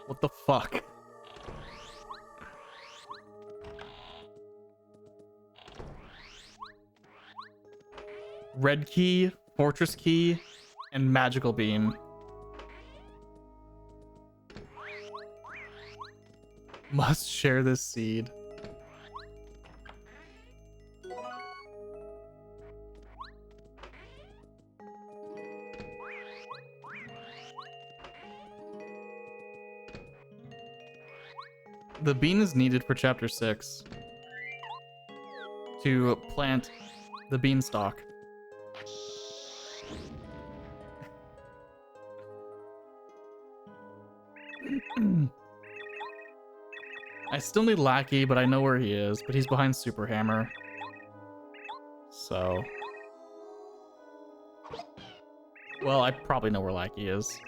What the fuck? Red key, fortress key, and magical beam. Must share this seed. The bean is needed for chapter 6 to plant the beanstalk. I still need Lackey, but I know where he is, but he's behind Super Hammer. So. Well, I probably know where Lackey is.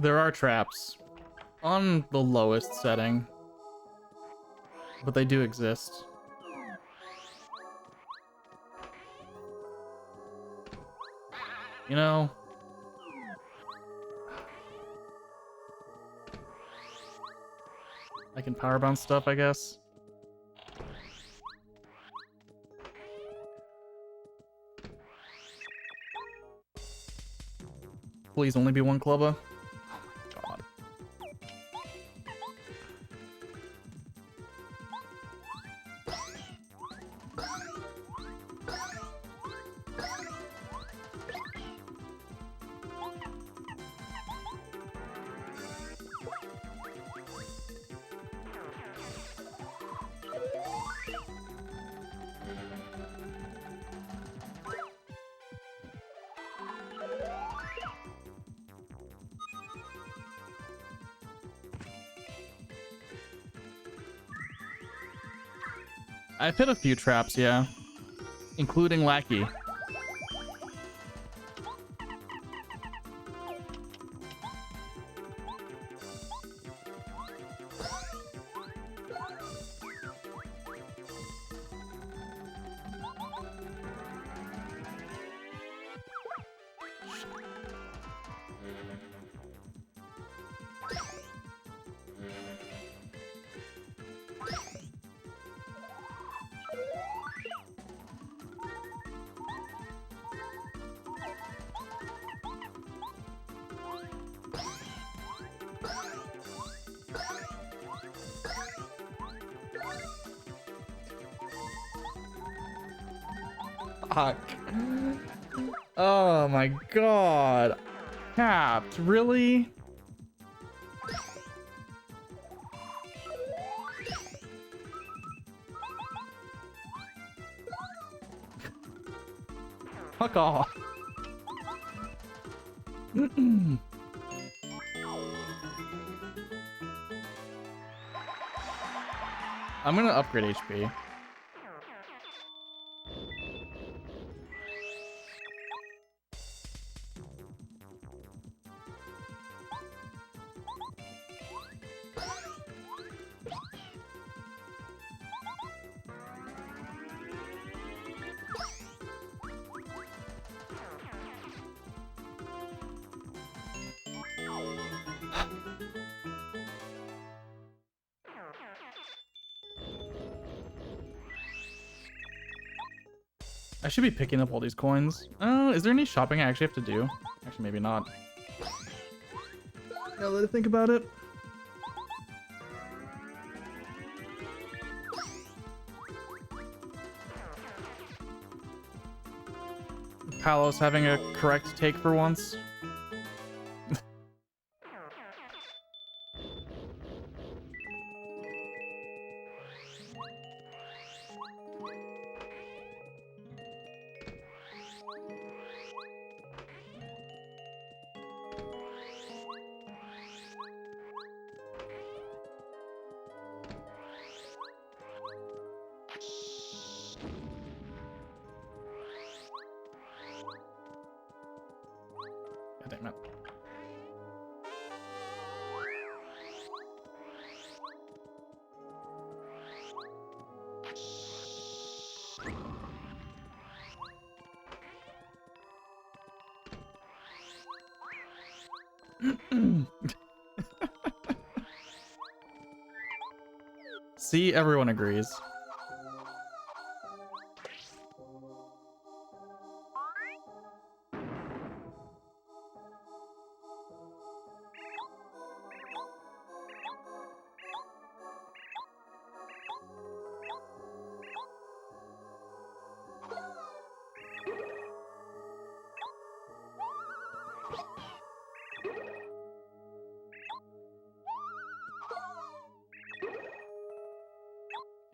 There are traps on the lowest setting, but they do exist. You know, I can power bounce stuff, I guess. Please only be one clubber. Oh my god. I've hit a few traps, yeah. Including Lackey. Fuck. Oh my god. Capped, really? Fuck off. I'm gonna upgrade HP. I should be picking up all these coins. Is there any shopping I actually have to do? Actually, maybe not. Now that I think about it. Palos having a correct take for once. God damn it. See, everyone agrees.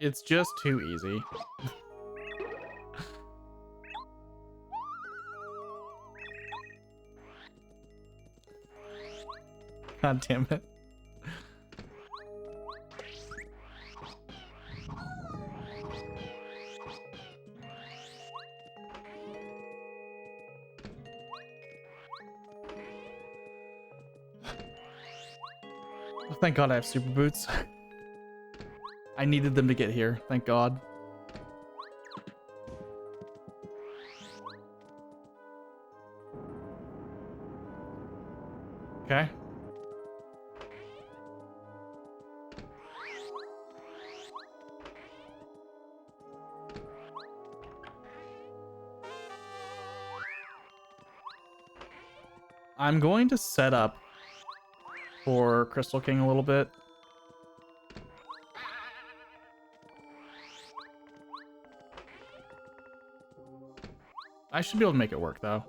It's just too easy. God damn it. thank God I have super boots. I needed them to get here. Thank God. Okay. I'm going to set up for Crystal King a little bit. I should be able to make it work, though.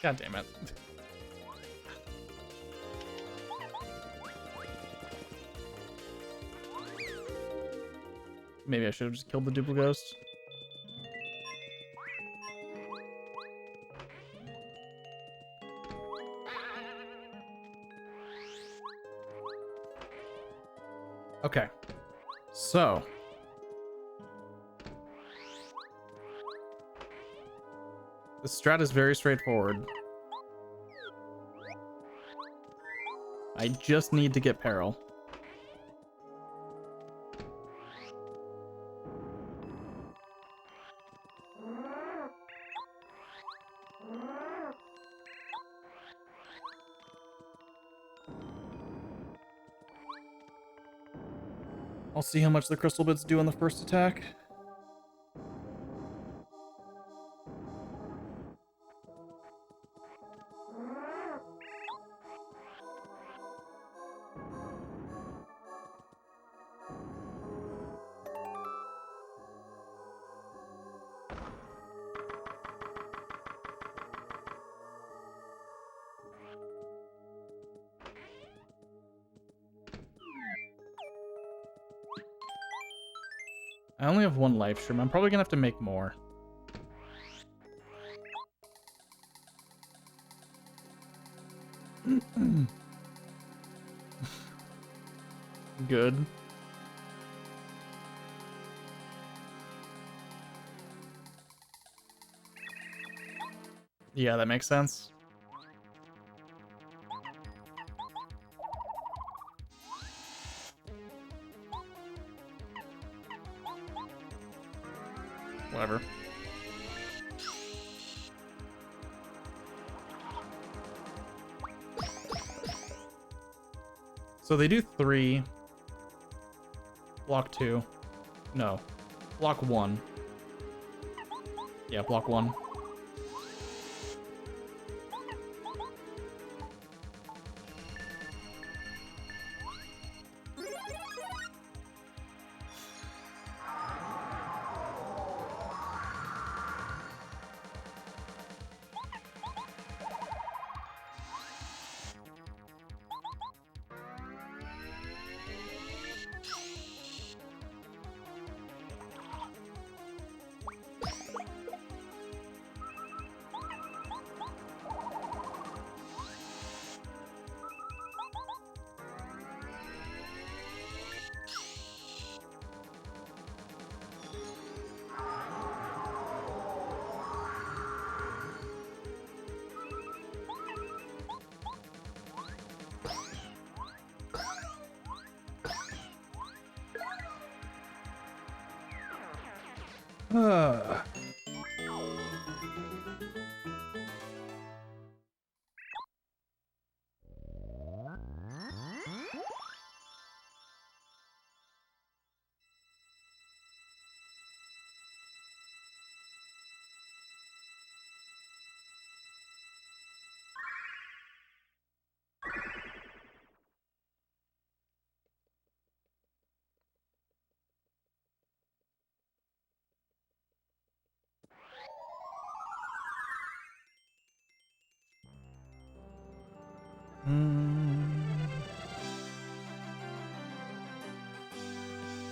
God damn it. Maybe I should have just killed the Duplo Ghost. Okay. So. The strat is very straightforward. I just need to get Peril. I'll see how much the crystal bits do on the first attack. I only have one life stream. I'm probably gonna have to make more. Good. Yeah, that makes sense. Whatever. So they do 3. Block 2. No. Block 1. Yeah, block 1.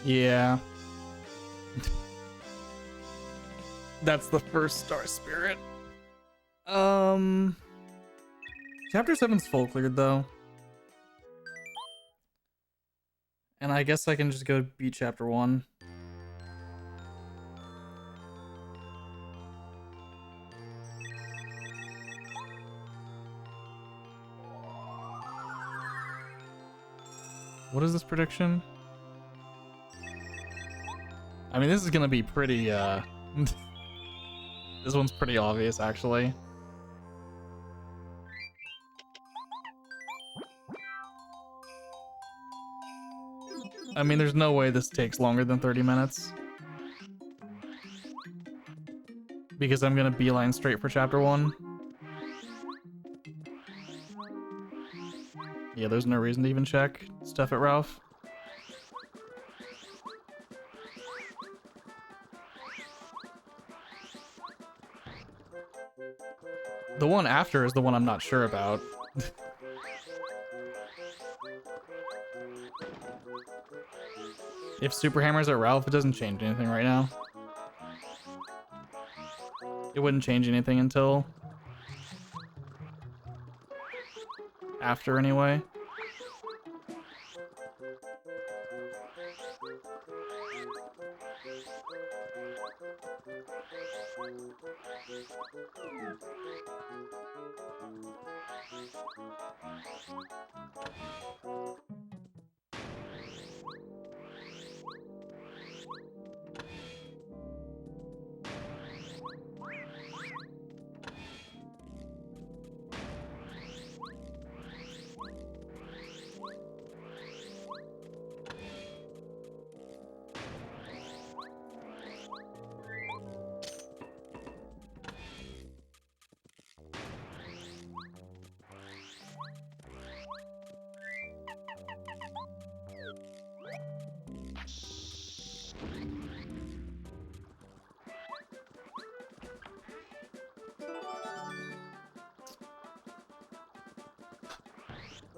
Yeah. That's the first Star Spirit. Chapter 7's full cleared though. And I guess I can just go beat chapter 1. What is this prediction? I mean, this is gonna be pretty, this one's pretty obvious, actually. I mean, there's no way this takes longer than 30 minutes. Because I'm gonna beeline straight for chapter 1. Yeah, there's no reason to even check stuff at Ralph. The one after is the one I'm not sure about. If Super Hammer's at Ralph, it doesn't change anything right now. It wouldn't change anything until after, anyway.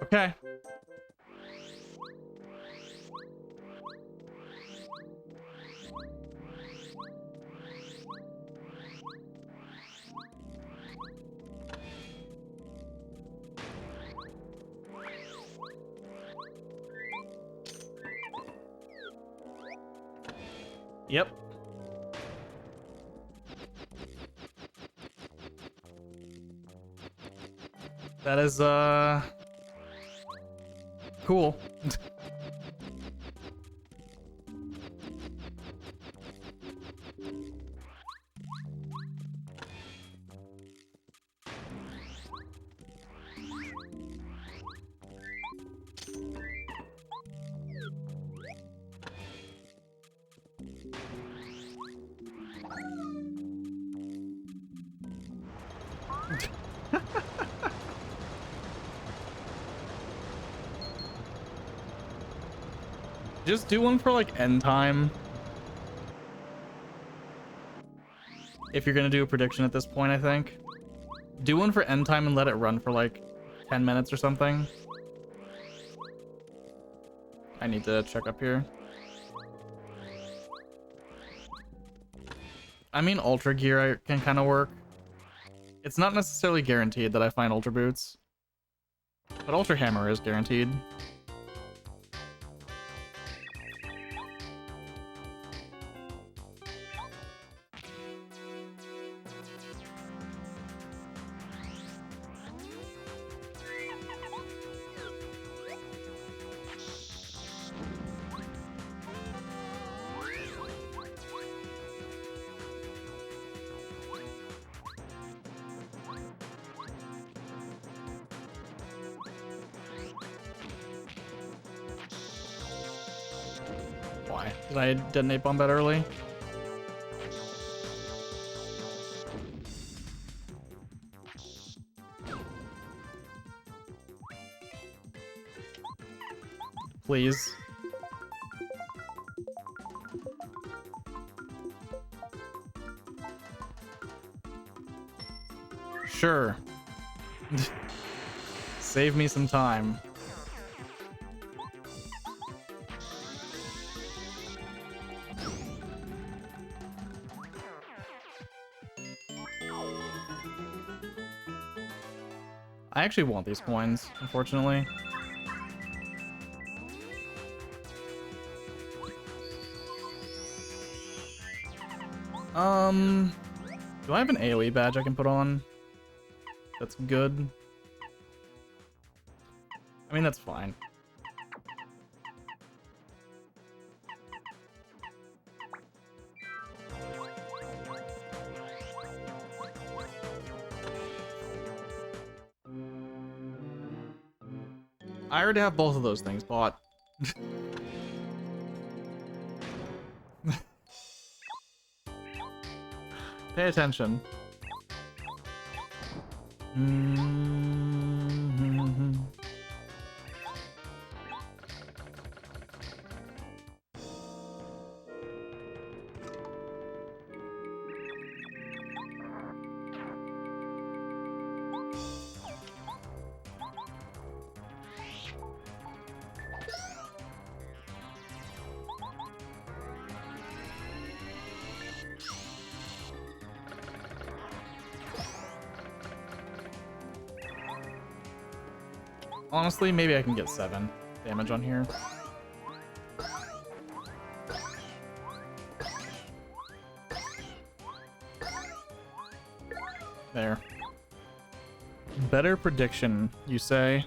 Okay. Yep. That is, cool. Just do one for like end time. If you're gonna do a prediction at this point, I think. Do one for end time and let it run for like 10 minutes or something. I need to check up here. I mean, Ultra Gear can kind of work. It's not necessarily guaranteed that I find Ultra Boots. But Ultra Hammer is guaranteed. Why? Did I detonate bomb that early? Please. Sure. Save me some time. I actually want these coins, unfortunately. Do I have an AoE badge I can put on? That's good. I mean, that's fine. I already have both of those things bought. Pay attention. Honestly, maybe I can get 7 damage on here. There. Better prediction, you say?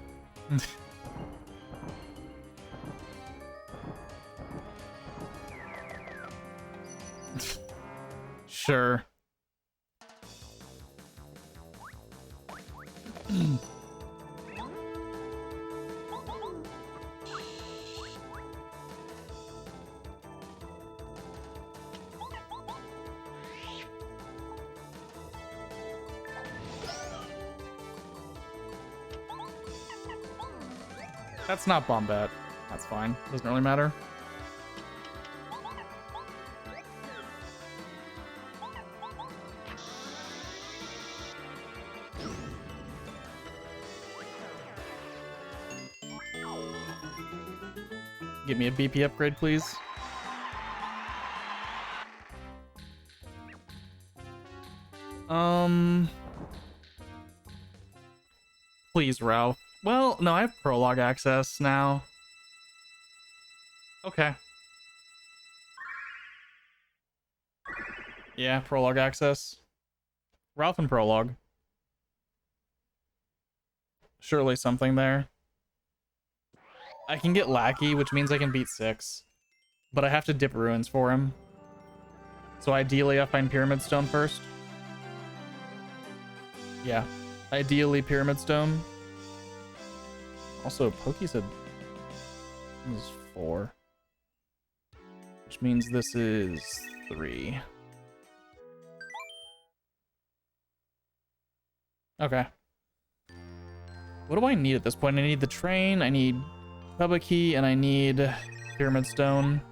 Sure. That's not Bombat. That's fine. Doesn't really matter. Give me a BP upgrade, please. Please, Ralph. Well, no, I have prologue access now. Okay. Yeah, prologue access. Ralph and prologue. Surely something there. I can get Lackey, which means I can beat 6. But I have to dip ruins for him. So ideally I find Pyramid Stone first. Yeah. Ideally Pyramid Stone. Also, Pokey said this is 4. Which means this is 3. Okay. What do I need at this point? I need the train, I need Tubaki, and I need Pyramid Stone.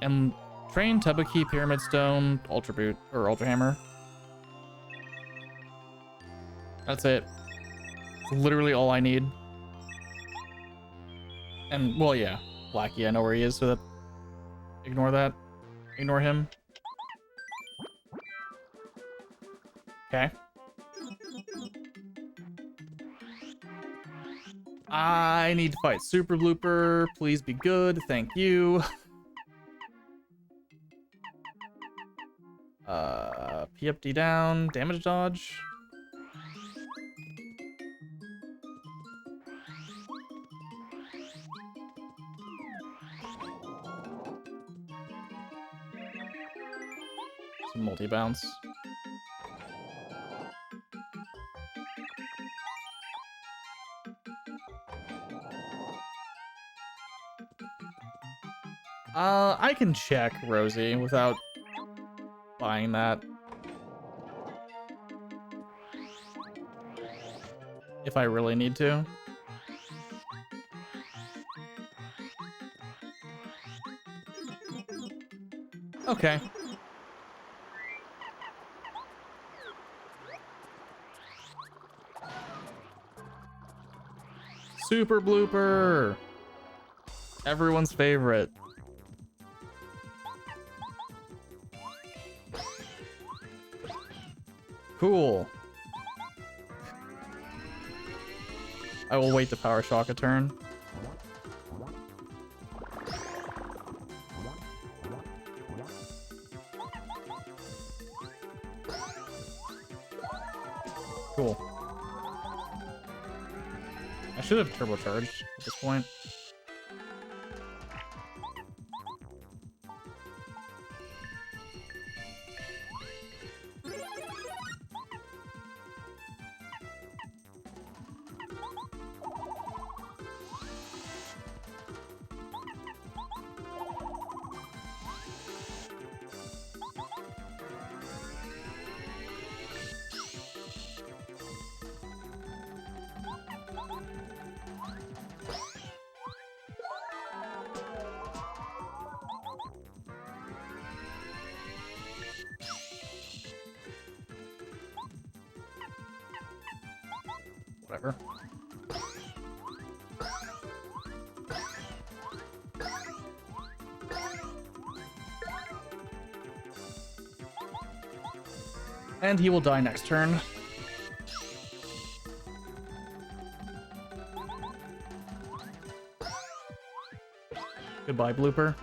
And train, Tubaki, Pyramid Stone, Ultra Boot, or Ultra Hammer. That's it. It's literally all I need. And, well, yeah. Blackie, I know where he is, so that... Ignore that. Ignore him. Okay. I need to fight Super Blooper. Please be good. Thank you. PFD down. Damage dodge. Some multi-bounce. I can check Rosie without buying that. If I really need to. Okay. Super blooper! Everyone's favorite. Cool. I will wait to power shock a turn. Cool. I should have turbocharged at this point. Whatever. And he will die next turn. Goodbye, blooper.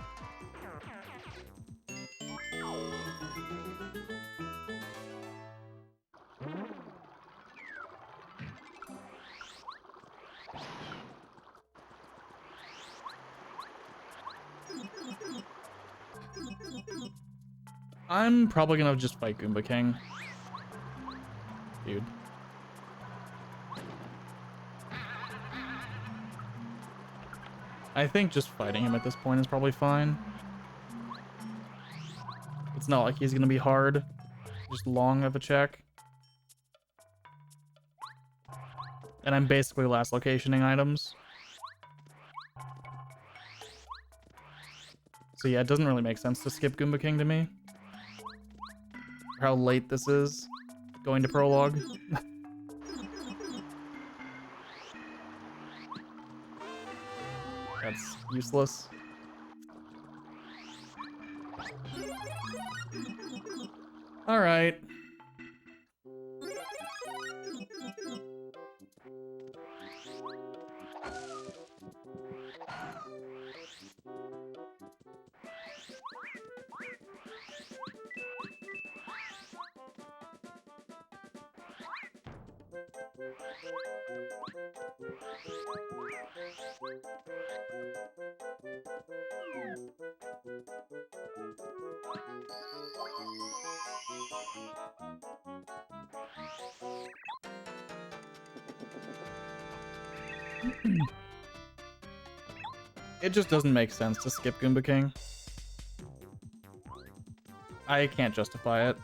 I'm probably gonna just fight Goomba King. Dude. I think just fighting him at this point is probably fine. It's not like he's gonna be hard. Just long of a check. And I'm basically last locationing items. So yeah, it doesn't really make sense to skip Goomba King to me. Or how late this is going to prologue. That's useless. All right. It just doesn't make sense to skip Goomba King. I can't justify it.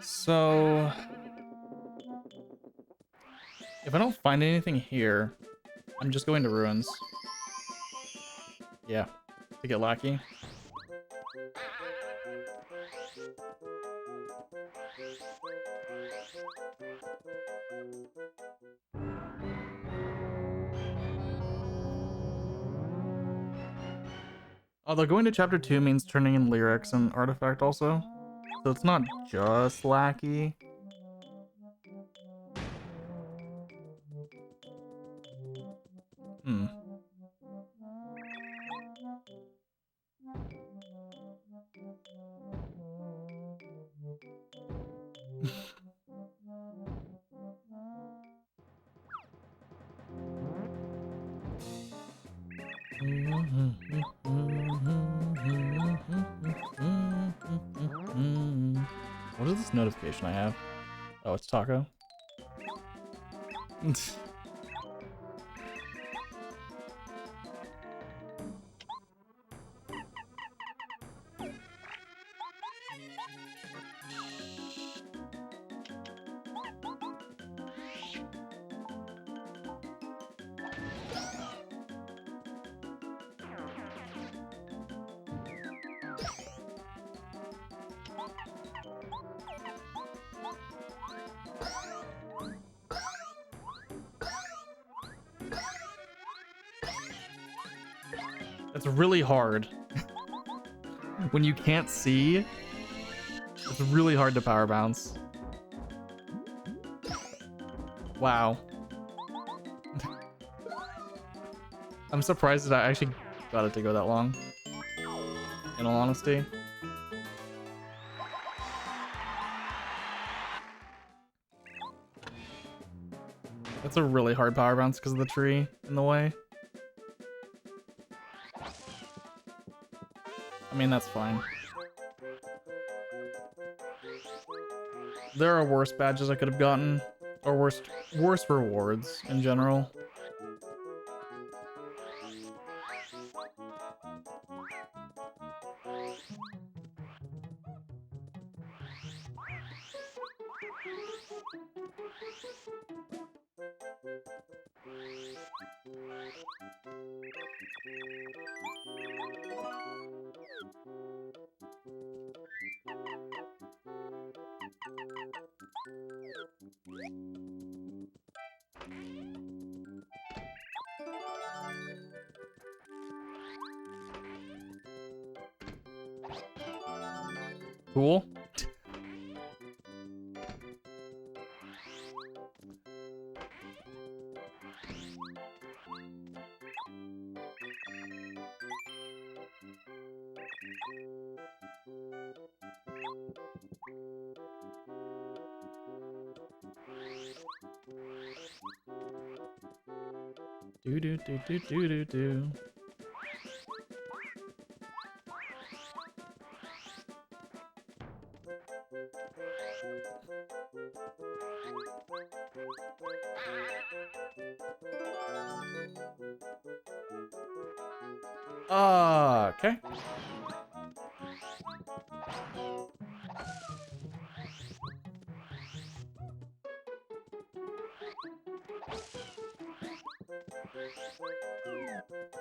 So, if I don't find anything here, I'm just going to ruins. Yeah, to get lucky. Although going to chapter 2 means turning in lyrics and artifact also. So it's not just lackey. Hmm. What is this notification I have? Oh, it's Taco. It's really hard. When you can't see, it's really hard to power bounce. Wow. I'm surprised that I actually got it to go that long, in all honesty. That's a really hard power bounce because of the tree in the way. I mean, that's fine. There are worse badges I could have gotten, or worse rewards in general. Cool. Do do do do do do do. Okay.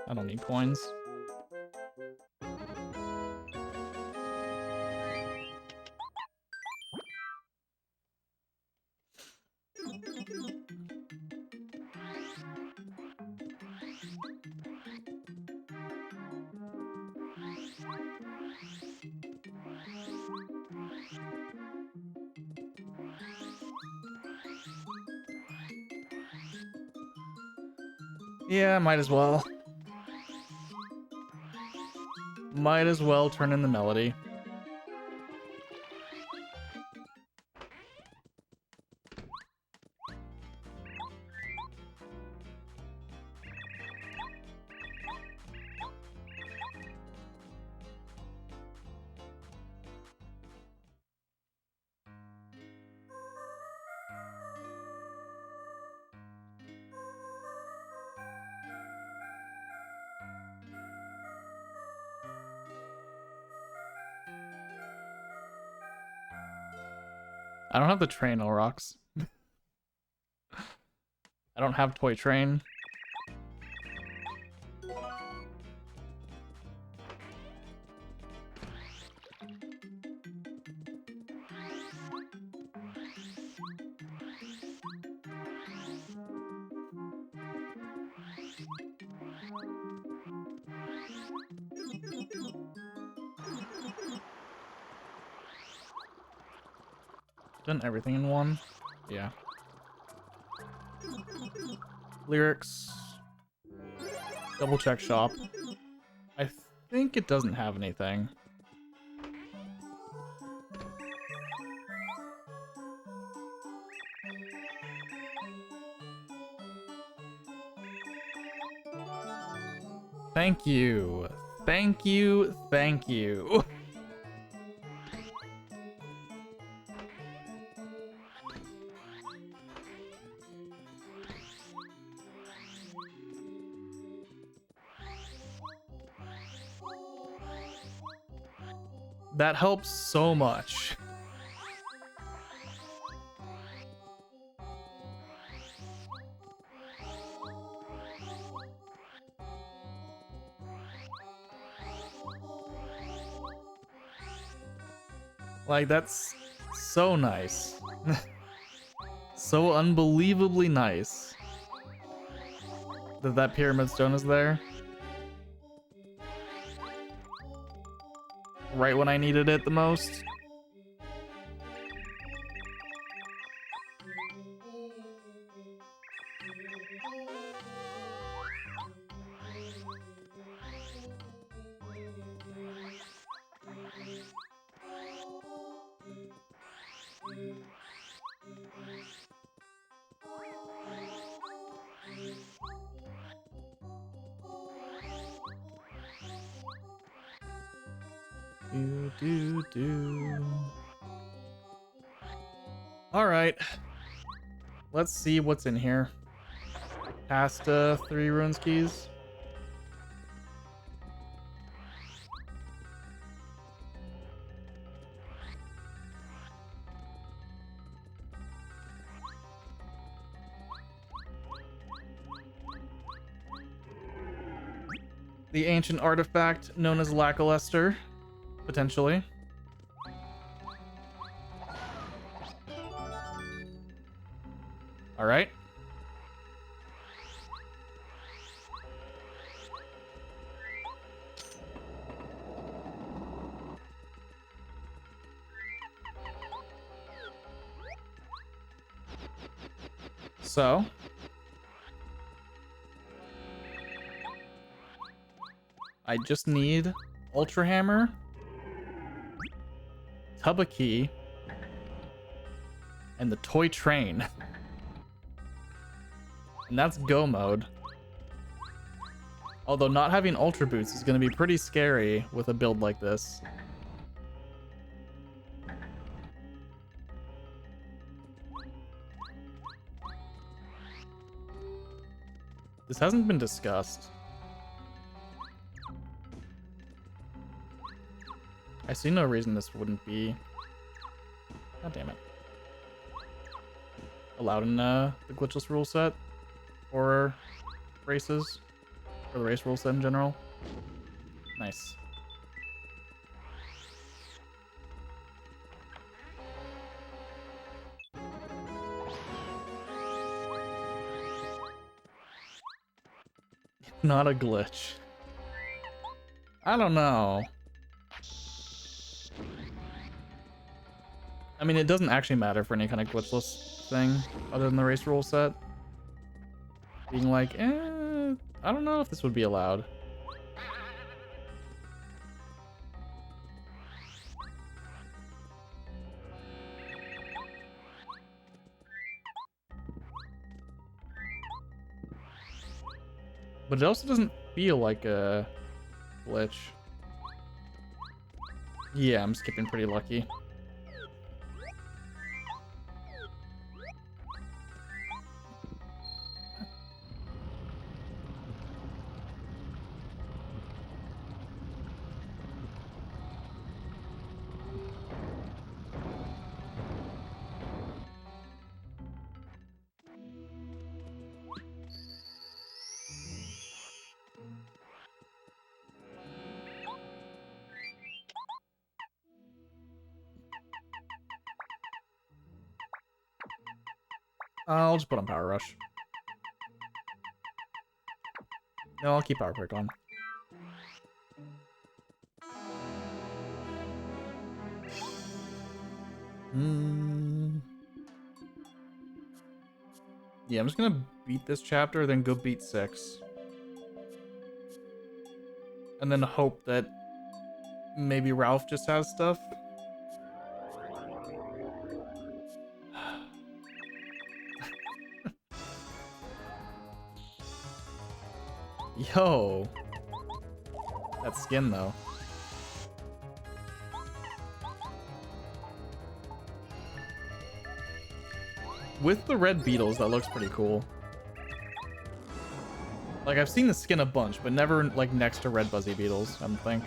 I don't need coins. Yeah, might as well. Might as well turn in the melody. I don't have the train, Orox. I don't have Toy Train. Done everything in one? Yeah. Lyrics. Double check shop. I think it doesn't have anything. Thank you. Thank you. Thank you. That helps so much. Like, that's so nice. So unbelievably nice that that pyramid stone is there. Right when I needed it the most. All right, let's see what's in here. Past 3 runes keys. The ancient artifact known as Lackluster, potentially. All right. So, I just need Ultra Hammer, Tubba Key, and the Toy Train. And that's go mode. Although not having Ultra Boots is going to be pretty scary with a build like this. This hasn't been discussed. I see no reason this wouldn't be... God damn it. Allowed in the glitchless rule set? Or races? Or the race rule set in general? Nice. Not a glitch. I don't know. I mean, it doesn't actually matter for any kind of glitchless thing other than the race rule set. Being like, I don't know if this would be allowed. But it also doesn't feel like a glitch. Yeah, I'm skipping pretty lucky. I'll just put on Power Rush. No, I'll keep Power Quick on. Yeah, I'm just gonna beat this chapter, then go beat 6. And then hope that maybe Ralph just has stuff. Yo. That skin, though. With the red beetles, that looks pretty cool. Like, I've seen the skin a bunch, but never, like, next to red buzzy beetles, I don't think.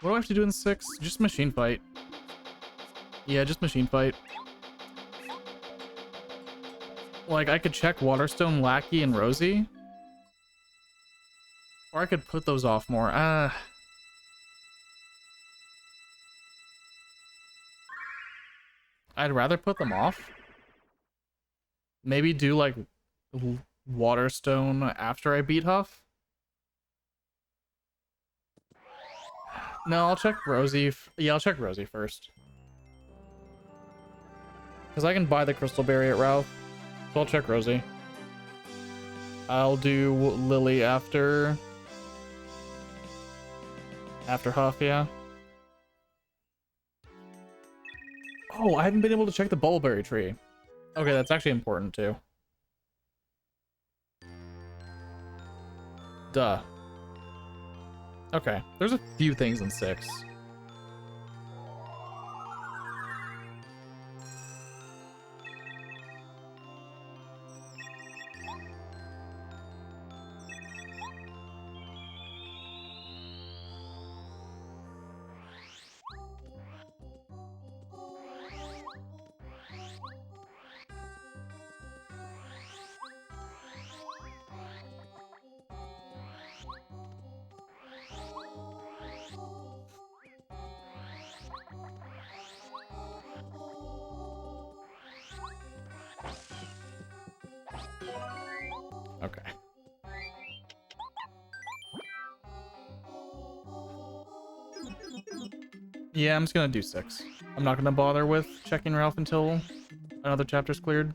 What do I have to do in 6? Just machine fight. Yeah, just machine fight. Like, I could check Waterstone, Lackey, and Rosie. Or I could put those off more. I'd rather put them off. Maybe do, like, Waterstone after I beat Huff. No, I'll check Rosie. Yeah, I'll check Rosie first. Because I can buy the Crystal Berry at Ralph. So I'll check Rosie. I'll do Lily after Huff, yeah. Oh, I haven't been able to check the Bullberry tree. Okay, that's actually important too. Duh. Okay, there's a few things in 6. Okay. Yeah, I'm just gonna do 6. I'm not gonna bother with checking Ralph until another chapter's cleared.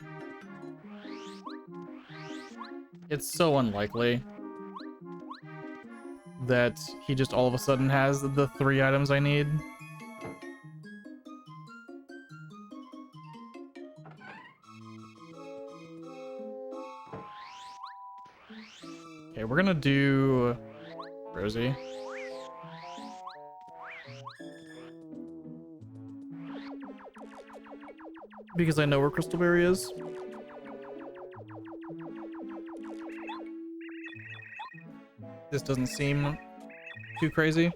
It's so unlikely that he just all of a sudden has the 3 items I need. Okay, we're gonna do Rosie. Because I know where Crystalberry is. This doesn't seem too crazy.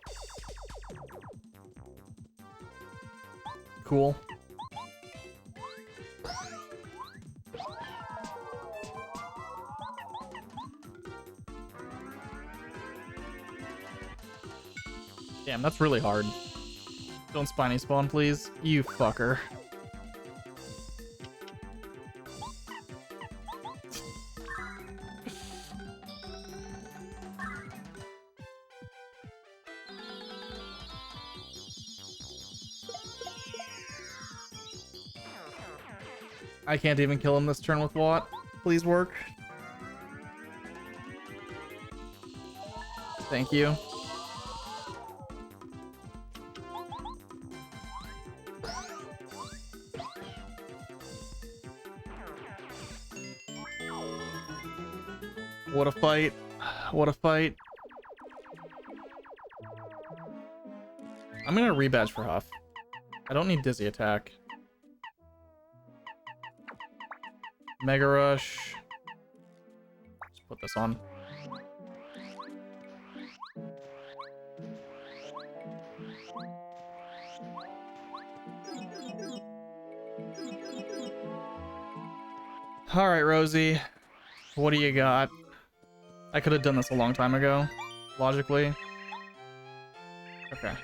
Cool. Damn, that's really hard. Don't spiny spawn, please. You fucker. I can't even kill him this turn with Watt. Please work. Thank you. What a fight. What a fight. I'm gonna rebadge for Huff. I don't need Dizzy Attack. Mega Rush. Let's put this on. Alright, Rosie. What do you got? I could have done this a long time ago, logically. Okay.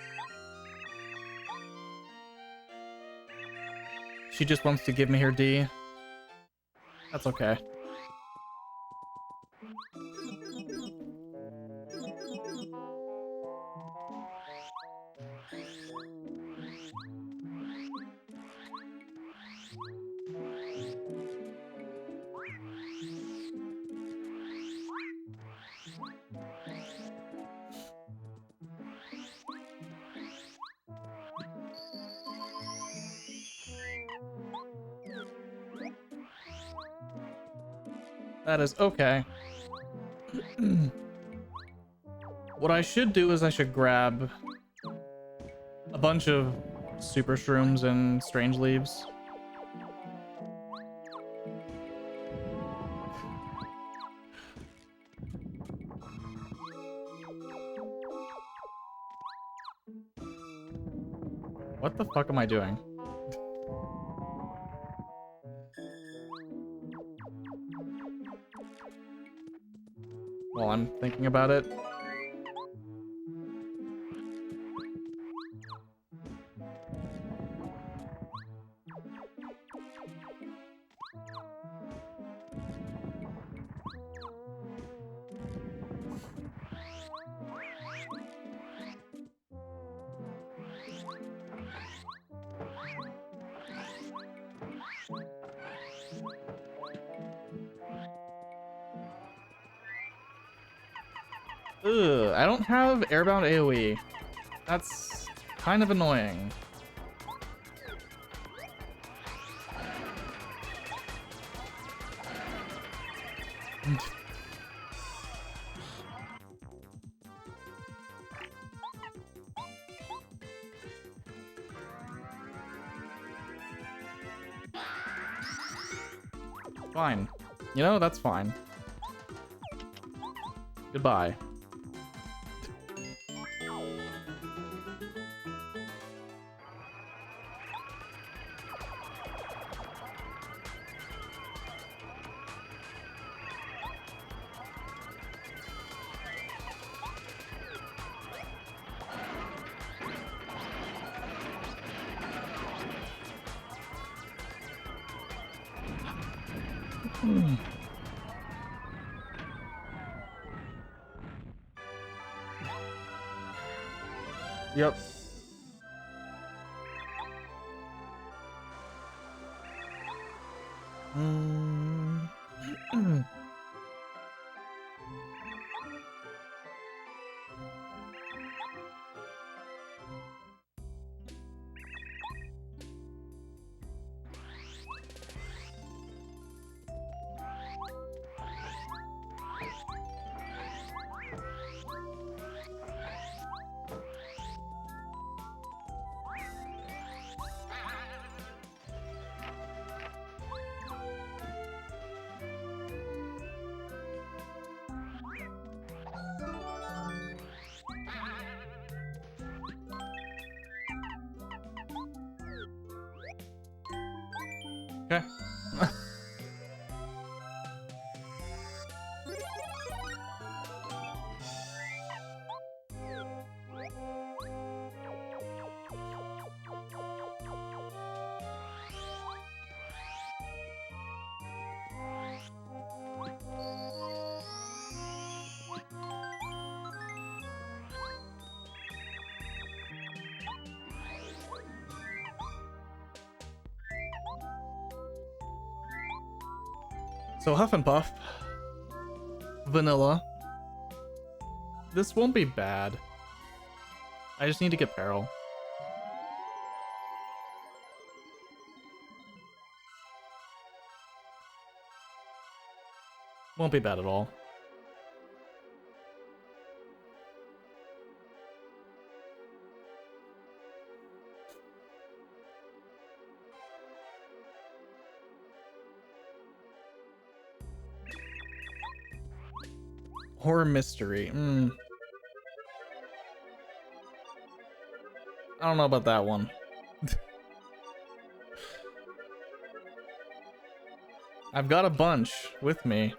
She just wants to give me her D. That's okay. That is okay. What I should do is I should grab a bunch of super shrooms and strange leaves. What the fuck am I doing? While I'm thinking about it. Ugh, I don't have airbound AoE. That's kind of annoying. Fine. You know, that's fine. Goodbye. Yep. Okay. So Huff and Puff. Vanilla. This won't be bad. I just need to get Peril. Won't be bad at all. Horror mystery. I don't know about that one. I've got a bunch with me.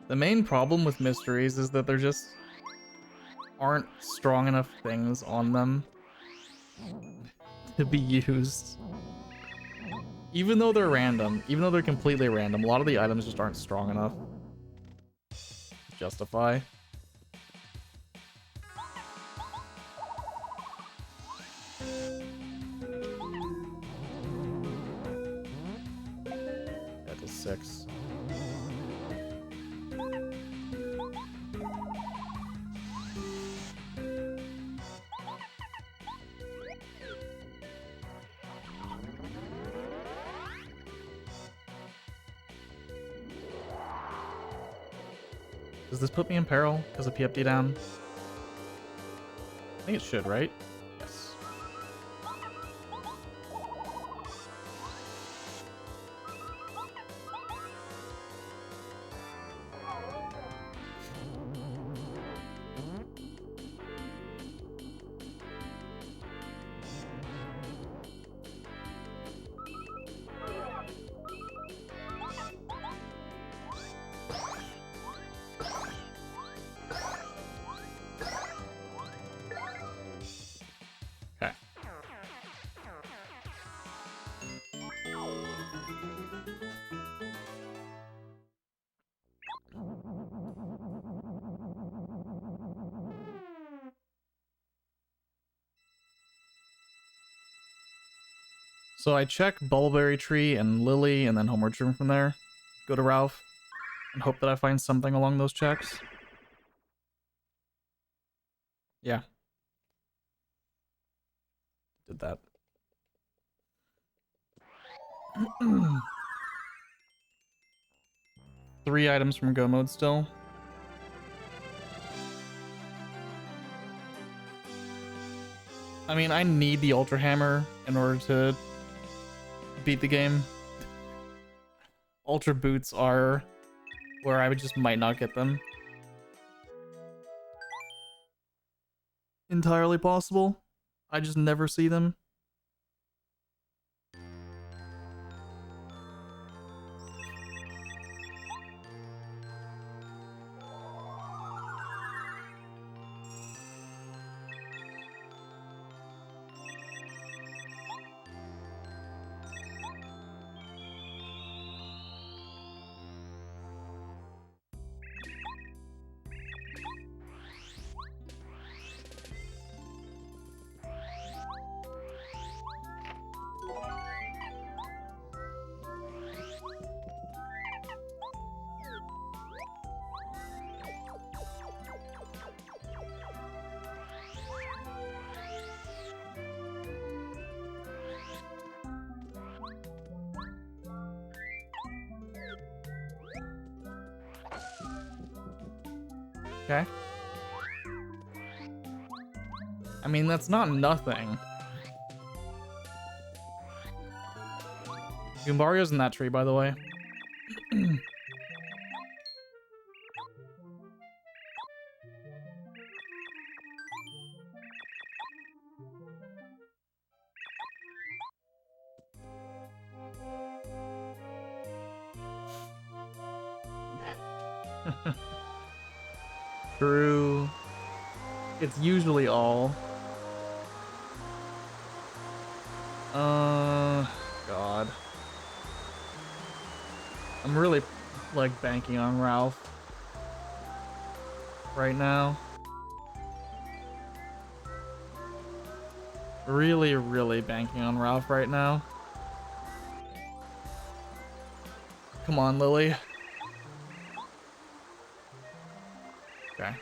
The main problem with mysteries is that there just aren't strong enough things on them to be used. Even though they're random, even though they're completely random, a lot of the items just aren't strong enough to justify. That is 6. Does this put me in peril because of PFD down? I think it should, right? Yes. Okay. So I check Bulberry Tree and Lily and then Homeward Room from there. Go to Ralph and hope that I find something along those checks. Yeah. Did that. 3 items from Go Mode still. I mean, I need the Ultra Hammer in order to beat the game. Ultra Boots are where I would just might not get them. Entirely possible. I just never see them. Okay. I mean, that's not nothing. Goombario's in that tree, by the way. True. It's usually all. God. I'm really, like, banking on Ralph right now. Really, really banking on Ralph right now. Come on, Lily. Okay.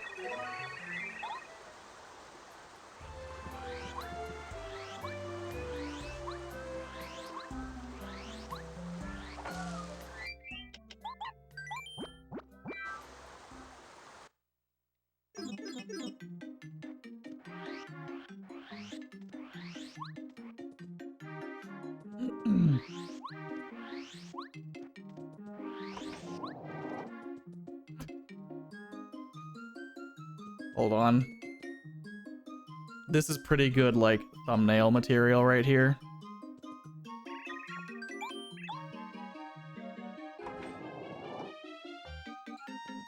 Hold on. This is pretty good, like, thumbnail material right here.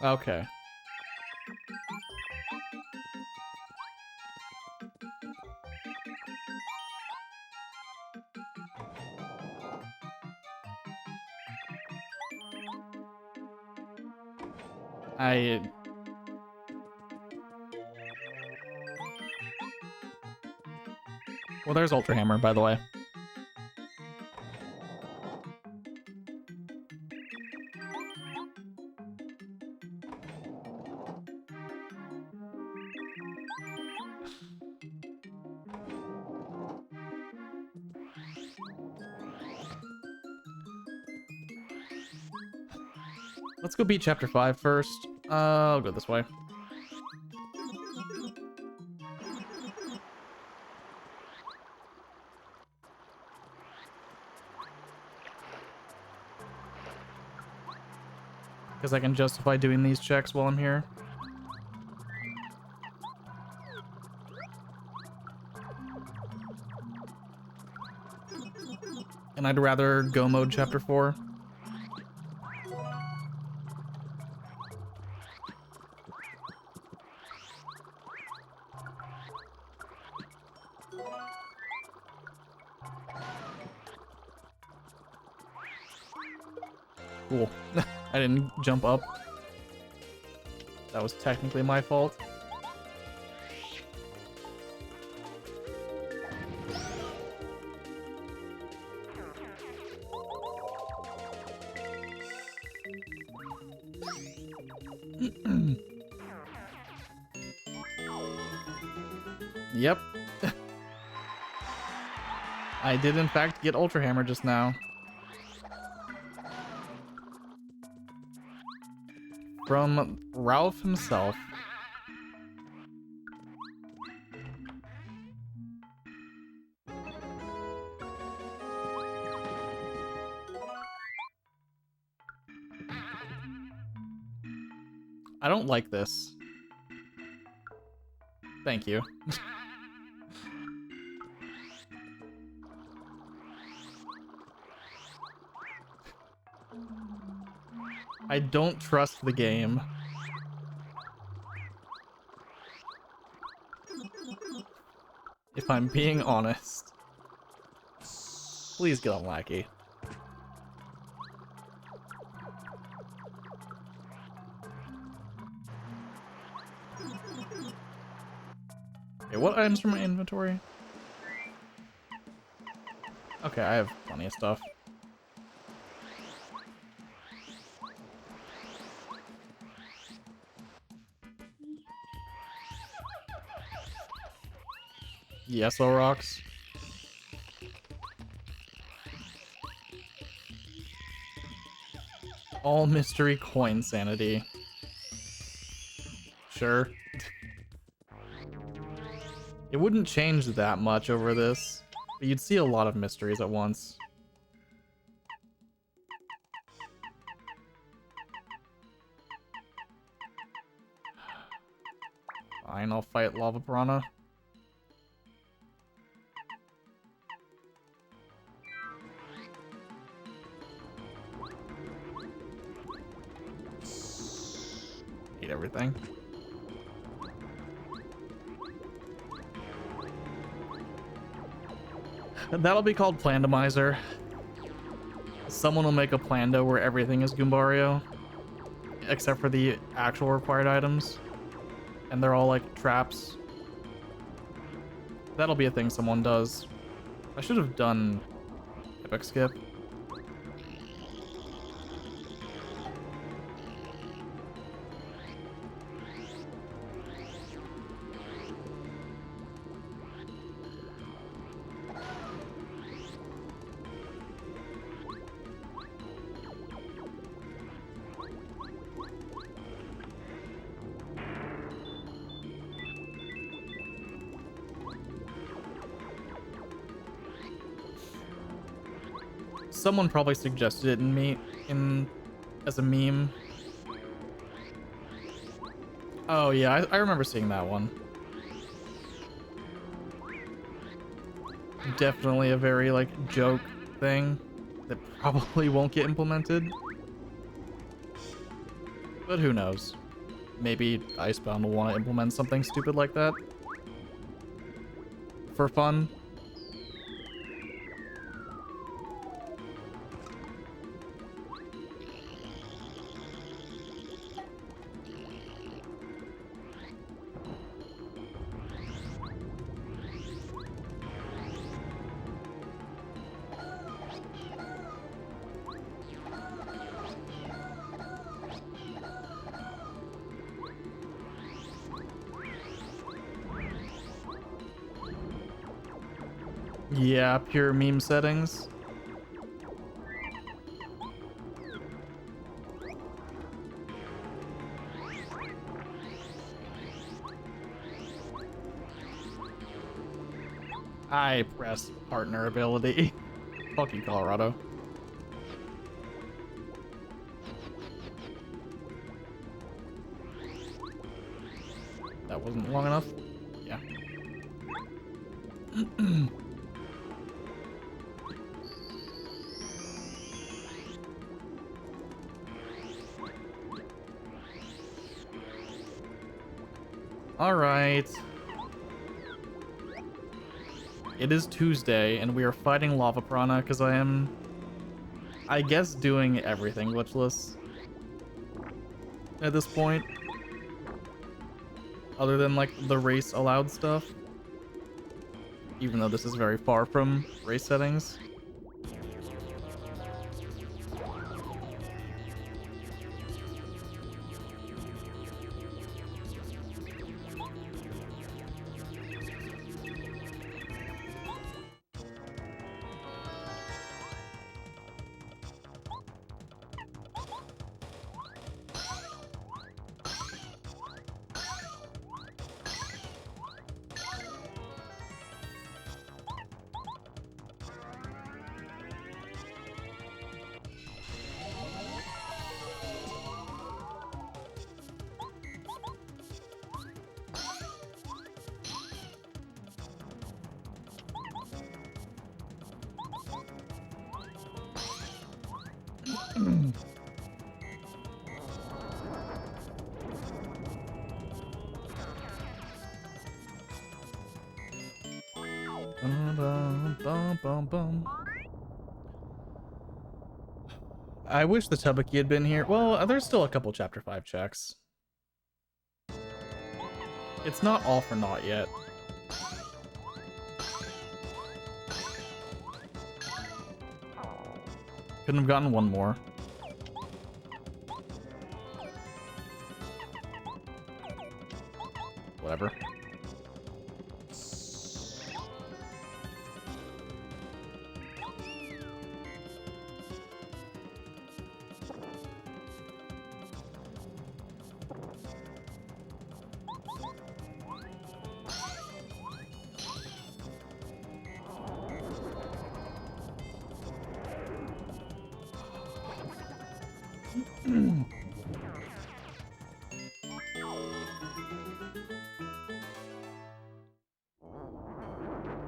Okay. Well, there's Ultra Hammer, by the way. Let's go beat Chapter 5 first. I'll go this way. Because I can justify doing these checks while I'm here. And I'd rather go mode chapter 4. Cool. I didn't jump up. That was technically my fault. Yep. I did in fact get Ultra Hammer just now. From Ralph himself. I don't like this. Thank you. I don't trust the game. If I'm being honest. Please get unlucky. Okay, what items from my inventory? Okay, I have plenty of stuff. Yes, rocks. All mystery coin sanity. Sure. It wouldn't change that much over this, but you'd see a lot of mysteries at once. Fine, I'll fight Lava Piranha. Eat everything. That'll be called Randomizer. Someone will make a Plando where everything is Goombario, except for the actual required items. And they're all like traps. That'll be a thing someone does. I should have done Epic Skip. Someone probably suggested it as a meme. Oh yeah, I remember seeing that one. Definitely a very like joke thing that probably won't get implemented. But who knows? Maybe Icebound will want to implement something stupid like that. For fun. Yeah, pure meme settings. I press partner ability. Fuck you, Colorado. That wasn't long enough? Yeah. Alright. It is Tuesday, and we are fighting Lava Piranha because I am, I guess, doing everything glitchless at this point. Other than, like, the race allowed stuff. Even though this is very far from race settings. I wish the Tabuki had been here. Well, there's still a couple Chapter 5 checks. It's not all for naught yet. Couldn't have gotten one more. Whatever.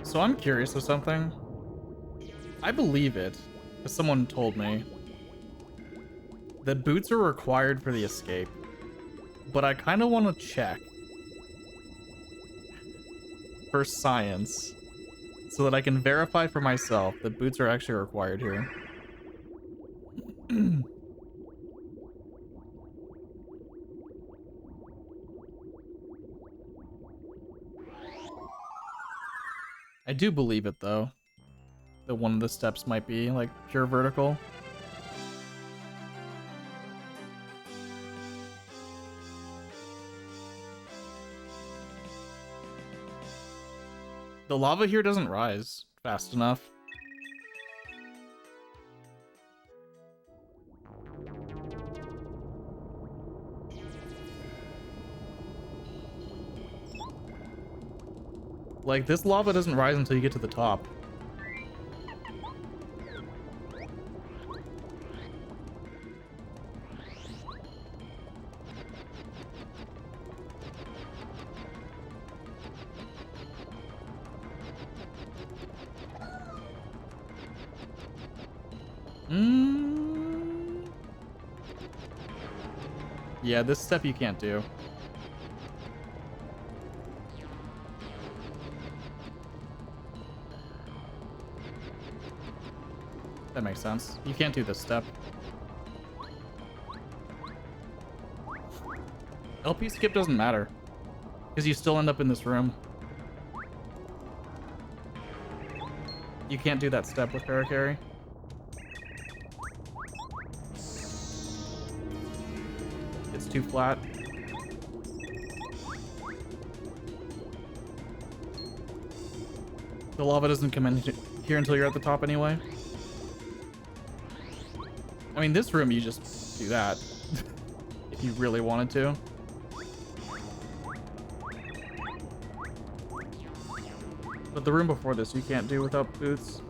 So I'm curious of something. I believe it, because someone told me that boots are required for the escape, but I kind of want to check for science so that I can verify for myself that boots are actually required here. I do believe it, though, that one of the steps might be, like, pure vertical. The lava here doesn't rise fast enough. Like, this lava doesn't rise until you get to the top. Yeah, this step you can't do. That makes sense. You can't do this step. LP skip doesn't matter, because you still end up in this room. You can't do that step with Paracarry. It's too flat. The lava doesn't come in here until you're at the top anyway. I mean, this room, you just do that. If you really wanted to. But the room before this you can't do without boots.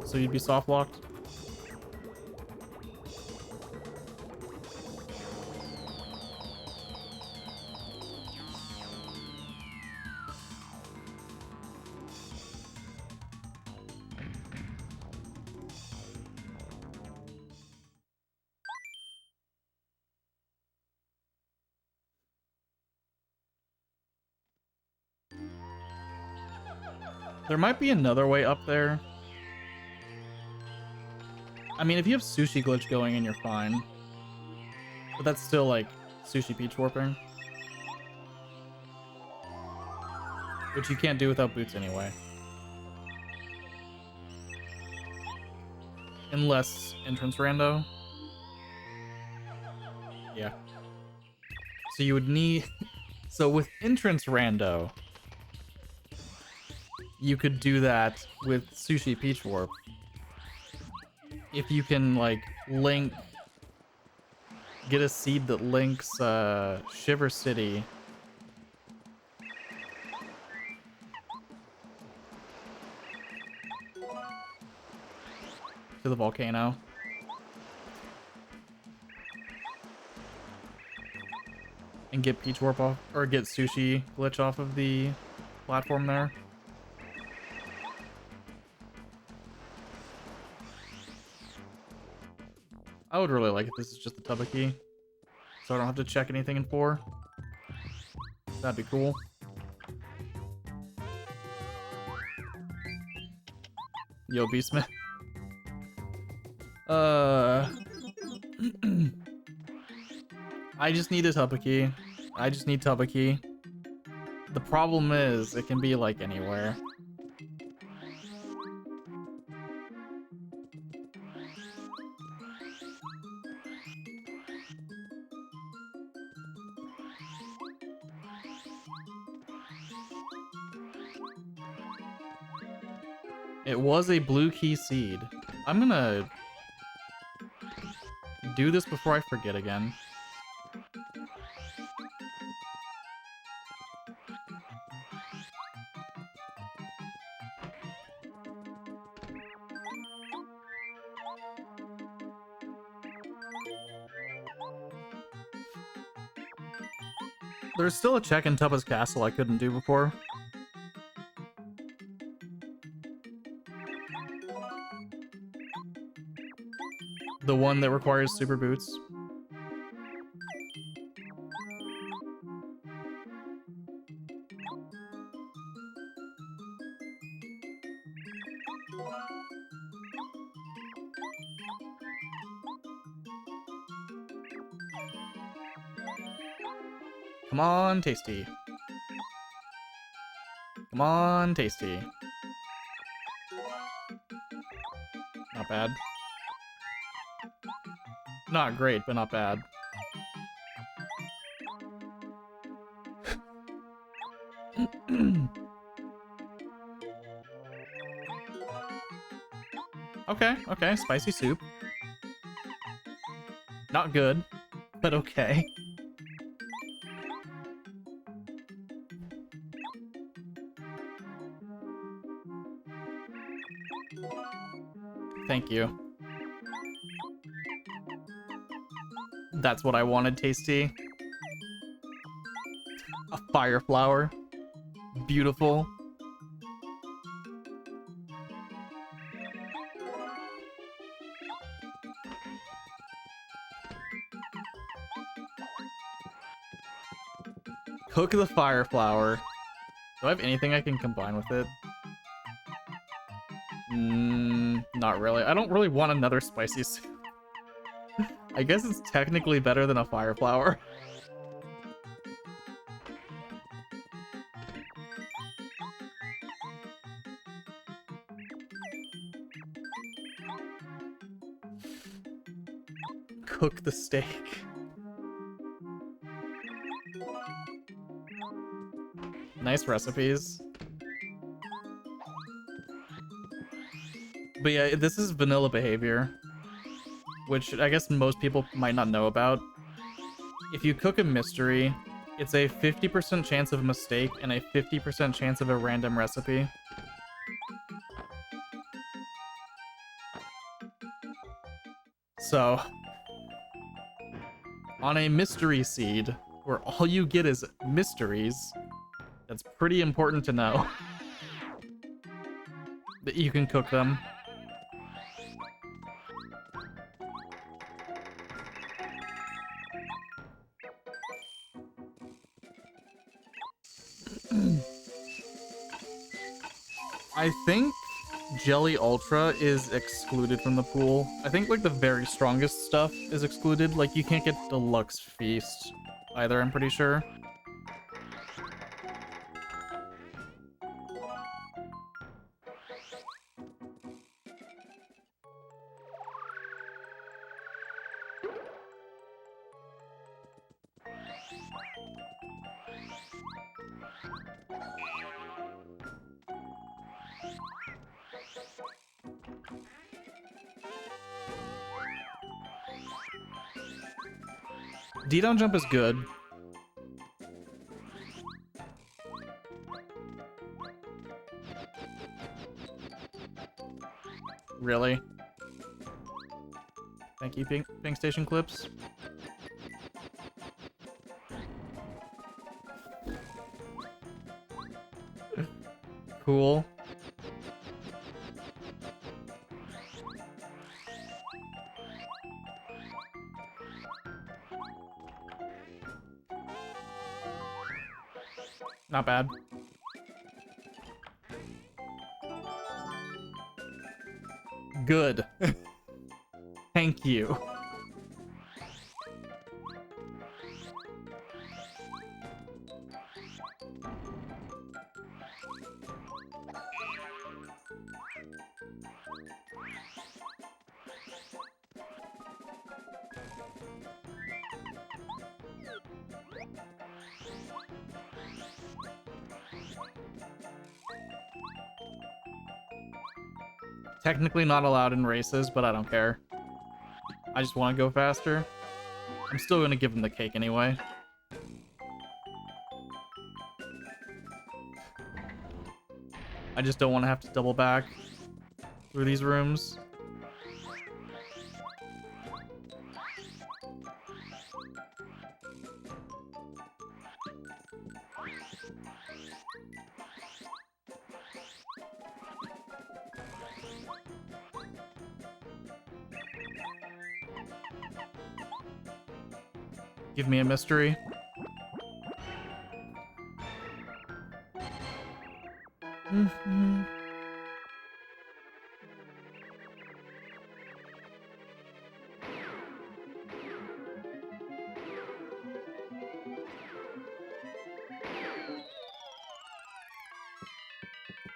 So you'd be soft locked. There might be another way up there. I mean, if you have sushi glitch going in, you're fine. But that's still like sushi peach warping. Which you can't do without boots anyway. Unless entrance rando. Yeah. So you would need... So with entrance rando, you could do that with sushi peach warp. If you can, like, link... Get a seed that links Shiver City to the volcano. And get peach warp off, or get sushi glitch off of the platform there. I would really like if this is just the Tubaki, so I don't have to check anything in 4. That'd be cool. Yo, Beastman. I just need a Tubaki. I just need Tubaki. The problem is, it can be like anywhere. It was a blue key seed. I'm gonna do this before I forget again. There's still a check in Tubba's Castle I couldn't do before. The one that requires super boots. Come on, Tasty. Come on, Tasty. Not bad. Not great, but not bad. Okay, spicy soup. Not good, but okay. Thank you. That's what I wanted, Tasty. A fire flower. Beautiful. Cook the fire flower. Do I have anything I can combine with it? Not really. I don't really want another spicy soup. I guess it's technically better than a fire flower. Cook the steak. Nice recipes. But yeah, this is vanilla behavior, which I guess most people might not know about. If you cook a mystery It's a 50% chance of a mistake and a 50% chance of a random recipe. So, on a mystery seed, where all you get is mysteries, that's pretty important to know. That you can cook them. I think Jelly Ultra is excluded from the pool. I think like the very strongest stuff is excluded. Like you can't get Deluxe Feast either, I'm pretty sure. D-down jump is good. Really? Thank you, Pink Station Clips. Cool. Not bad. Good. Thank you. Technically not allowed in races, but I don't care. I just want to go faster. I'm still going to give him the cake anyway. I just don't want to have to double back through these rooms. Give me a mystery.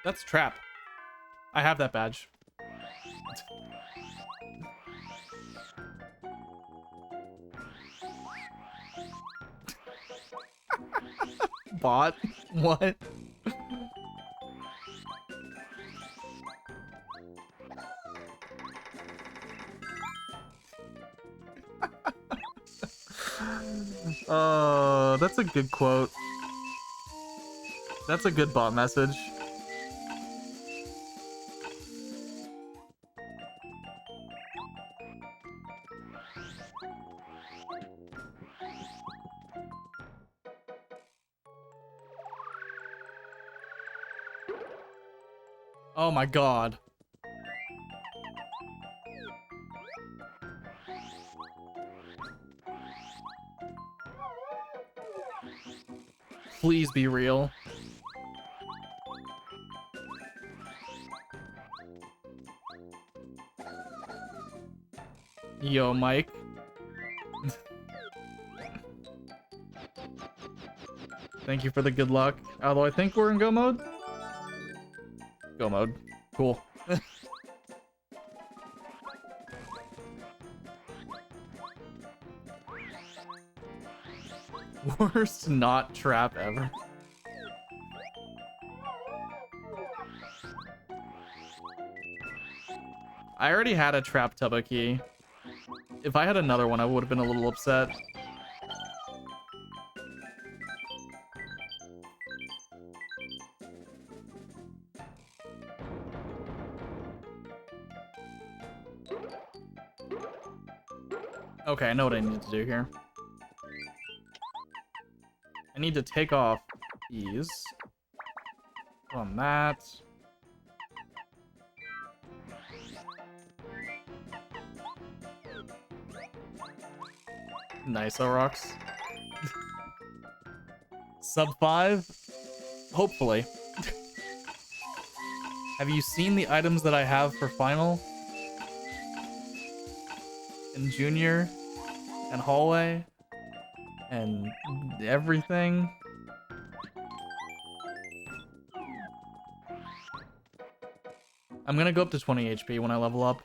That's trap. I have that badge. Bot? What? Oh, that's a good quote. That's a good bot message. Oh my god. Please be real. Yo, Mike. Thank you for the good luck. Although I think we're in go mode. Go mode. Cool. Worst not trap ever. I already had a trap Tubaki. If I had another one, I would have been a little upset. Okay, I know what I need to do here. I need to take off these. Put on that. Nice, rocks. Sub 5? Hopefully. Have you seen the items that I have for final? And junior? And hallway? And everything? I'm gonna go up to 20 HP when I level up.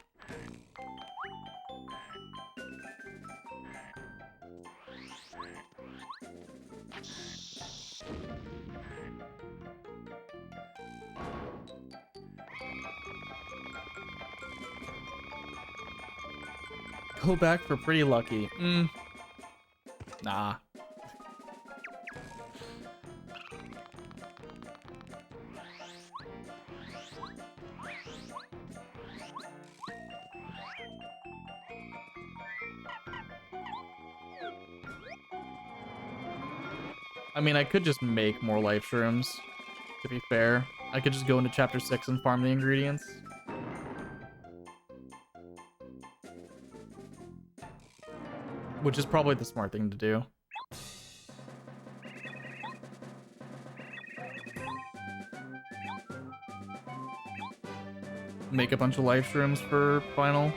Go back for pretty lucky. Nah. I mean, I could just make more life shrooms, to be fair. I could just go into chapter 6 and farm the ingredients. Which is probably the smart thing to do. Make a bunch of life shrooms for final.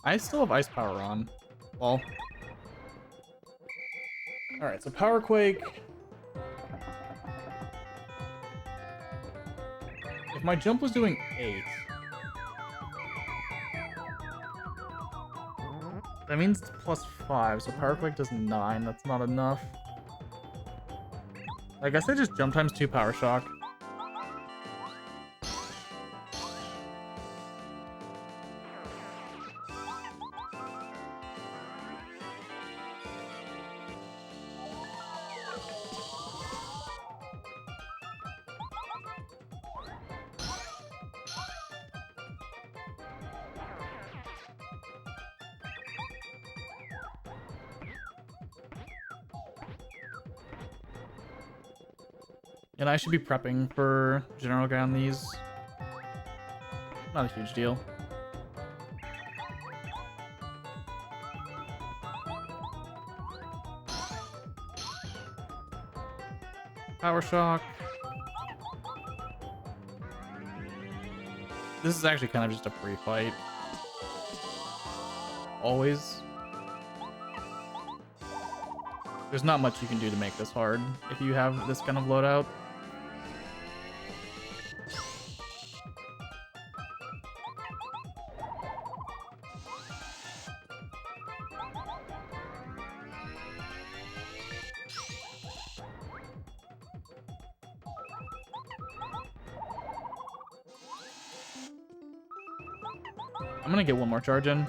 I still have ice power on. Well. Alright, so Power Quake. If my jump was doing 8. That means it's plus 5, so Power Quake does 9. That's not enough. I guess I just jump times 2 Power Shock. And I should be prepping for general guy on these. Not a huge deal. Power Shock. This is actually kind of just a free fight. Always. There's not much you can do to make this hard if you have this kind of loadout. I'm gonna get one more charge in.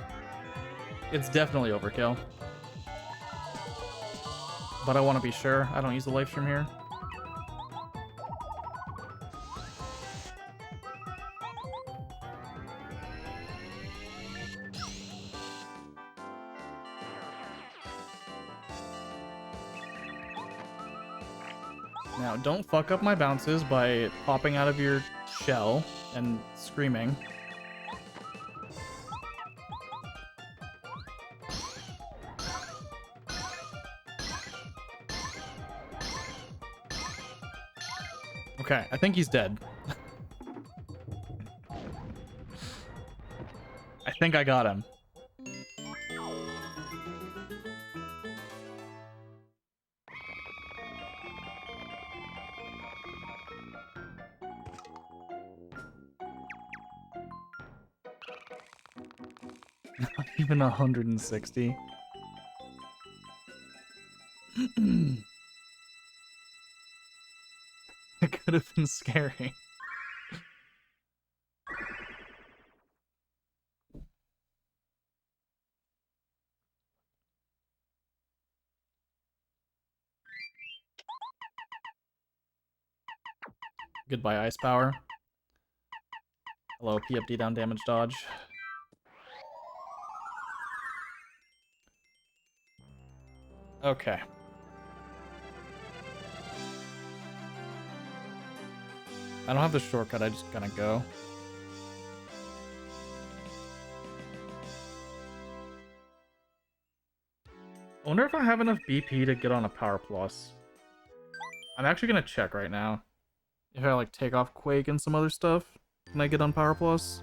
It's definitely overkill. But I want to be sure I don't use the life stream here. Now, don't fuck up my bounces by popping out of your shell and screaming. Okay, I think he's dead. I think I got him. Not even 160. That could have been scary. Goodbye, ice power. Hello, PFD down damage dodge. Okay. I don't have the shortcut, I just gotta go. I wonder if I have enough BP to get on a Power Plus. I'm actually gonna check right now. If I like take off Quake and some other stuff, can I get on Power Plus?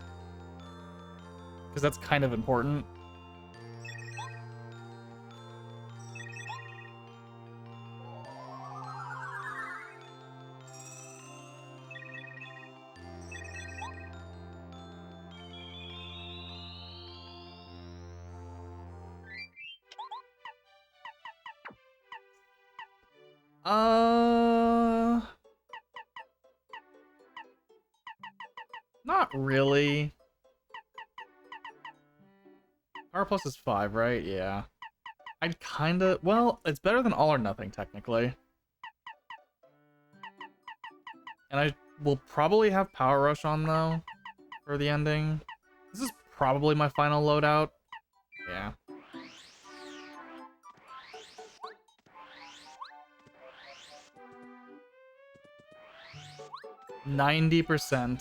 Because that's kind of important. Not really. Power Plus is 5, right? Yeah. I'd kinda... Well, it's better than All or Nothing, technically. And I will probably have Power Rush on, though, for the ending. This is probably my final loadout. Yeah. %90.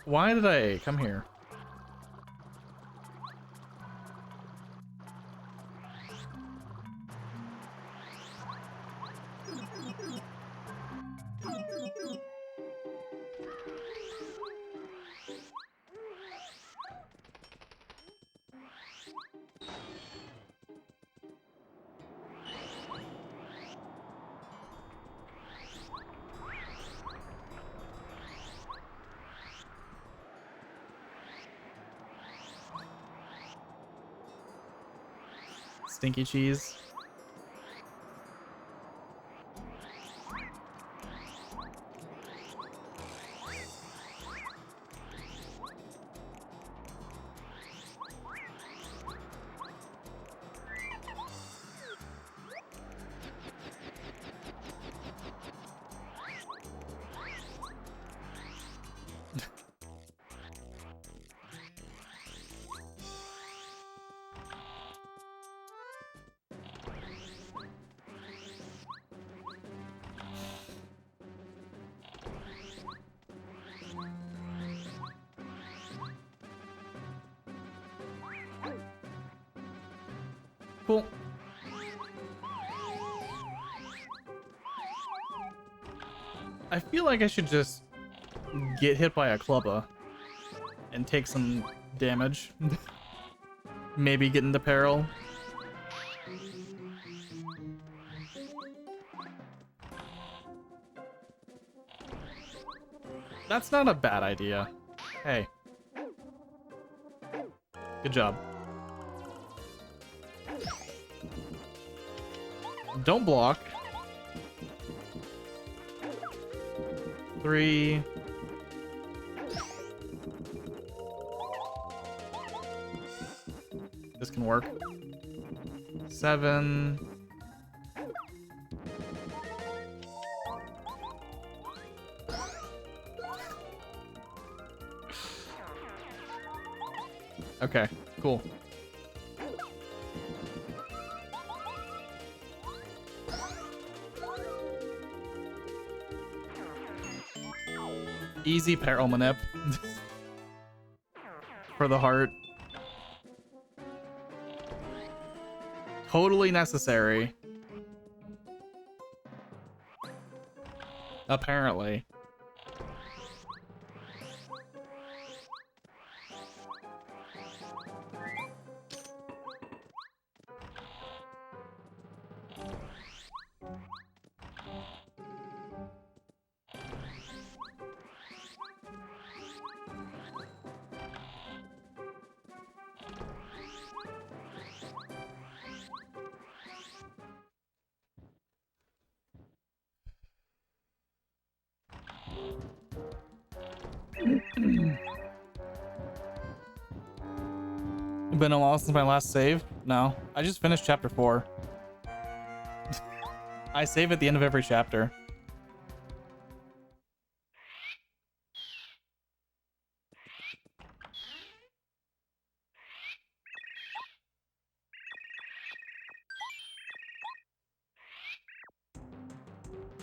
Why did I come here? Stinky cheese. Cool. I feel like I should just get hit by a clubba and take some damage. Maybe get into peril. That's not a bad idea. Hey. Good job. Don't block. 3. This can work. 7. Okay, cool. Easy peril manip. For the heart. Totally necessary. Apparently. Been a while since my last save? No, I just finished chapter 4. I save at the end of every chapter.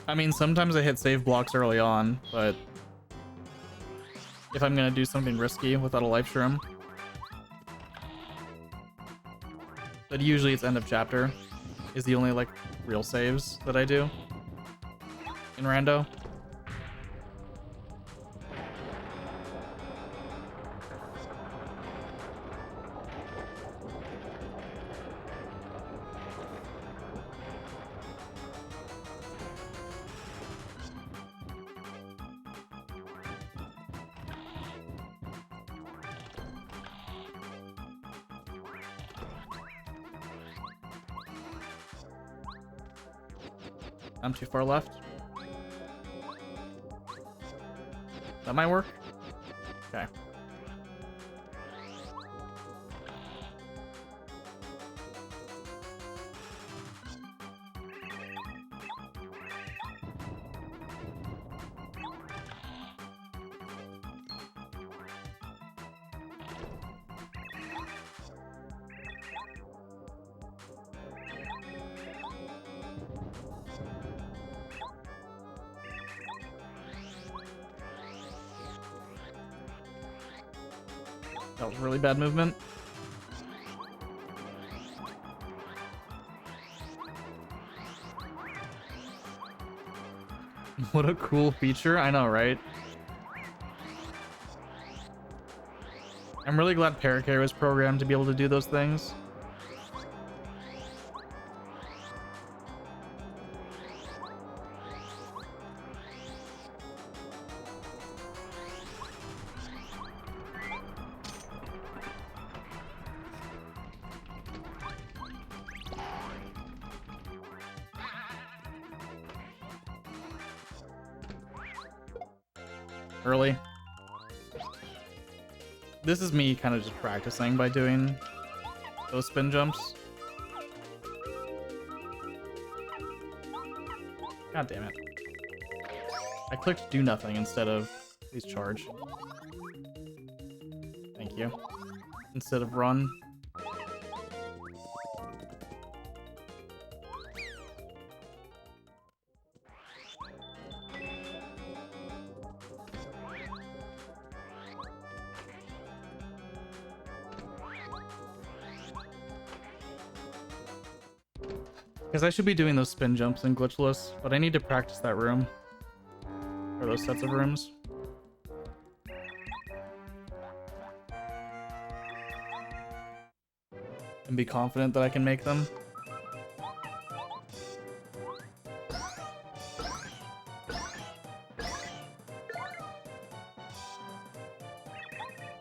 I mean, sometimes I hit save blocks early on, but if I'm gonna do something risky without a life shroom, but usually it's end of chapter is the only like real saves that I do in rando. I'm too far left. That might work. Okay. That was really bad movement. What a cool feature. I know, right? I'm really glad Paracarry was programmed to be able to do those things. Early. This is me kind of just practicing by doing those spin jumps. God damn it. I clicked do nothing instead of please charge. Thank you. Instead of run. Because I should be doing those spin jumps in glitchless, but I need to practice that room. Or those sets of rooms. And be confident that I can make them.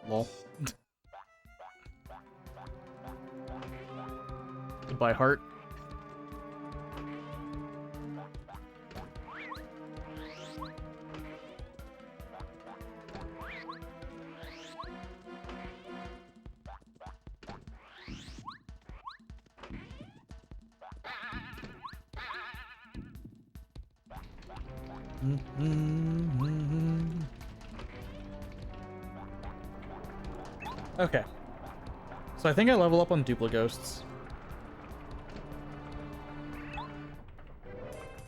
Lol. Goodbye, heart. Okay. So I think I level up on dupla ghosts.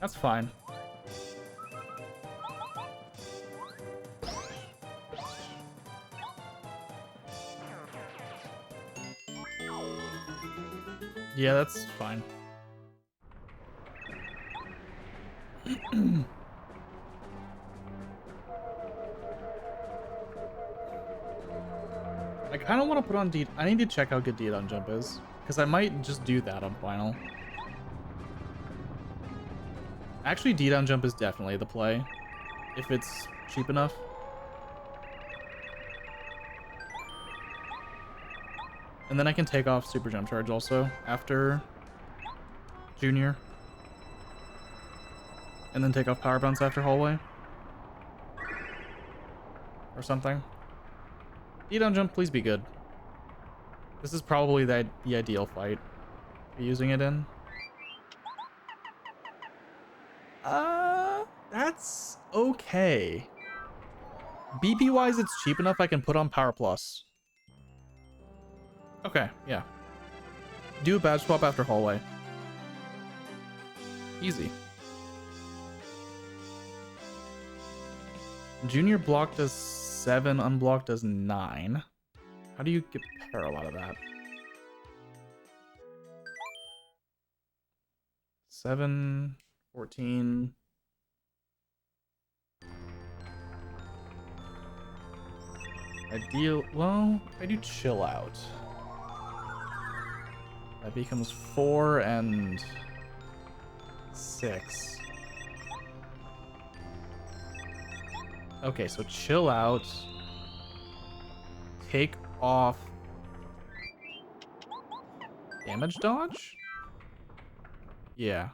That's fine. Yeah, that's fine. I kind of want to put on D. I need to check how good D-Down Jump is, because I might just do that on final. Actually, D-Down Jump is definitely the play, if it's cheap enough. And then I can take off Super Jump Charge also after Junior. And then take off Power Bounce after Hallway. or something. You don't jump, please be good. This is probably the ideal fight to be using it in. That's okay. BP wise, it's cheap enough I can put on Power Plus. Okay, yeah. Do a badge swap after hallway. Easy. Junior block does 7, unblock does 9. How do you get peril out of that? 7, 14. Well, I do chill out. That becomes 4 and 6. Okay, so chill out. Take off damage dodge? Yeah.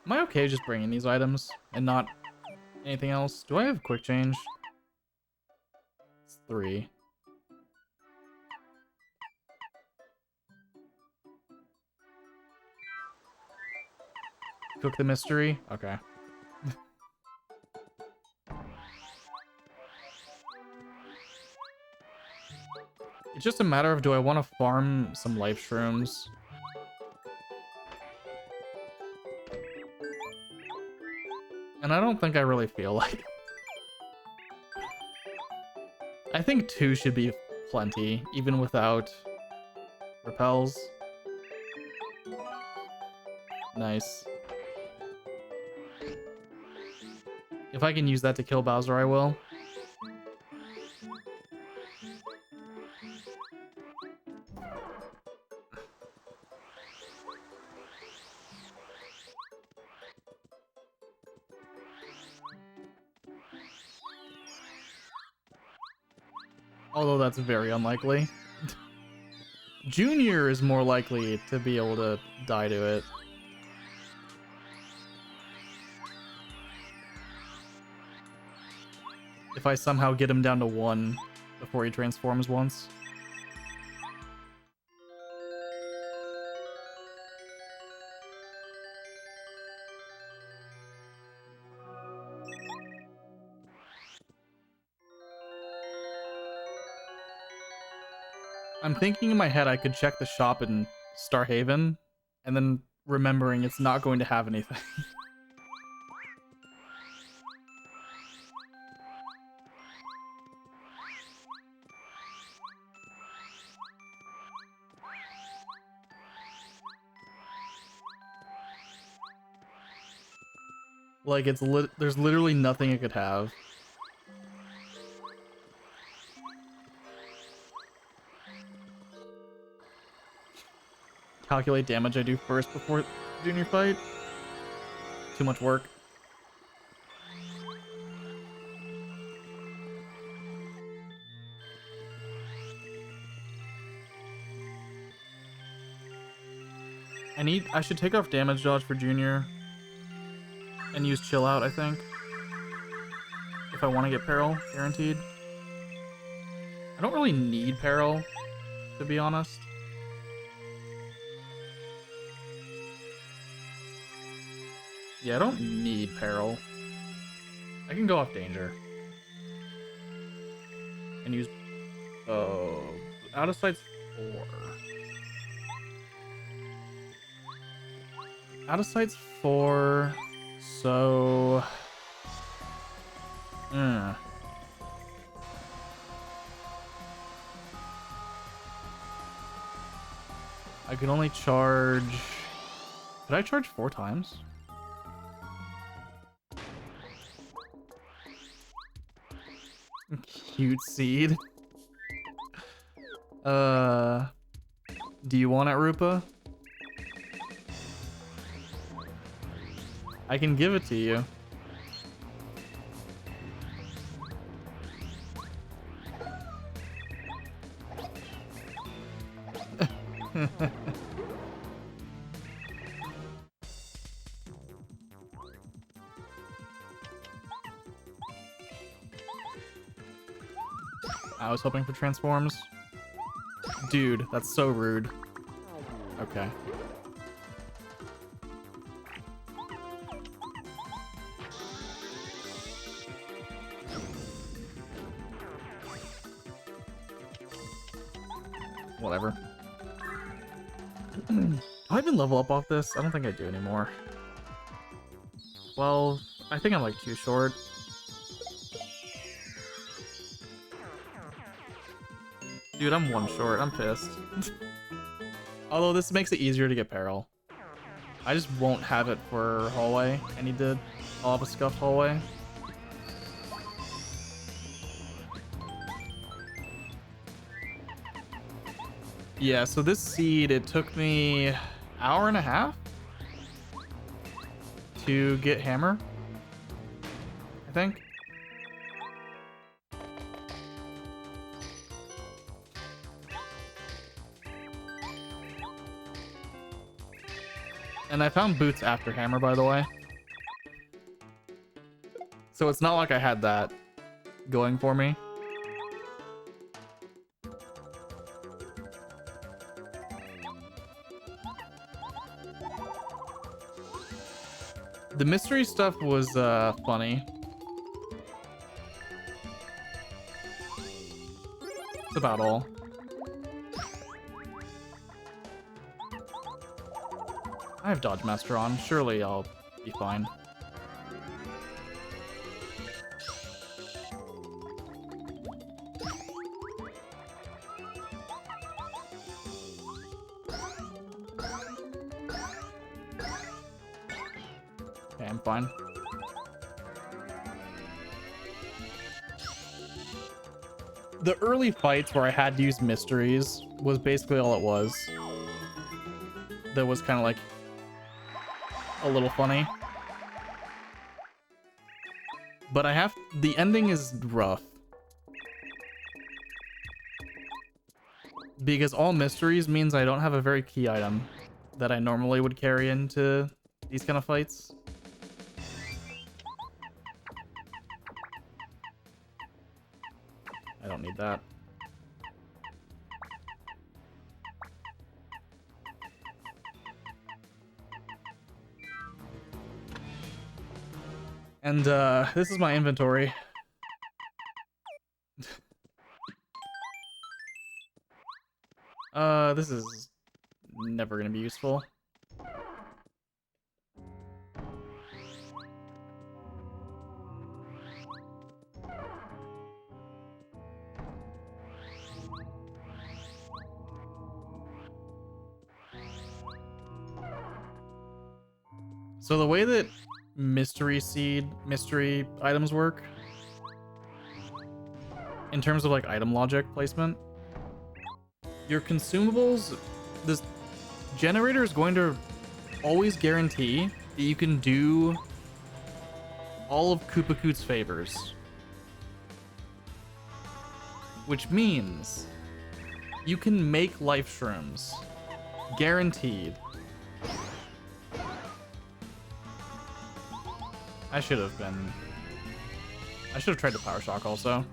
Am I okay just bringing these items and not anything else? Do I have quick change? It's 3. Cook the mystery? Okay. It's just a matter of, do I want to farm some life shrooms? And I don't think I really feel like it. I think 2 should be plenty, even without repels. Nice. If I can use that to kill Bowser, I will. Although that's very unlikely. Junior is more likely to be able to die to it. If I somehow get him down to 1 before he transforms once. I'm thinking in my head I could check the shop in Starhaven, and then remembering it's not going to have anything. Like, there's literally nothing it could have. Calculate damage I do first before junior fight. Too much work. I should take off damage dodge for junior and use chill out, I think. If I want to get peril guaranteed. I don't really need peril, to be honest. Yeah, I don't need peril. I can go off danger. And use... Oh... Out of sight's 4. Out of sight's 4... So... I could only charge... Could I charge 4 times? Cute seed. Do you want it, Rupa? I can give it to you. I was hoping for transforms. Dude, that's so rude. Okay. Whatever. Do I even level up off this? I don't think I do anymore. 12. I think I'm like too short. Dude, I'm one short. I'm pissed. Although this makes it easier to get Peril. I just won't have it for hallway. And he did. I'll have a scuffed hallway. Yeah, so this seed, it took me an hour and a half to get hammer, I think. And I found boots after hammer, by the way. So it's not like I had that going for me. The mystery stuff was funny. That's about all. I have Dodge Master on. Surely I'll be fine. Okay, I'm fine. The early fights where I had to use mysteries was basically all it was. That was kind of like a little funny. But the ending is rough. Because all mysteries means I don't have a very key item that I normally would carry into these kind of fights. I don't need that. And this is my inventory. This is never gonna be useful. So the way that mystery items work in terms of like item logic placement, your consumables, this generator is going to always guarantee that you can do all of Koopakoot's favors, which means you can make life shrooms, guaranteed. I should have tried the power shock also.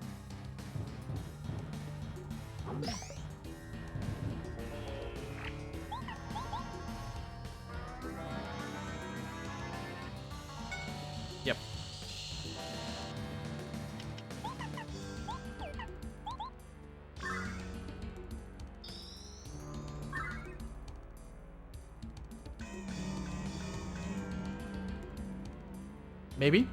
Yep. Maybe?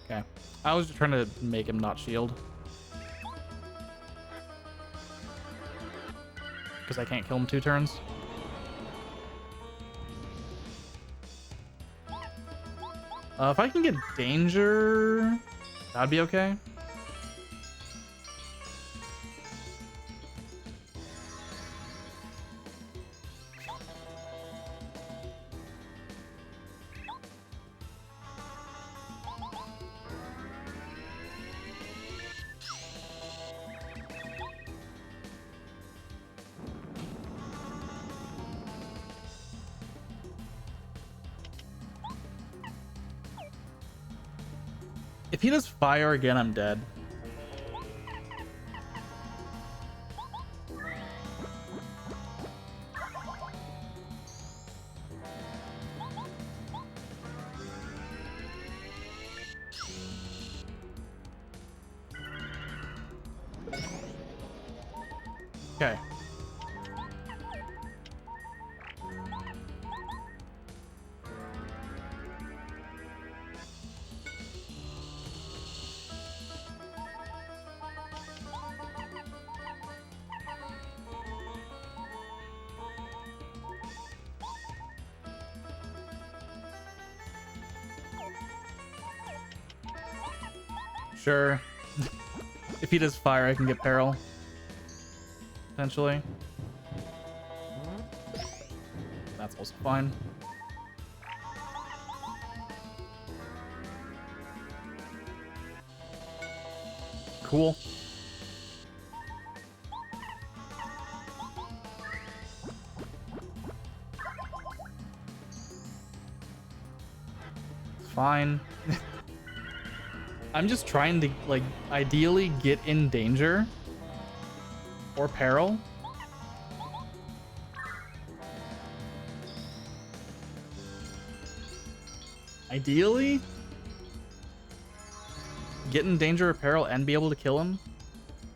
Okay. I was just trying to make him not shield. Because I can't kill him 2 turns. If I can get danger, that'd be okay. If he does fire again, I'm dead. Okay. Sure. If he does fire, I can get peril. Potentially. That's also fine. Cool. Fine. I'm just trying to, like, ideally get in danger or peril. Ideally, get in danger or peril and be able to kill him.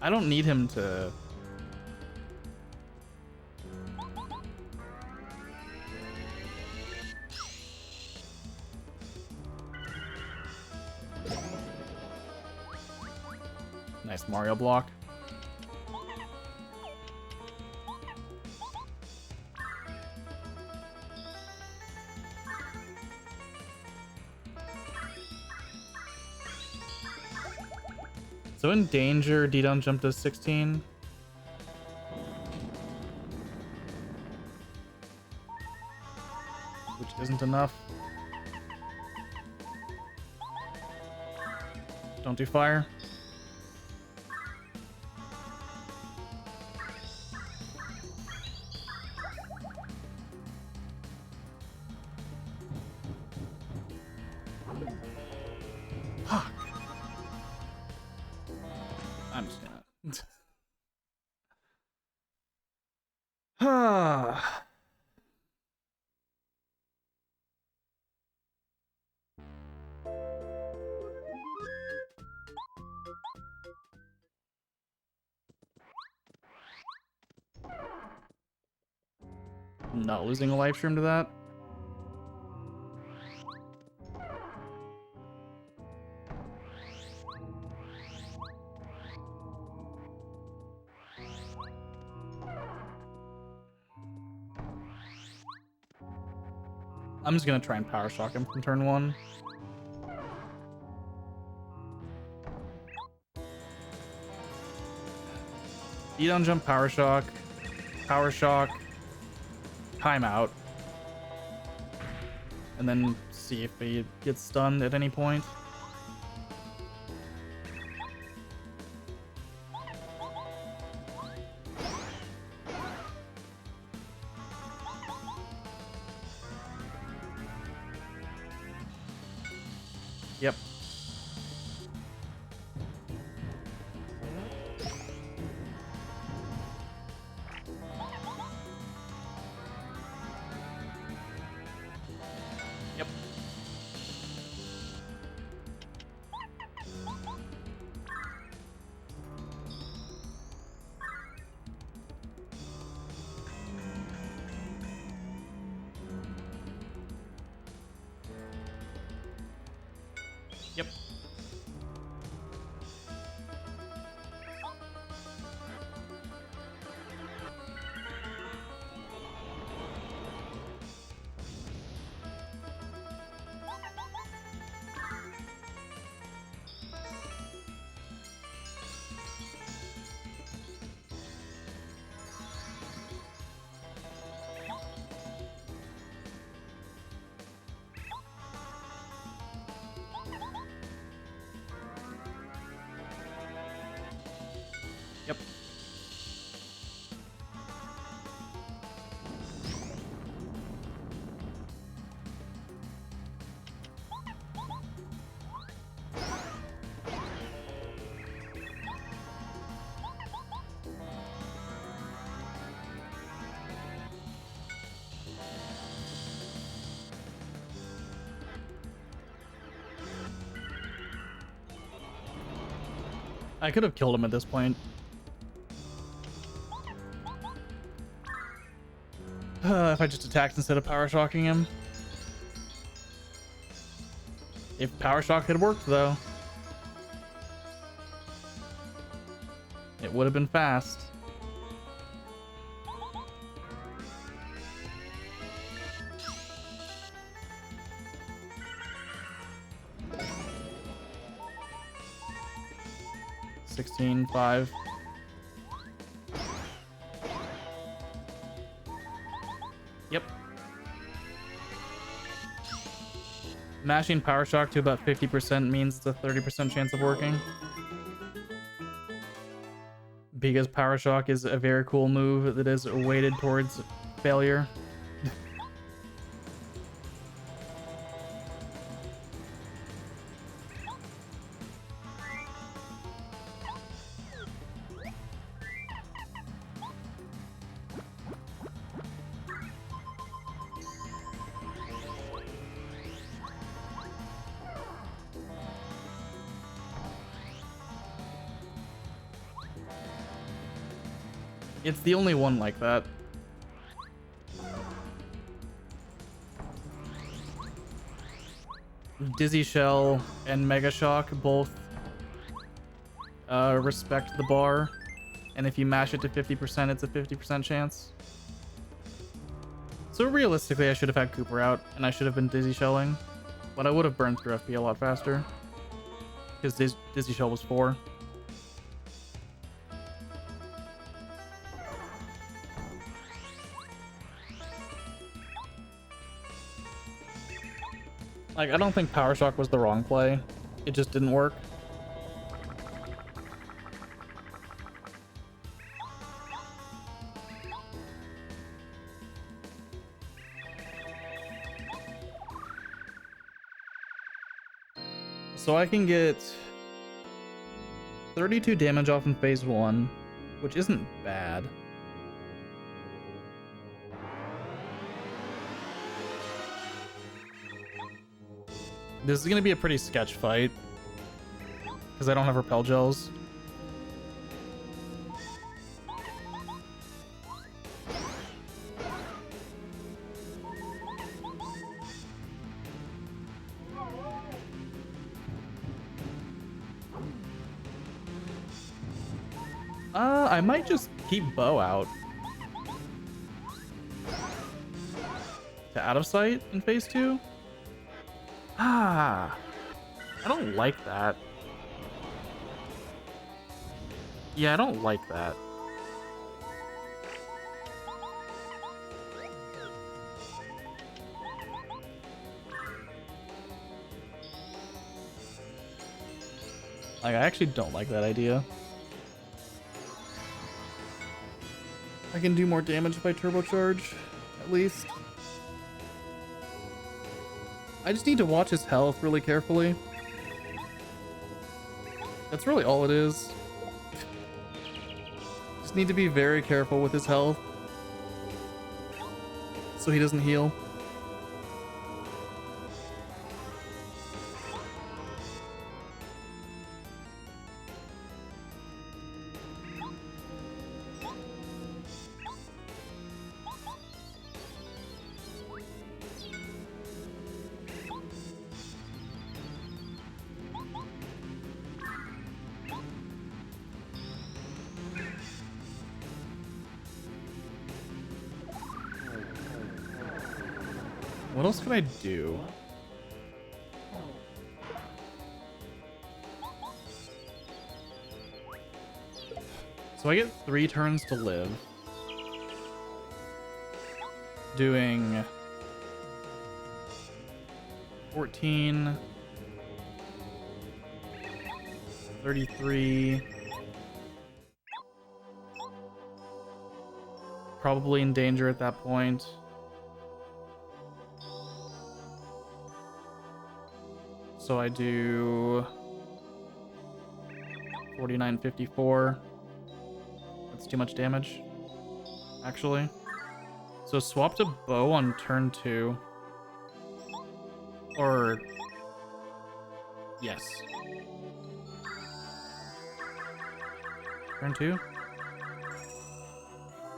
I don't need him to... Nice Mario block. So in danger, D-down jump to 16. Which isn't enough. Don't do fire. Fuck. I'm just gonna... I'm not losing a live stream to that. I'm just gonna try and power shock him from turn 1. D-down jump, power shock, timeout, and then see if he gets stunned at any point. Yep. Yep. Yep. I could have killed him at this point. If I just attacked instead of power shocking him. If power shock had worked though, it would have been fast. $16.5. Yep. Mashing power shock to about 50% means it's a 30% chance of working. Because power shock is a very cool move that is weighted towards failure. It's the only one like that. Dizzy Shell and Mega Shock both respect the bar, and if you mash it to 50%, it's a 50% chance. So realistically, I should have had Cooper out, and I should have been Dizzy Shelling, but I would have burned through FP a lot faster, because Dizzy Shell was 4. Like, I don't think Power Shock was the wrong play. It just didn't work. So I can get 32 damage off in phase 1, which isn't bad. This is going to be a pretty sketch fight, because I don't have repel gels. I might just keep Bo out. To out of sight in phase 2? I don't like that. Yeah, I don't like that. Like, I actually don't like that idea. I can do more damage if I turbocharge, at least. I just need to watch his health really carefully. That's really all it is. Just need to be very careful with his health, so he doesn't heal. What else can I do? So I get 3 turns to live. Doing 14, 33. Probably in danger at that point. So I do 49, 54. That's too much damage, actually. So swap to Bow on turn 2. Or yes. Turn 2? Do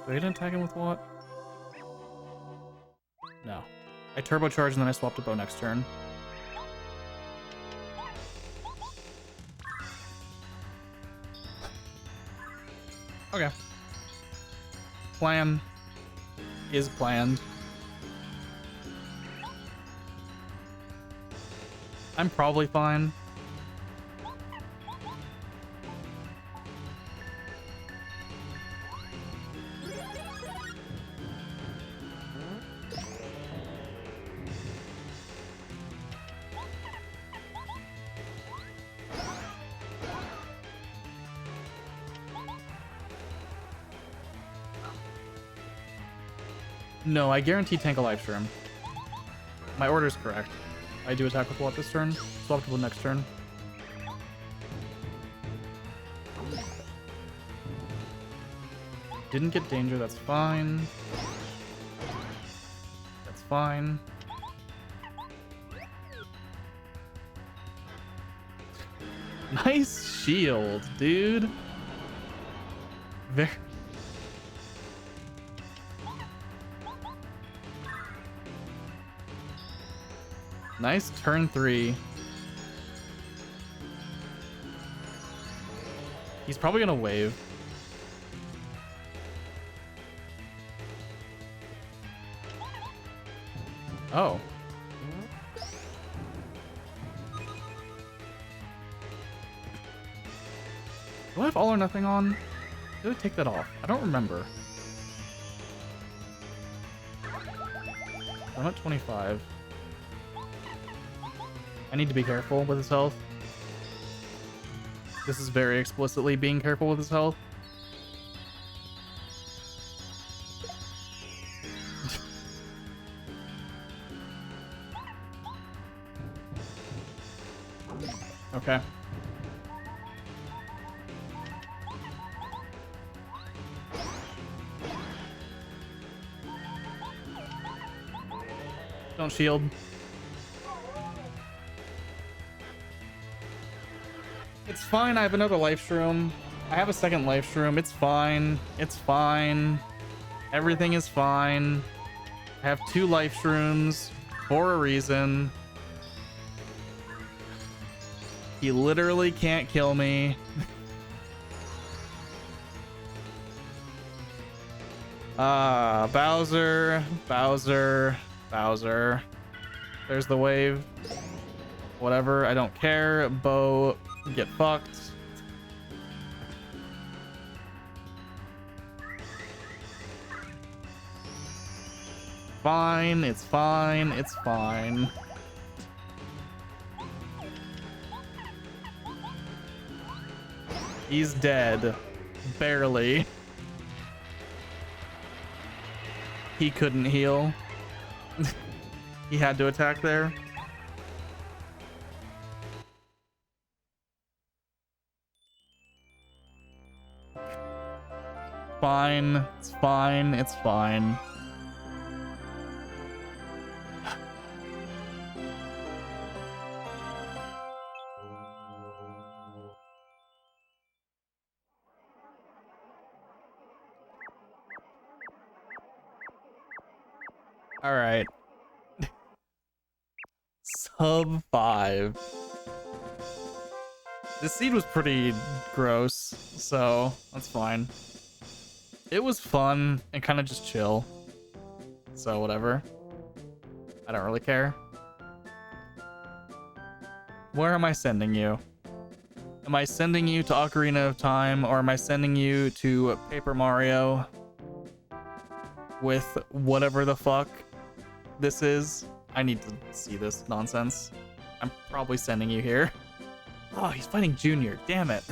I didn't attack him with what? No. I turbocharged and then I swapped to bow next turn. Okay. Plan is planned. I'm probably fine. No, I guarantee tank a life stream. My order is correct. I do attack with what this turn? Swap to the next turn. Didn't get danger, that's fine. That's fine. Nice shield, dude. Very... Nice turn 3. He's probably gonna wave. Oh. Do I have all or nothing on? Did I take that off? I don't remember. I'm at 25. I need to be careful with his health. This is very explicitly being careful with his health. Okay. Don't shield. It's fine, I have another life shroom. I have a second life shroom. It's fine. It's fine. Everything is fine. I have 2 life shrooms for a reason. He literally can't kill me. Bowser, Bowser, Bowser. There's the wave. Whatever, I don't care. Bo, get fucked. Fine, it's fine, it's fine. He's dead. Barely. He couldn't heal. He had to attack there. Fine. It's fine. It's fine. All right. Sub 5. This seed was pretty gross, so that's fine. It was fun and kind of just chill. So whatever. I don't really care. Where am I sending you? Am I sending you to Ocarina of Time, or am I sending you to Paper Mario with whatever the fuck this is? I need to see this nonsense. I'm probably sending you here. Oh, he's fighting Junior. Damn it.